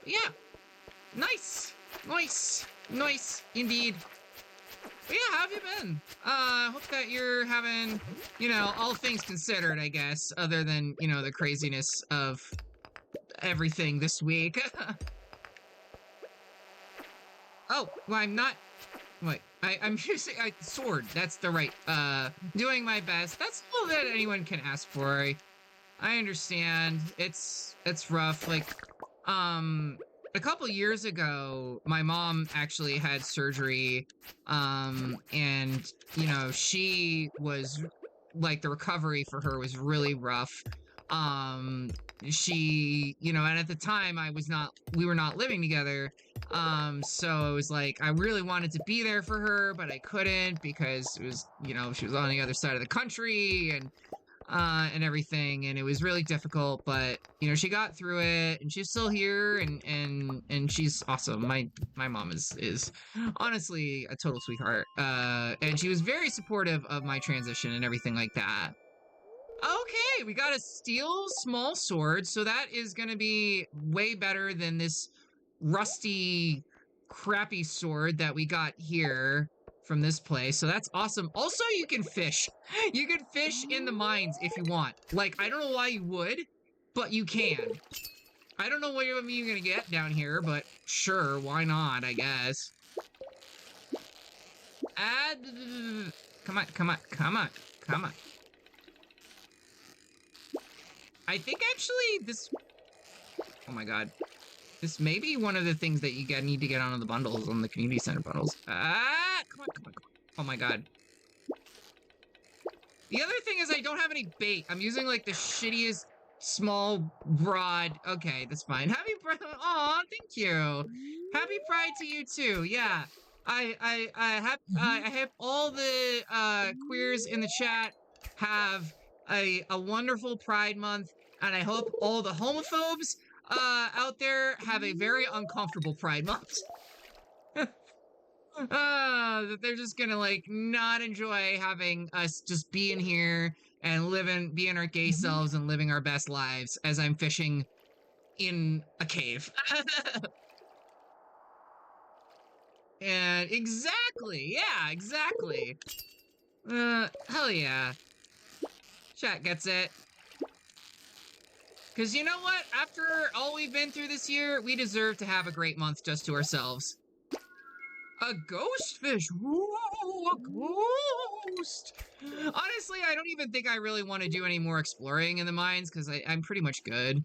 yeah. Nice. Nice indeed. But yeah, how have you been? Hope that you're having, all things considered, I guess, other than, the craziness of everything this week. Oh, well, I'm not, wait, I'm using a sword. That's the right, doing my best. That's all that anyone can ask for. I understand. It's rough. Like, a couple years ago, my mom actually had surgery, and, she was, like, the recovery for her was really rough. And at the time we were not living together, so it was like, I really wanted to be there for her, but I couldn't because it was, she was on the other side of the country, and everything, and it was really difficult, but she got through it, and she's still here, and she's awesome. My mom is honestly a total sweetheart, and she was very supportive of my transition and everything like that. Okay, we got a steel small sword, so that is gonna be way better than this rusty crappy sword that we got here from this place. So that's awesome. Also, you can fish. You can fish in the mines if you want. Like, I don't know why you would, but you can. I don't know what you're gonna get down here, but sure, why not, I guess. Add... Come on. I think actually this... Oh my god. This may be one of the things that you need to get on the bundles, on the community center bundles. Ah! Come on. Oh my god. The other thing is I don't have any bait. I'm using like the shittiest small rod. Okay, that's fine. Happy Pride. Aw, thank you. Happy Pride to you too. Yeah. I hope all the queers in the chat have a wonderful Pride Month, and I hope all the homophobes out there have a very uncomfortable Pride Month. That they're just gonna like not enjoy having us just being here and being our gay selves and living our best lives as I'm fishing in a cave. And exactly, yeah, exactly. Hell yeah. Chat gets it. Because you know what? After all we've been through this year, we deserve to have a great month just to ourselves. A ghost fish. Ooh, a ghost. Honestly, I don't even think I really want to do any more exploring in the mines because I'm pretty much good.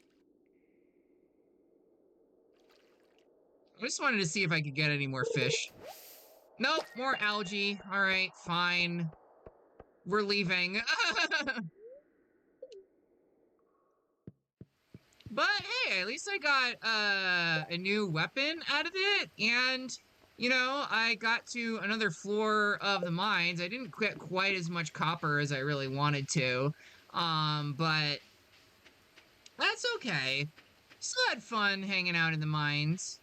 I just wanted to see if I could get any more fish. Nope, more algae. All right, fine. We're leaving. But hey, at least I got a new weapon out of it, and I got to another floor of the mines. I didn't get quite as much copper as I really wanted to, but that's okay. Still had fun hanging out in the mines.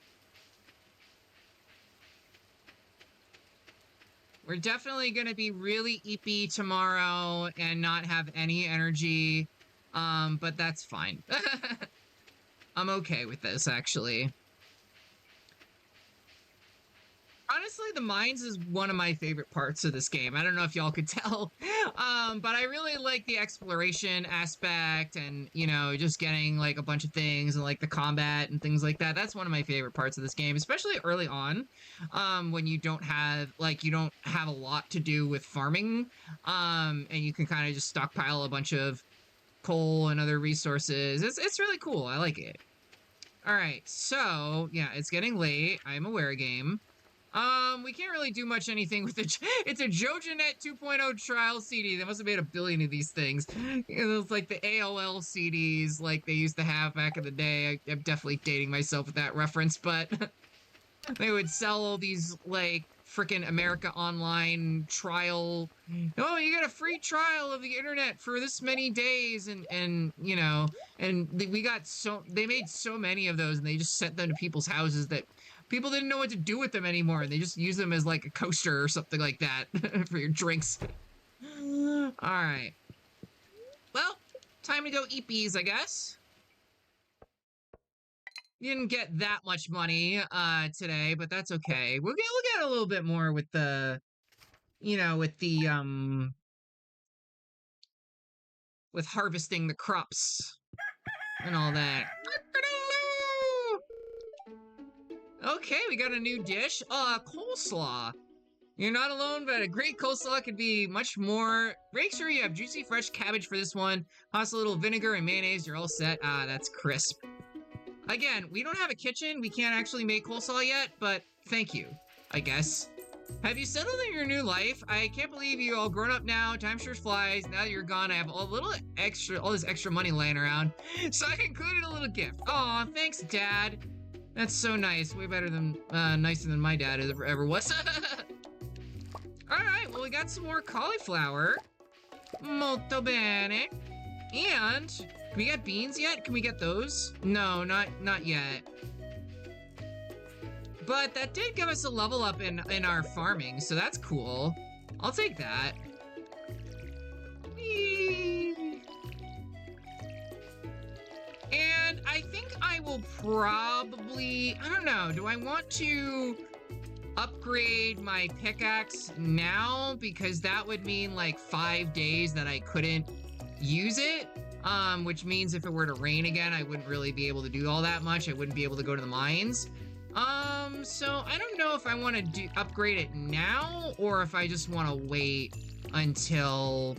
We're definitely gonna be really eepy tomorrow and not have any energy, but that's fine. I'm okay with this, actually. Honestly, the mines is one of my favorite parts of this game. I don't know if y'all could tell, but I really like the exploration aspect and, just getting, like, a bunch of things and, like, the combat and things like that. That's one of my favorite parts of this game, especially early on, when you don't have a lot to do with farming, and you can kind of just stockpile a bunch of coal and other resources. It's really cool. I like it. All right, so yeah, it's getting late. I'm aware game. We can't really do much anything with it. It's a JojaNet 2.0 trial CD. They must have made a billion of these things. It's like the AOL CDs like they used to have back in the day. I'm definitely dating myself with that reference, but They would sell all these, like, freaking America Online trial. Oh, you get a free trial of the internet for this many days, and you know, and we got they made so many of those, and they just sent them to people's houses that people didn't know what to do with them anymore, and they just use them as like a coaster or something like that for your drinks. All right. Well, time to go eat bees, I guess. Didn't get that much money today, but that's okay. We'll get a little bit more with the, you know, with harvesting the crops and all that. Okay, we got a new dish. Coleslaw. You're not alone, but a great coleslaw could be much more. Make sure you have juicy, fresh cabbage for this one. Toss a little vinegar and mayonnaise. You're all set. Ah, that's crisp. Again, we don't have a kitchen. We can't actually make coleslaw yet, but thank you, I guess. Have you settled in your new life? I can't believe you all grown up now. Time sure flies. Now that you're gone, I have all this extra money laying around. So I included a little gift. Aw, thanks, Dad. That's so nice. Way better than, nicer than my dad ever was. Alright, well, we got some more cauliflower. Molto bene. And, can we get beans yet? Can we get those? No, not yet. But that did give us a level up in our farming, so that's cool. I'll take that. And I think I will probably, I don't know, do I want to upgrade my pickaxe now? Because that would mean like 5 days that I couldn't use it. Which means if it were to rain again, I wouldn't really be able to do all that much. I wouldn't be able to go to the mines. So I don't know if I want to upgrade it now or if I just want to wait until,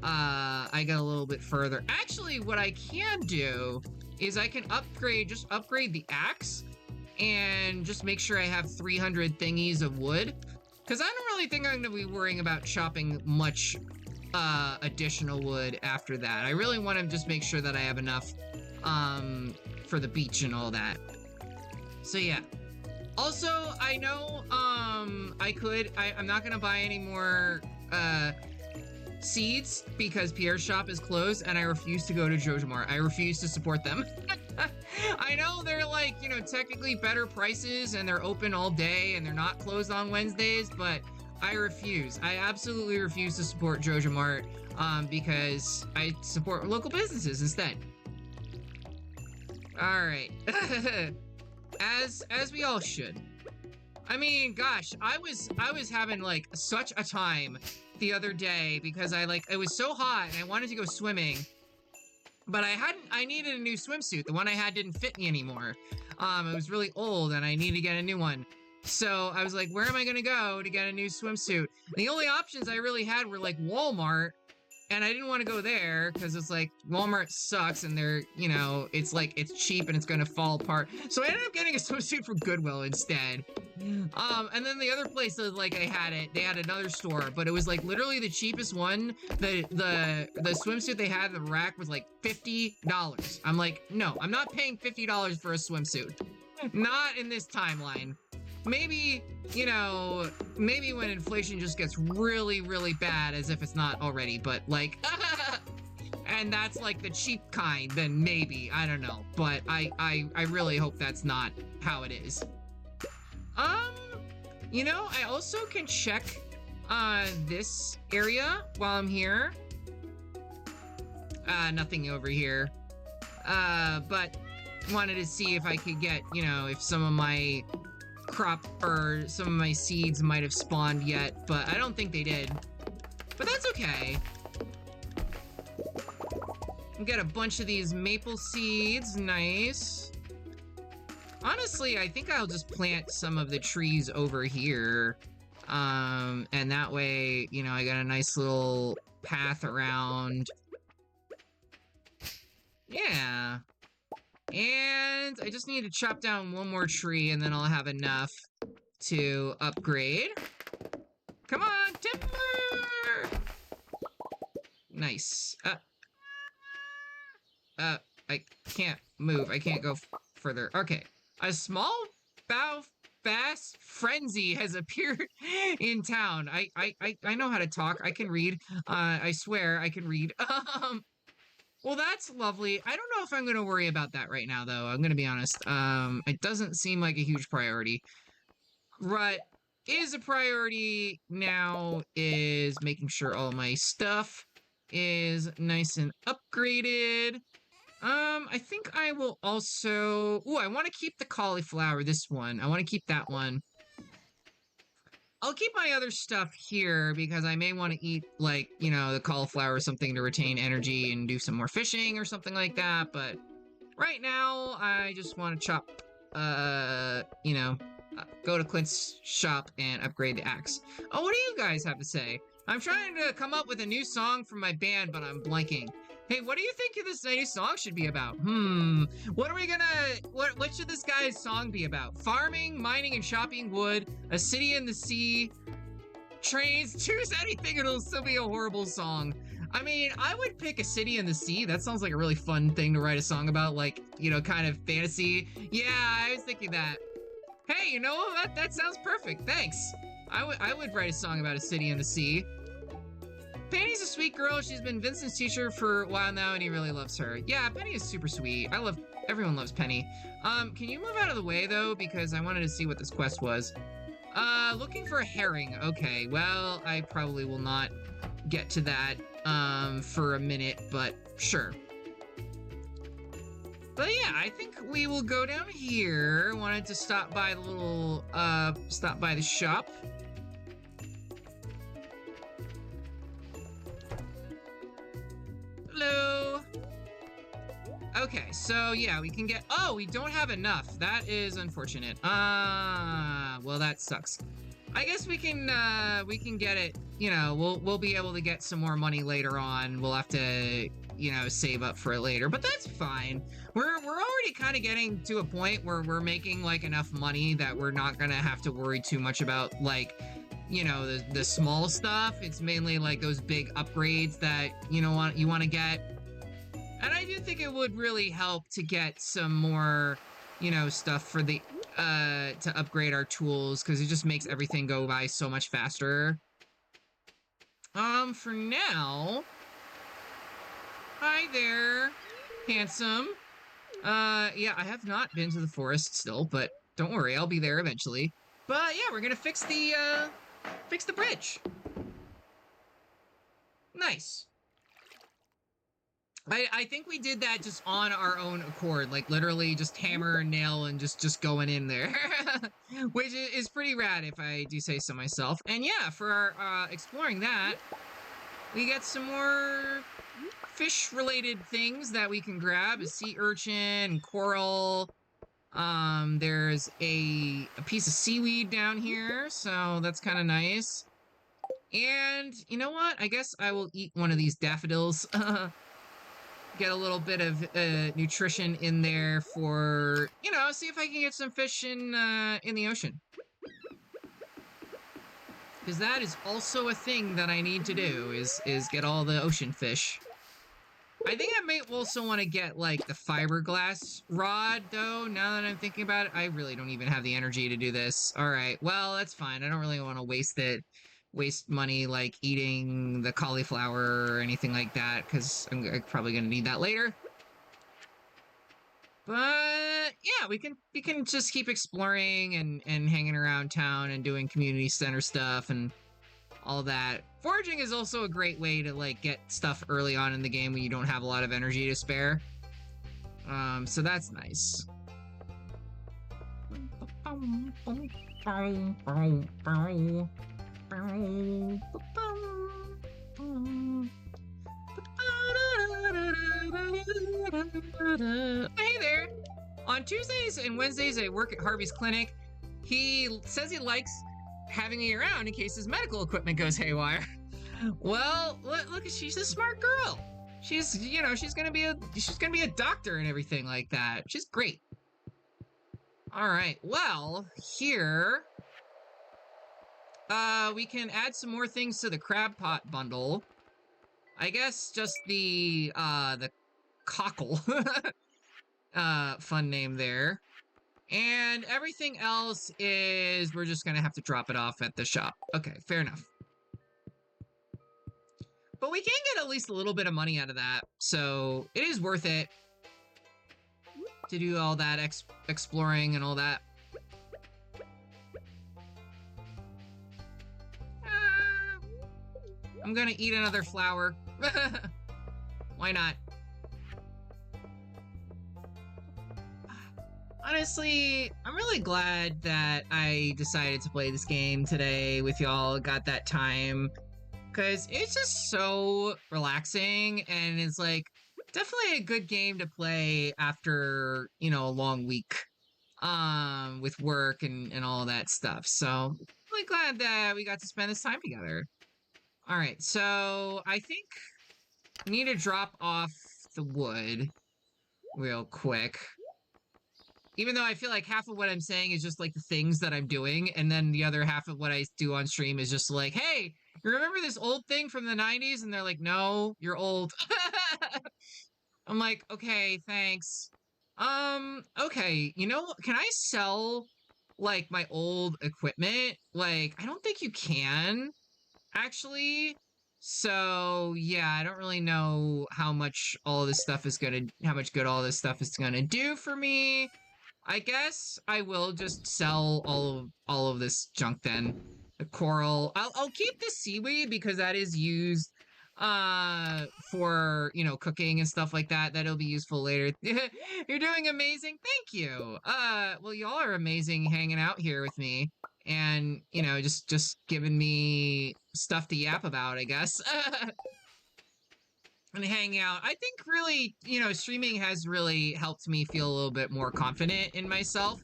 I get a little bit further. Actually, what I can do is I can just upgrade the axe and just make sure I have 300 thingies of wood. Because I don't really think I'm going to be worrying about chopping much additional wood after that. I really want to just make sure that I have enough for the beach and all that. So yeah. Also, I know I'm not gonna buy any more seeds because Pierre's shop is closed and I refuse to go to Joja Mart. I refuse to support them. I know they're like, you know, technically better prices and they're open all day and they're not closed on Wednesdays, but I refuse. I absolutely refuse to support Joja Mart because I support local businesses instead. All right. As we all should. I mean, gosh, I was having like such a time the other day because it was so hot and I wanted to go swimming, but I needed a new swimsuit. The one I had didn't fit me anymore. It was really old and I needed to get a new one. So I was like, where am I gonna go to get a new swimsuit? And the only options I really had were like Walmart, and I didn't want to go there because it's like Walmart sucks and they're, you know, it's like it's cheap and it's gonna fall apart. So I ended up getting a swimsuit from Goodwill instead. And then the other place that like they had another store, but it was like literally the cheapest one. The swimsuit they had in the rack was like $50. I'm like, no, I'm not paying $50 for a swimsuit. Not in this timeline. Maybe, you know, maybe when inflation just gets really, really bad, as if it's not already, but like, and that's like the cheap kind, then maybe, I don't know. But I really hope that's not how it is. You know, I also can check, this area while I'm here. Nothing over here. But wanted to see if I could get, you know, if some of my crop or some of my seeds might have spawned yet, but I don't think they did. But that's okay. Get a bunch of these maple seeds, nice. Honestly, I think I'll just plant some of the trees over here. And that way, you know, I got a nice little path around. Yeah. And I just need to chop down one more tree and then I'll have enough to upgrade. Come on, timber! Nice. I can't move. I can't go further. Okay. A small bough fast frenzy has appeared in town. I know how to talk. I can read. I swear I can read. Well, that's lovely. I don't know if I'm going to worry about that right now, though. I'm going to be honest. It doesn't seem like a huge priority. What is a priority now is making sure all my stuff is nice and upgraded. I think I will also... Ooh, I want to keep the cauliflower, this one. I want to keep that one. I'll keep my other stuff here because I may want to eat, like, you know, the cauliflower or something to retain energy and do some more fishing or something like that, but right now, I just want to chop, you know, go to Clint's shop and upgrade the axe. Oh, what do you guys have to say? I'm trying to come up with a new song for my band, but I'm blanking. Hey, what do you think this new song should be about? What are we gonna... What should this guy's song be about? Farming, mining, and shopping wood, a city in the sea, trains, choose anything, it'll still be a horrible song. I mean, I would pick a city in the sea. That sounds like a really fun thing to write a song about, like, you know, kind of fantasy. Yeah, I was thinking that. Hey, you know, that sounds perfect. Thanks. I would write a song about a city in the sea. Penny's a sweet girl. She's been Vincent's teacher for a while now, and he really loves her. Yeah, Penny is super sweet. Everyone loves Penny. Can you move out of the way, though? Because I wanted to see what this quest was. Looking for a herring. Okay, well, I probably will not get to that, for a minute, but sure. But yeah, I think we will go down here. Wanted to stop by the little, stop by the shop. Hello. Okay, so yeah, we can get... Oh, we don't have enough. That is unfortunate. Well, that sucks. I guess we can get it, you know, we'll be able to get some more money later on. We'll have to, you know, save up for it later, but that's fine. We're already kind of getting to a point where we're making, like, enough money that we're not gonna have to worry too much about, like, you know, the small stuff. It's mainly, like, those big upgrades that, you know, you want to get. And I do think it would really help to get some more, you know, stuff for the, to upgrade our tools, because it just makes everything go by so much faster. For now... Hi there, handsome. Yeah, I have not been to the forest still, but don't worry, I'll be there eventually. But yeah, we're gonna fix the bridge. Nice. I think we did that just on our own accord, like literally just hammer and nail and just going in there. Which is pretty rad if I do say so myself. And yeah, for our, exploring that, we get some more fish-related things that we can grab. A sea urchin and coral. There's a piece of seaweed down here, so that's kind of nice. And you know what? I guess I will eat one of these daffodils. Get a little bit of nutrition in there for, you know, see if I can get some fish in the ocean. Because that is also a thing that I need to do, is get all the ocean fish. I think I may also want to get, like, the fiberglass rod, though, now that I'm thinking about it. I really don't even have the energy to do this. Alright, well, that's fine. I don't really want to waste money, like, eating the cauliflower or anything like that, because I'm probably going to need that later. But, yeah, we can just keep exploring and hanging around town and doing community center stuff and all that. Foraging is also a great way to, like, get stuff early on in the game when you don't have a lot of energy to spare. So that's nice. Hey there! On Tuesdays and Wednesdays, I work at Harvey's clinic. He says he likes having me around in case his medical equipment goes haywire. Well, look, she's a smart girl. She's, you know, she's gonna be a doctor and everything like that. She's great. All right, well, here, we can add some more things to the crab pot bundle. I guess just the cockle. Fun name there. And everything else is we're just gonna have to drop it off at the shop. Okay, fair enough. But we can get at least a little bit of money out of that, so it is worth it to do all that exploring and all that. I'm gonna eat another flower. Why not? Honestly, I'm really glad that I decided to play this game today with y'all, got that time, because it's just so relaxing, and it's like definitely a good game to play after, you know, a long week with work and all that stuff. So really glad that we got to spend this time together. All right, so I think we need to drop off the wood real quick. Even though I feel like half of what I'm saying is just like the things that I'm doing, and then the other half of what I do on stream is just like, hey, you remember this old thing from the 90s? And they're like, no, you're old. I'm like, okay, thanks. Okay, you know, can I sell like my old equipment? Like, I don't think you can, actually. So yeah, I don't really know how much all of this stuff is how much good all this stuff is gonna do for me. I guess I will just sell all of this junk then. The coral. I'll keep the seaweed because that is used for, you know, cooking and stuff like that. That'll be useful later. You're doing amazing. Thank you. Well, y'all are amazing hanging out here with me and, you know, just giving me stuff to yap about, I guess. And hang out. I think really, you know, streaming has really helped me feel a little bit more confident in myself.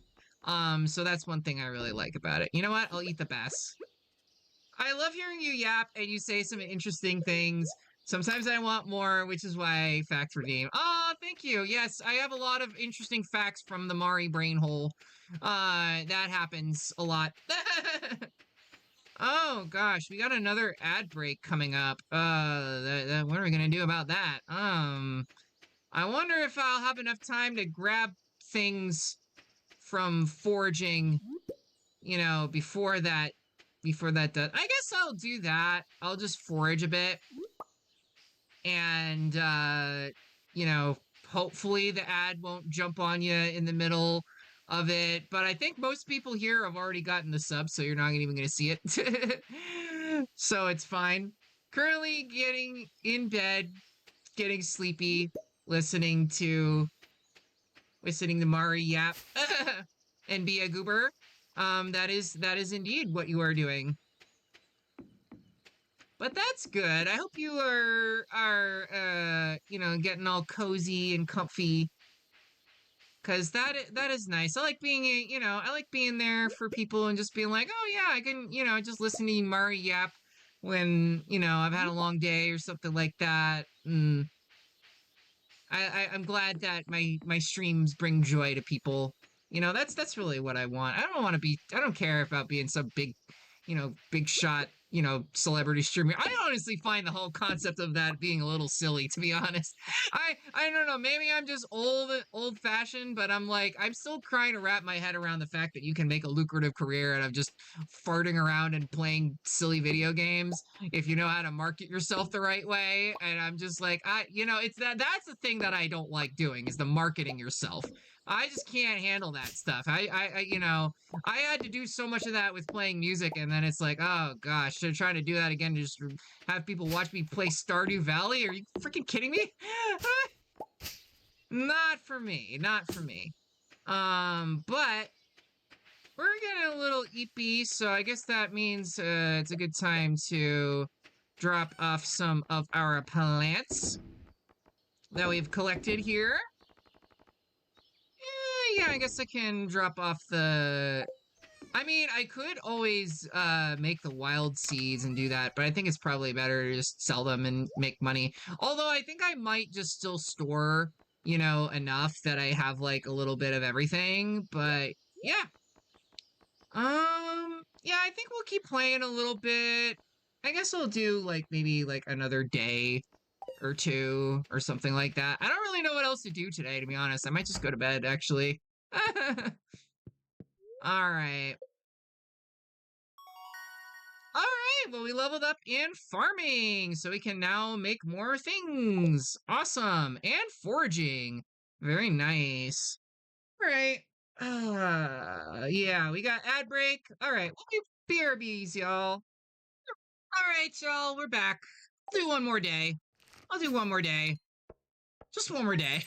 So that's one thing I really like about it. You know what? I'll eat the bass. I love hearing you yap and you say some interesting things. Sometimes I want more, which is why I fact redeem. Oh, thank you. Yes, I have a lot of interesting facts from the Mari brain hole. That happens a lot. Oh gosh, we got another ad break coming up. What are we gonna do about that? I wonder if I'll have enough time to grab things from foraging, you know, before that does. I guess I'll do that. I'll just forage a bit. And, you know, hopefully the ad won't jump on you in the middle of it, but I think most people here have already gotten the sub, so you're not even going to see it. So it's fine. Currently getting in bed, getting sleepy, listening to Mari yap and be a goober. That is indeed what you are doing. But that's good. I hope you are you know, getting all cozy and comfy. Cause that is nice. I like being, you know, I like being there for people and just being like, oh yeah, I can, you know, just listen to Mari yap when, you know, I've had a long day or something like that. And I'm glad that my streams bring joy to people. You know, that's really what I want. I don't care about being some big, you know, big shot, you know, celebrity streamer. I honestly find the whole concept of that being a little silly, to be honest. I don't know, maybe I'm just old fashioned, but I'm like, I'm still trying to wrap my head around the fact that you can make a lucrative career out of just farting around and playing silly video games if you know how to market yourself the right way. And I'm just like, you know, it's that's the thing that I don't like doing, is the marketing yourself. I just can't handle that stuff. You know, I had to do so much of that with playing music, and then it's like, oh gosh, to try to do that again, to just have people watch me play Stardew Valley? Are you freaking kidding me? Not for me, not for me. But we're getting a little eepy, so I guess that means it's a good time to drop off some of our plants that we've collected here. Yeah, I guess I can drop off the... I mean, I could always make the wild seeds and do that, but I think it's probably better to just sell them and make money. Although I think I might just still store, you know, enough that I have like a little bit of everything, but yeah. Yeah, I think we'll keep playing a little bit. I guess I'll do like maybe like another day or two or something like that. I don't really know what else to do today, to be honest. I might just go to bed, actually. All right. All right, well, we leveled up in farming, so we can now make more things. Awesome. And foraging. Very nice. All right. Yeah, we got ad break. All right, we'll do BRBs, y'all. All right, y'all, we're back. I'll do one more day. I'll do one more day. Just one more day.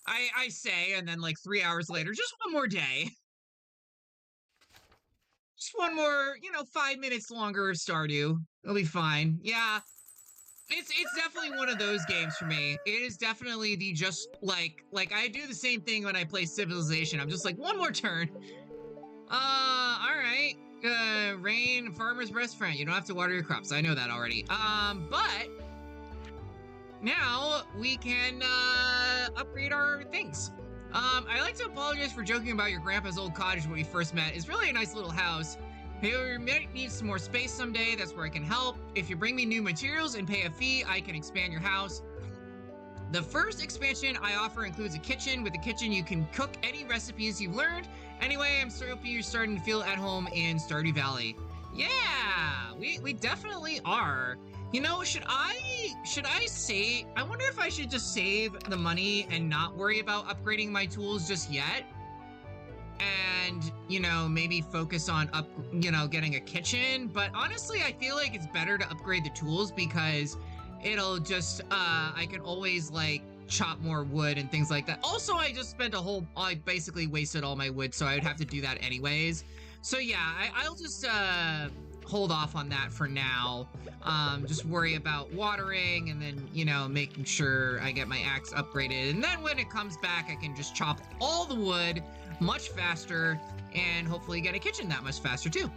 I say, and then like 3 hours later, just one more day. Just one more, 5 minutes longer of Stardew. It'll be fine. Yeah. It's definitely one of those games for me. It is definitely the just like I do the same thing when I play Civilization. I'm just like, one more turn. All right. Rain, farmer's best friend. You don't have to water your crops. I know that already. But now we can upgrade our things. I like to apologize for joking about your grandpa's old cottage when we first met. It's really a nice little house. You might need some more space someday. That's where I can help. If you bring me new materials and pay a fee, I can expand your house. The first expansion I offer includes a kitchen. With the kitchen, you can cook any recipes you've learned. Anyway, I'm so happy you're starting to feel at home in Stardew Valley. Yeah, we definitely are. You know, should I save? I wonder if I should just save the money and not worry about upgrading my tools just yet. And, maybe focus on getting a kitchen. But honestly, I feel like it's better to upgrade the tools because it'll just, I can always like chop more wood and things like that. Also, I just spent I basically wasted all my wood, so I would have to do that anyways. So yeah, I'll just, hold off on that for now. Just worry about watering and then, making sure I get my axe upgraded. And then when it comes back, I can just chop all the wood much faster and hopefully get a kitchen that much faster too.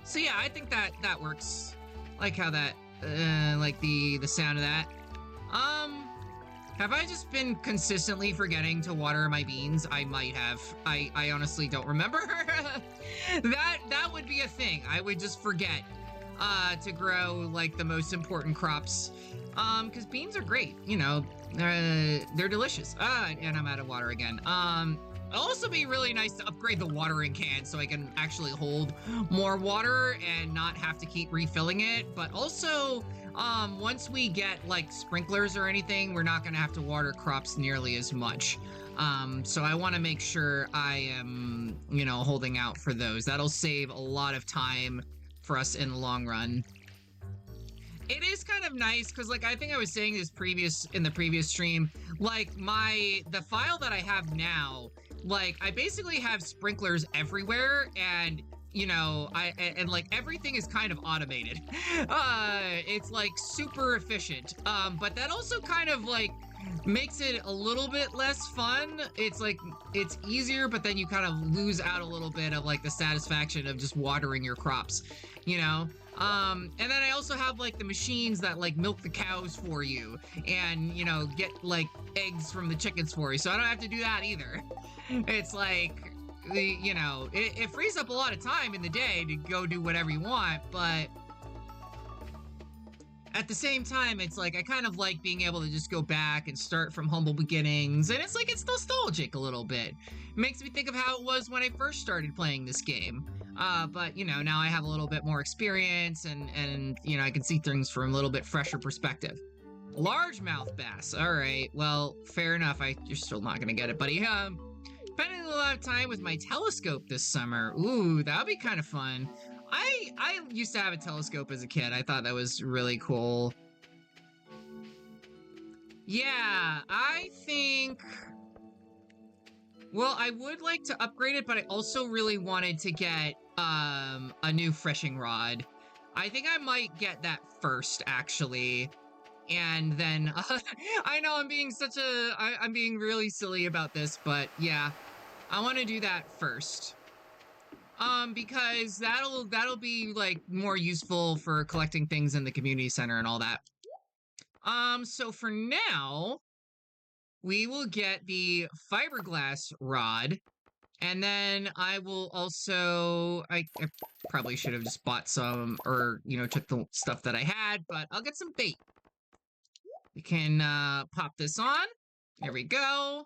So yeah, I think that works. Like how that, like the sound of that. Have I just been consistently forgetting to water my beans? I might have. I honestly don't remember. That would be a thing. I would just forget to grow like the most important crops. Because beans are great, they're delicious. And I'm out of water again. It'll also be really nice to upgrade the watering can so I can actually hold more water and not have to keep refilling it. But also, once we get like sprinklers or anything, we're not gonna have to water crops nearly as much. So I want to make sure I am, holding out for those. That'll save a lot of time for us in the long run. It is kind of nice because, like, I think I was saying this in the previous stream, like the file that I have now, like I basically have sprinklers everywhere, and and like everything is kind of automated. It's like super efficient. But that also kind of like makes it a little bit less fun. It's like it's easier, but then you kind of lose out a little bit of like the satisfaction of just watering your crops, and then I also have like the machines that like milk the cows for you and get like eggs from the chickens for you, so I don't have to do that either. It's like it frees up a lot of time in the day to go do whatever you want, but at the same time, it's like I kind of like being able to just go back and start from humble beginnings, and it's like it's nostalgic a little bit. It makes me think of how it was when I first started playing this game. But now I have a little bit more experience, and I can see things from a little bit fresher perspective. Largemouth bass. All right, well, fair enough. You're still not gonna get it, buddy. Spending a lot of time with my telescope this summer. Ooh, that would be kind of fun. I used to have a telescope as a kid. I thought that was really cool. Yeah, I think... Well, I would like to upgrade it, but I also really wanted to get a new fishing rod. I think I might get that first, actually. And then, I know I'm being I'm being really silly about this, but yeah, I want to do that first. Because that'll be like more useful for collecting things in the community center and all that. So for now, we will get the fiberglass rod, and then I will also, I probably should have just bought some, or, took the stuff that I had, but I'll get some bait. We can, pop this on. There we go.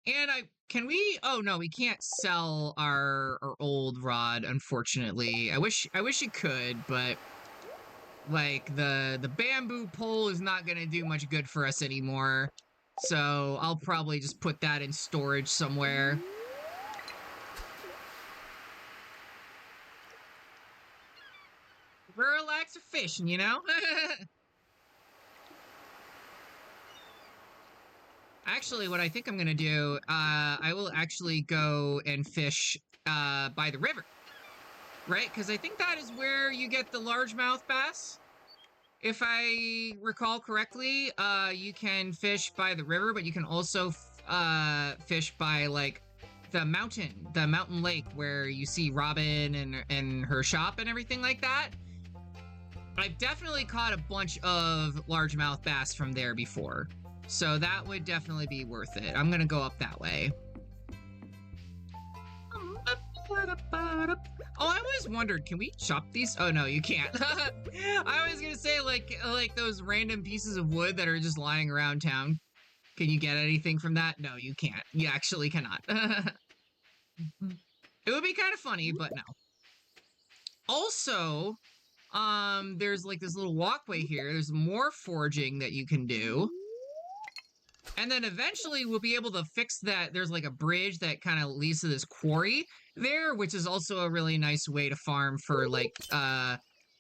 And I Can we? Oh no, we can't sell our old rod, unfortunately. I wish you could, but like the bamboo pole is not gonna do much good for us anymore. So I'll probably just put that in storage somewhere. Relax or fishing, you know? Actually, what I think I'm gonna do, I will actually go and fish by the river. Right? Because I think that is where you get the largemouth bass. If I recall correctly, you can fish by the river, but you can also fish by like the mountain lake where you see Robin and her shop and everything like that. I've definitely caught a bunch of largemouth bass from there before, so that would definitely be worth it. I'm gonna go up that way. Oh, I always wondered, can we chop these? Oh no, you can't. I was gonna say like those random pieces of wood that are just lying around town. Can you get anything from that? No, you can't. You actually cannot. It would be kind of funny, but no. Also, there's like this little walkway here. There's more foraging that you can do. And then eventually we'll be able to fix that. There's like a bridge that kind of leads to this quarry there, which is also a really nice way to farm for like,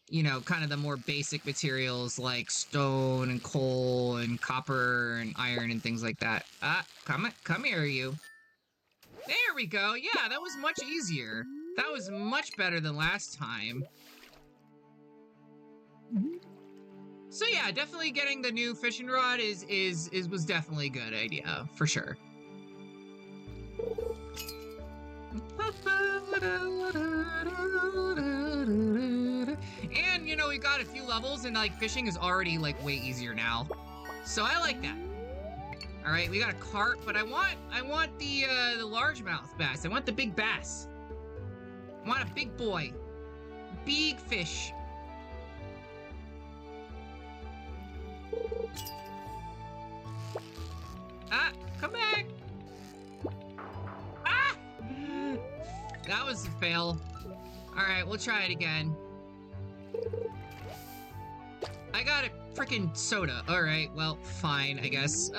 you know, kind of the more basic materials like stone and coal and copper and iron and things like that. Come here, you. There we go. Yeah, that was much easier. That was much better than last time. So yeah, definitely getting the new fishing rod was definitely a good idea, for sure. And, you know, we got a few levels and, like, fishing is already, like, way easier now. So I like that. Alright, we got a cart, but I want the largemouth bass. I want the big bass. I want a big boy. Big fish. Come back! Ah! That was a fail. Alright, we'll try it again. I got a freaking soda. Alright, well, fine, I guess.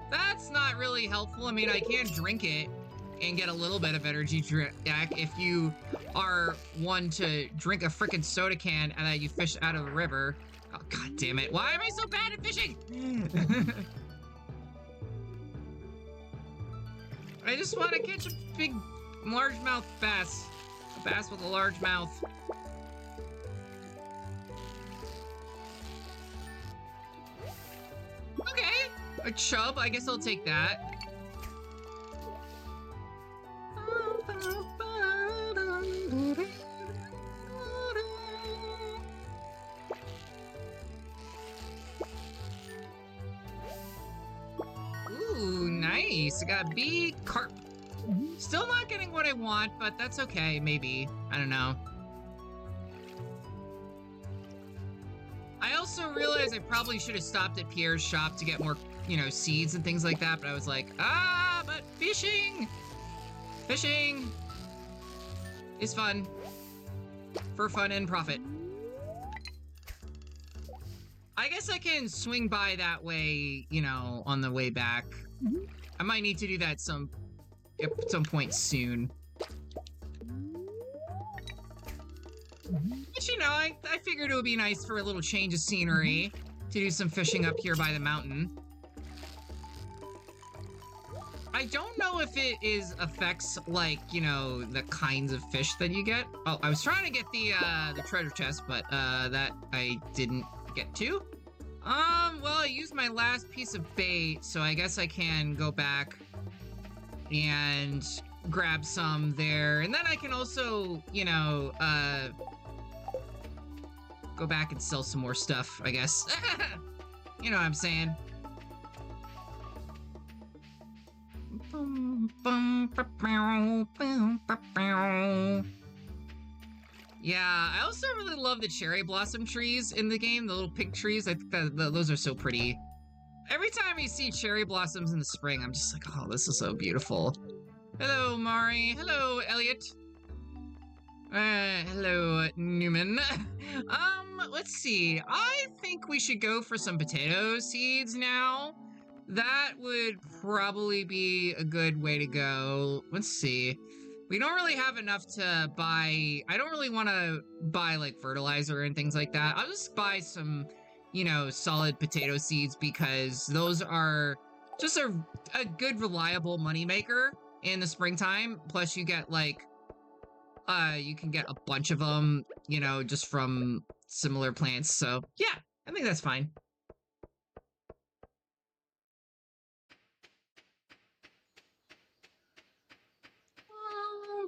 That's not really helpful. I mean, I can drink it and get a little bit of energy back if you are one to drink a freaking soda can and then you fish out of the river. Oh, god damn it. Why am I so bad at fishing? I just want to catch a big largemouth bass. A bass with a large mouth. Okay. A chub. I guess I'll take that. Ooh, nice. I got a big carp. Still not getting what I want, but that's okay, maybe. I don't know. I also realized I probably should have stopped at Pierre's shop to get more, you know, seeds and things like that, but I was like, but fishing! Fishing is fun. For fun and profit. I guess I can swing by that way, you know, on the way back. I might need to do that at some point soon. But you know, I figured it would be nice for a little change of scenery to do some fishing up here by the mountain. I don't know if it affects, like, you know, the kinds of fish that you get. Oh, I was trying to get the treasure chest, but that I didn't get to. Well, I used my last piece of bait, so I guess I can go back and grab some there. And then I can also, you know, go back and sell some more stuff, I guess. You know what I'm saying. Yeah, I also really love the cherry blossom trees in the game, the little pink trees. I think that those are so pretty. Every time you see cherry blossoms in the spring, I'm just like, oh, this is so beautiful. Hello, Mari. Hello, Elliot. Hello, Newman. Let's see. I think we should go for some potato seeds now. That would probably be a good way to go. Let's see. We don't really have enough to buy. I don't really want to buy like fertilizer and things like that. I'll just buy some, you know, solid potato seeds because those are just a good, reliable moneymaker in the springtime. Plus, you get like, you can get a bunch of them, you know, just from similar plants. So yeah, I think that's fine.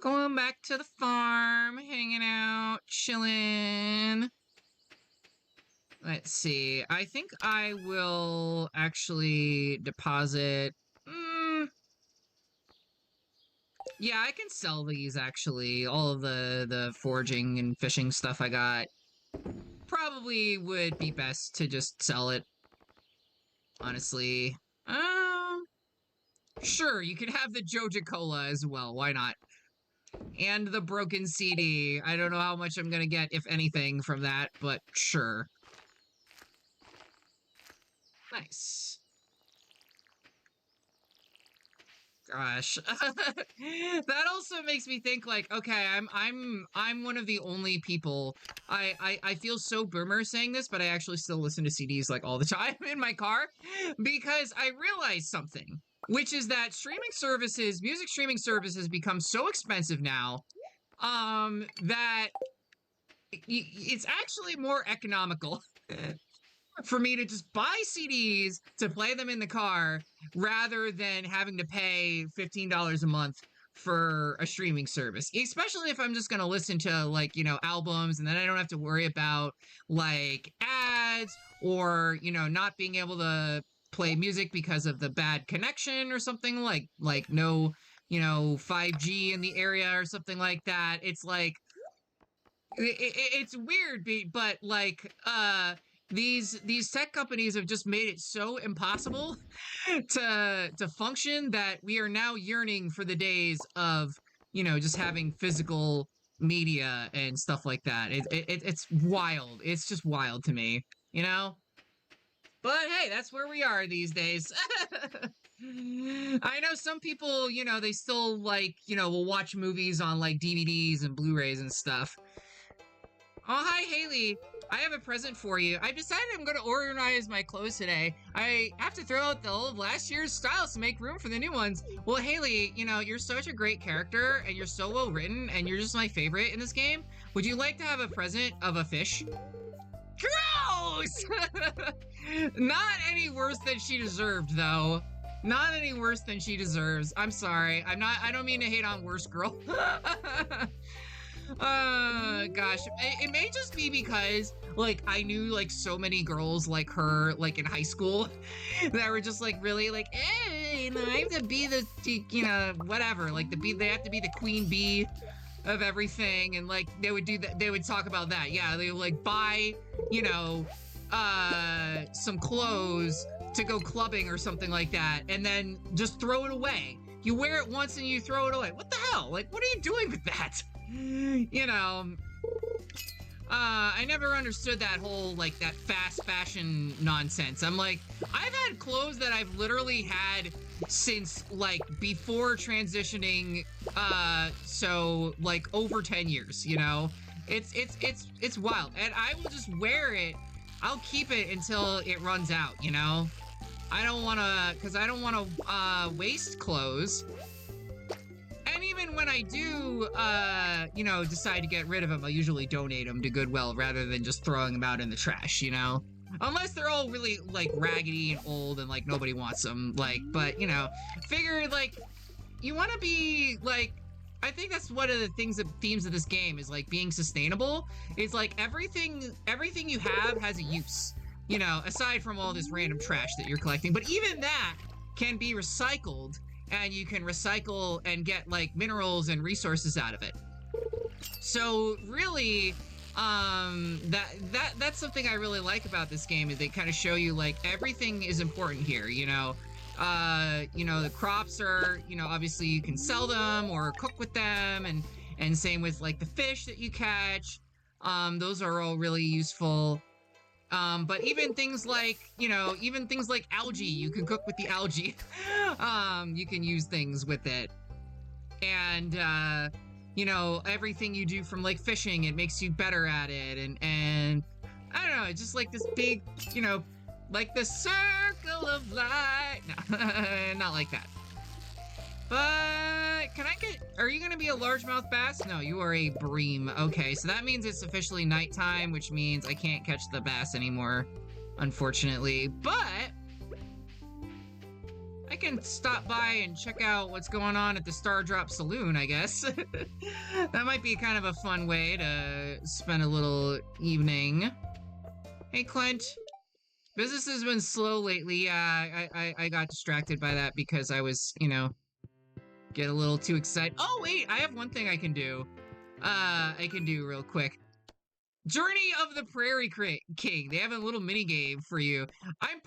Going back to the farm, hanging out, chilling. Let's see. I think I will actually deposit. Yeah, I can sell these actually. All of the foraging and fishing stuff I got. Probably would be best to just sell it. Honestly. Sure, you could have the Joja Cola as well. Why not? And the broken CD. I don't know how much I'm gonna get, if anything, from that, but sure. Nice. Gosh. That also makes me think like, okay, I'm one of the only people. I feel so boomer saying this, but I actually still listen to CDs like all the time in my car because I realized something, which is that music streaming services become so expensive now, that it's actually more economical for me to just buy CDs to play them in the car rather than having to pay $15 a month for a streaming service, especially if I'm just going to listen to like, you know, albums, and then I don't have to worry about like ads or, you know, not being able to play music because of the bad connection or something like no, you know, 5G in the area or something like that. It's like, it's weird, but like, these tech companies have just made it so impossible to function that we are now yearning for the days of, you know, just having physical media and stuff like that. It's wild. It's just wild to me, you know? But hey, that's where we are these days. I know some people, you know, they still like, you know, will watch movies on like DVDs and Blu-rays and stuff. Oh, hi, Haley. I have a present for you. I've decided I'm going to organize my clothes today. I have to throw out the old last year's styles to make room for the new ones. Well, Haley, you know, you're such a great character, and you're so well written, and you're just my favorite in this game. Would you like to have a present of a fish? Gross! Not any worse than she deserved, though. Not any worse than she deserves. I'm sorry. I don't mean to hate on Worst Girl. Gosh, it may just be because, like, I knew, like, so many girls like her, like, in high school that were just, like, really, like, hey, you know, I have to be the, you know, whatever, like, they have to be the queen bee of everything, and, like, they would do that, they would talk about that, yeah, they would, like, buy, you know, some clothes to go clubbing or something like that, and then just throw it away. You wear it once and you throw it away. What the hell? Like, what are you doing with that? You know, I never understood that whole, like, that fast fashion nonsense. I'm like, I've had clothes that I've literally had since, like, before transitioning, so, like, over 10 years, you know? It's wild. And I will just wear it. I'll keep it until it runs out, you know? I don't wanna, because I don't wanna, waste clothes. And even when I do, you know, decide to get rid of them, I usually donate them to Goodwill rather than just throwing them out in the trash, you know? Unless they're all really, like, raggedy and old and, like, nobody wants them, like, but, you know, figure, like, you want to be, like, I think that's one of the themes of this game is, like, being sustainable. It's, like, everything you have has a use, you know, aside from all this random trash that you're collecting. But even that can be recycled, and you can recycle and get, like, minerals and resources out of it. So, really, That's something I really like about this game, is they kind of show you like everything is important here, you know. The crops are, obviously you can sell them or cook with them, and same with like the fish that you catch. Those are all really useful. But even things like, even things like algae, you can cook with the algae. You can use things with it. And everything you do from like fishing, it makes you better at it, and I don't know, it's just like this big, like the circle of light. No, not like that. But are you gonna be a largemouth bass? No, you are a bream. Okay, so that means it's officially nighttime, which means I can't catch the bass anymore, unfortunately. But I can stop by and check out what's going on at the Star Drop Saloon, I guess. That might be kind of a fun way to spend a little evening. Hey, Clint. Business has been slow lately. Yeah, I got distracted by that because I was, get a little too excited. Oh, wait, I have one thing I can do. I can do real quick. Journey of the Prairie King. They have a little mini game for you. I'm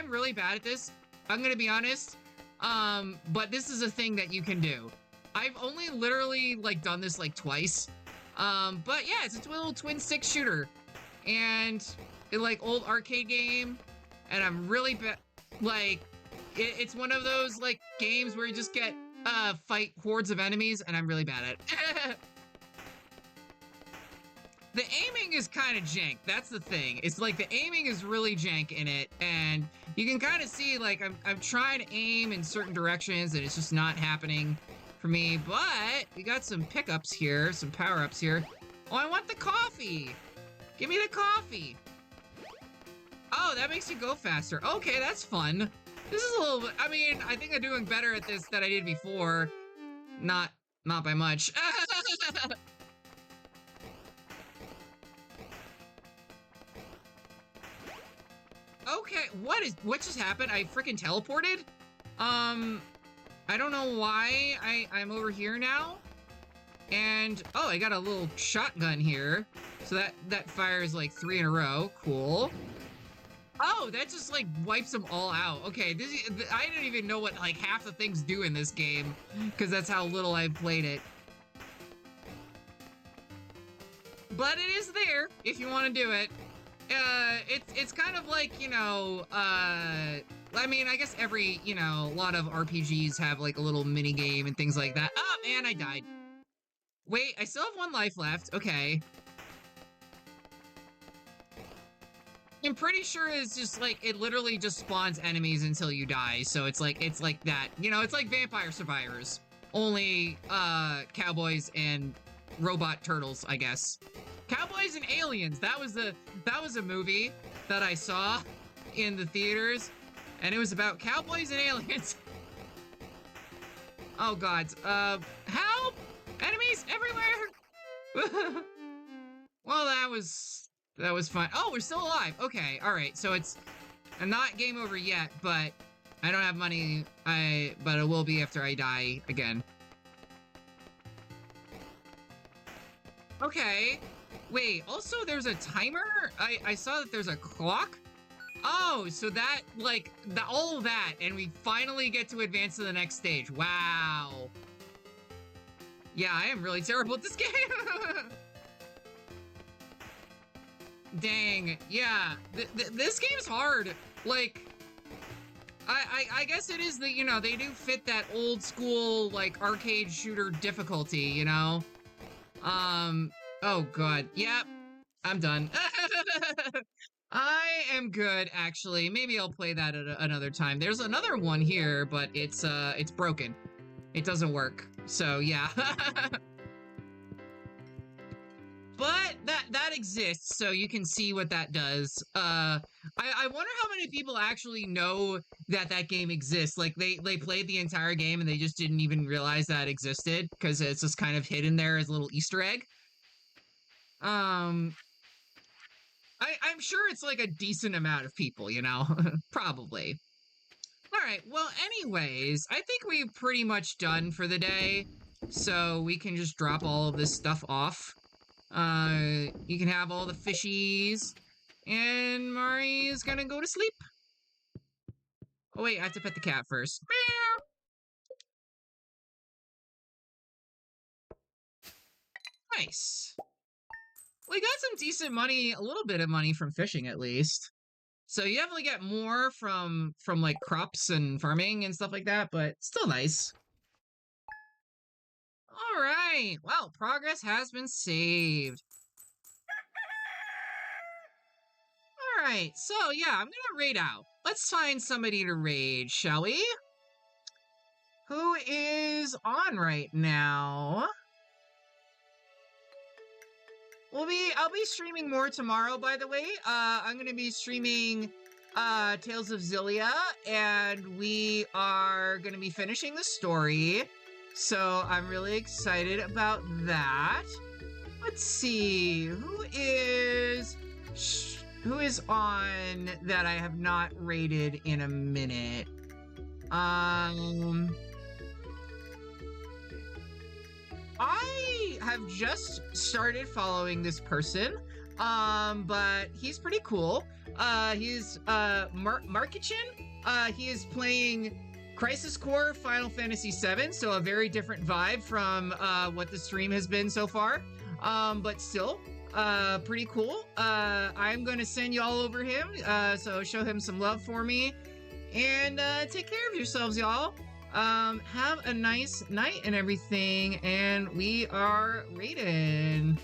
really bad at this. I'm gonna be honest. But this is a thing that you can do. I've only literally like done this like twice. But yeah, it's a little twin stick shooter, and like old arcade game, and I'm really bad. Like, it's one of those like games where you just get fight hordes of enemies, and I'm really bad at it. The aiming is kind of jank. That's the thing. It's like the aiming is really jank in it, and you can kind of see like I'm trying to aim in certain directions, and it's just not happening for me. But we got some pickups here, some power-ups here. Oh, I want the coffee. Give me the coffee. Oh, that makes you go faster. Okay, that's fun. This is a little bit, I mean, I think I'm doing better at this than I did before. Not by much. Okay, what just happened? I freaking teleported? I don't know why I'm over here now. And, oh, I got a little shotgun here. So that fires like 3 in a row. Cool. Oh, that just like wipes them all out. Okay, I didn't even know what like half the things do in this game, because that's how little I've played it. But it is there if you want to do it. It's kind of like, I mean, I guess every, a lot of RPGs have like a little mini game and things like that. Oh man, I died. Wait, I still have 1 life left. Okay. I'm pretty sure it's just like, it literally just spawns enemies until you die. So it's like that, it's like Vampire Survivors, only cowboys and robot turtles, I guess. Cowboys and Aliens. That was a movie that I saw in the theaters, and it was about cowboys and aliens. Oh god. Help! Enemies everywhere! Well, that was fun. Oh, we're still alive. Okay, alright. So it's not game over yet, but I don't have money. But it will be after I die again. Okay. Wait, also there's a timer? I saw that there's a clock? Oh, so that, like, all of that, and we finally get to advance to the next stage. Wow. Yeah, I am really terrible at this game. Dang, yeah. This game's hard. Like, I guess it is that, they do fit that old school, like, arcade shooter difficulty, Oh god, yep, I'm done. I am good, actually. Maybe I'll play that at another time. There's another one here, but it's broken. It doesn't work, so yeah. But that exists, so you can see what that does. I wonder how many people actually know that game exists. Like, they played the entire game and they just didn't even realize that existed, because it's just kind of hidden there as a little Easter egg. I'm sure it's like a decent amount of people, probably. All right, well, anyways, I think we've pretty much done for the day, so we can just drop all of this stuff off. You can have all the fishies. And Mari is gonna go to sleep. Oh wait, I have to pet the cat first. Nice. We got some decent money, a little bit of money from fishing at least. So you definitely get more from like crops and farming and stuff like that, but still nice. All right. Well, progress has been saved. All right. So yeah, I'm gonna raid out. Let's find somebody to raid, shall we? Who is on right now? I'll be streaming more tomorrow, by the way. I'm gonna be streaming Tales of Zillia, and we are gonna be finishing the story. So I'm really excited about that. Let's see, who is on that I have not rated in a minute. I have just started following this person, but he's pretty cool. He's Markichin. He is playing Crisis Core Final Fantasy VII, so a very different vibe from what the stream has been so far. But still, pretty cool. I'm gonna send y'all over him, so show him some love for me. And take care of yourselves, y'all. Have a nice night and everything, and we are raiding.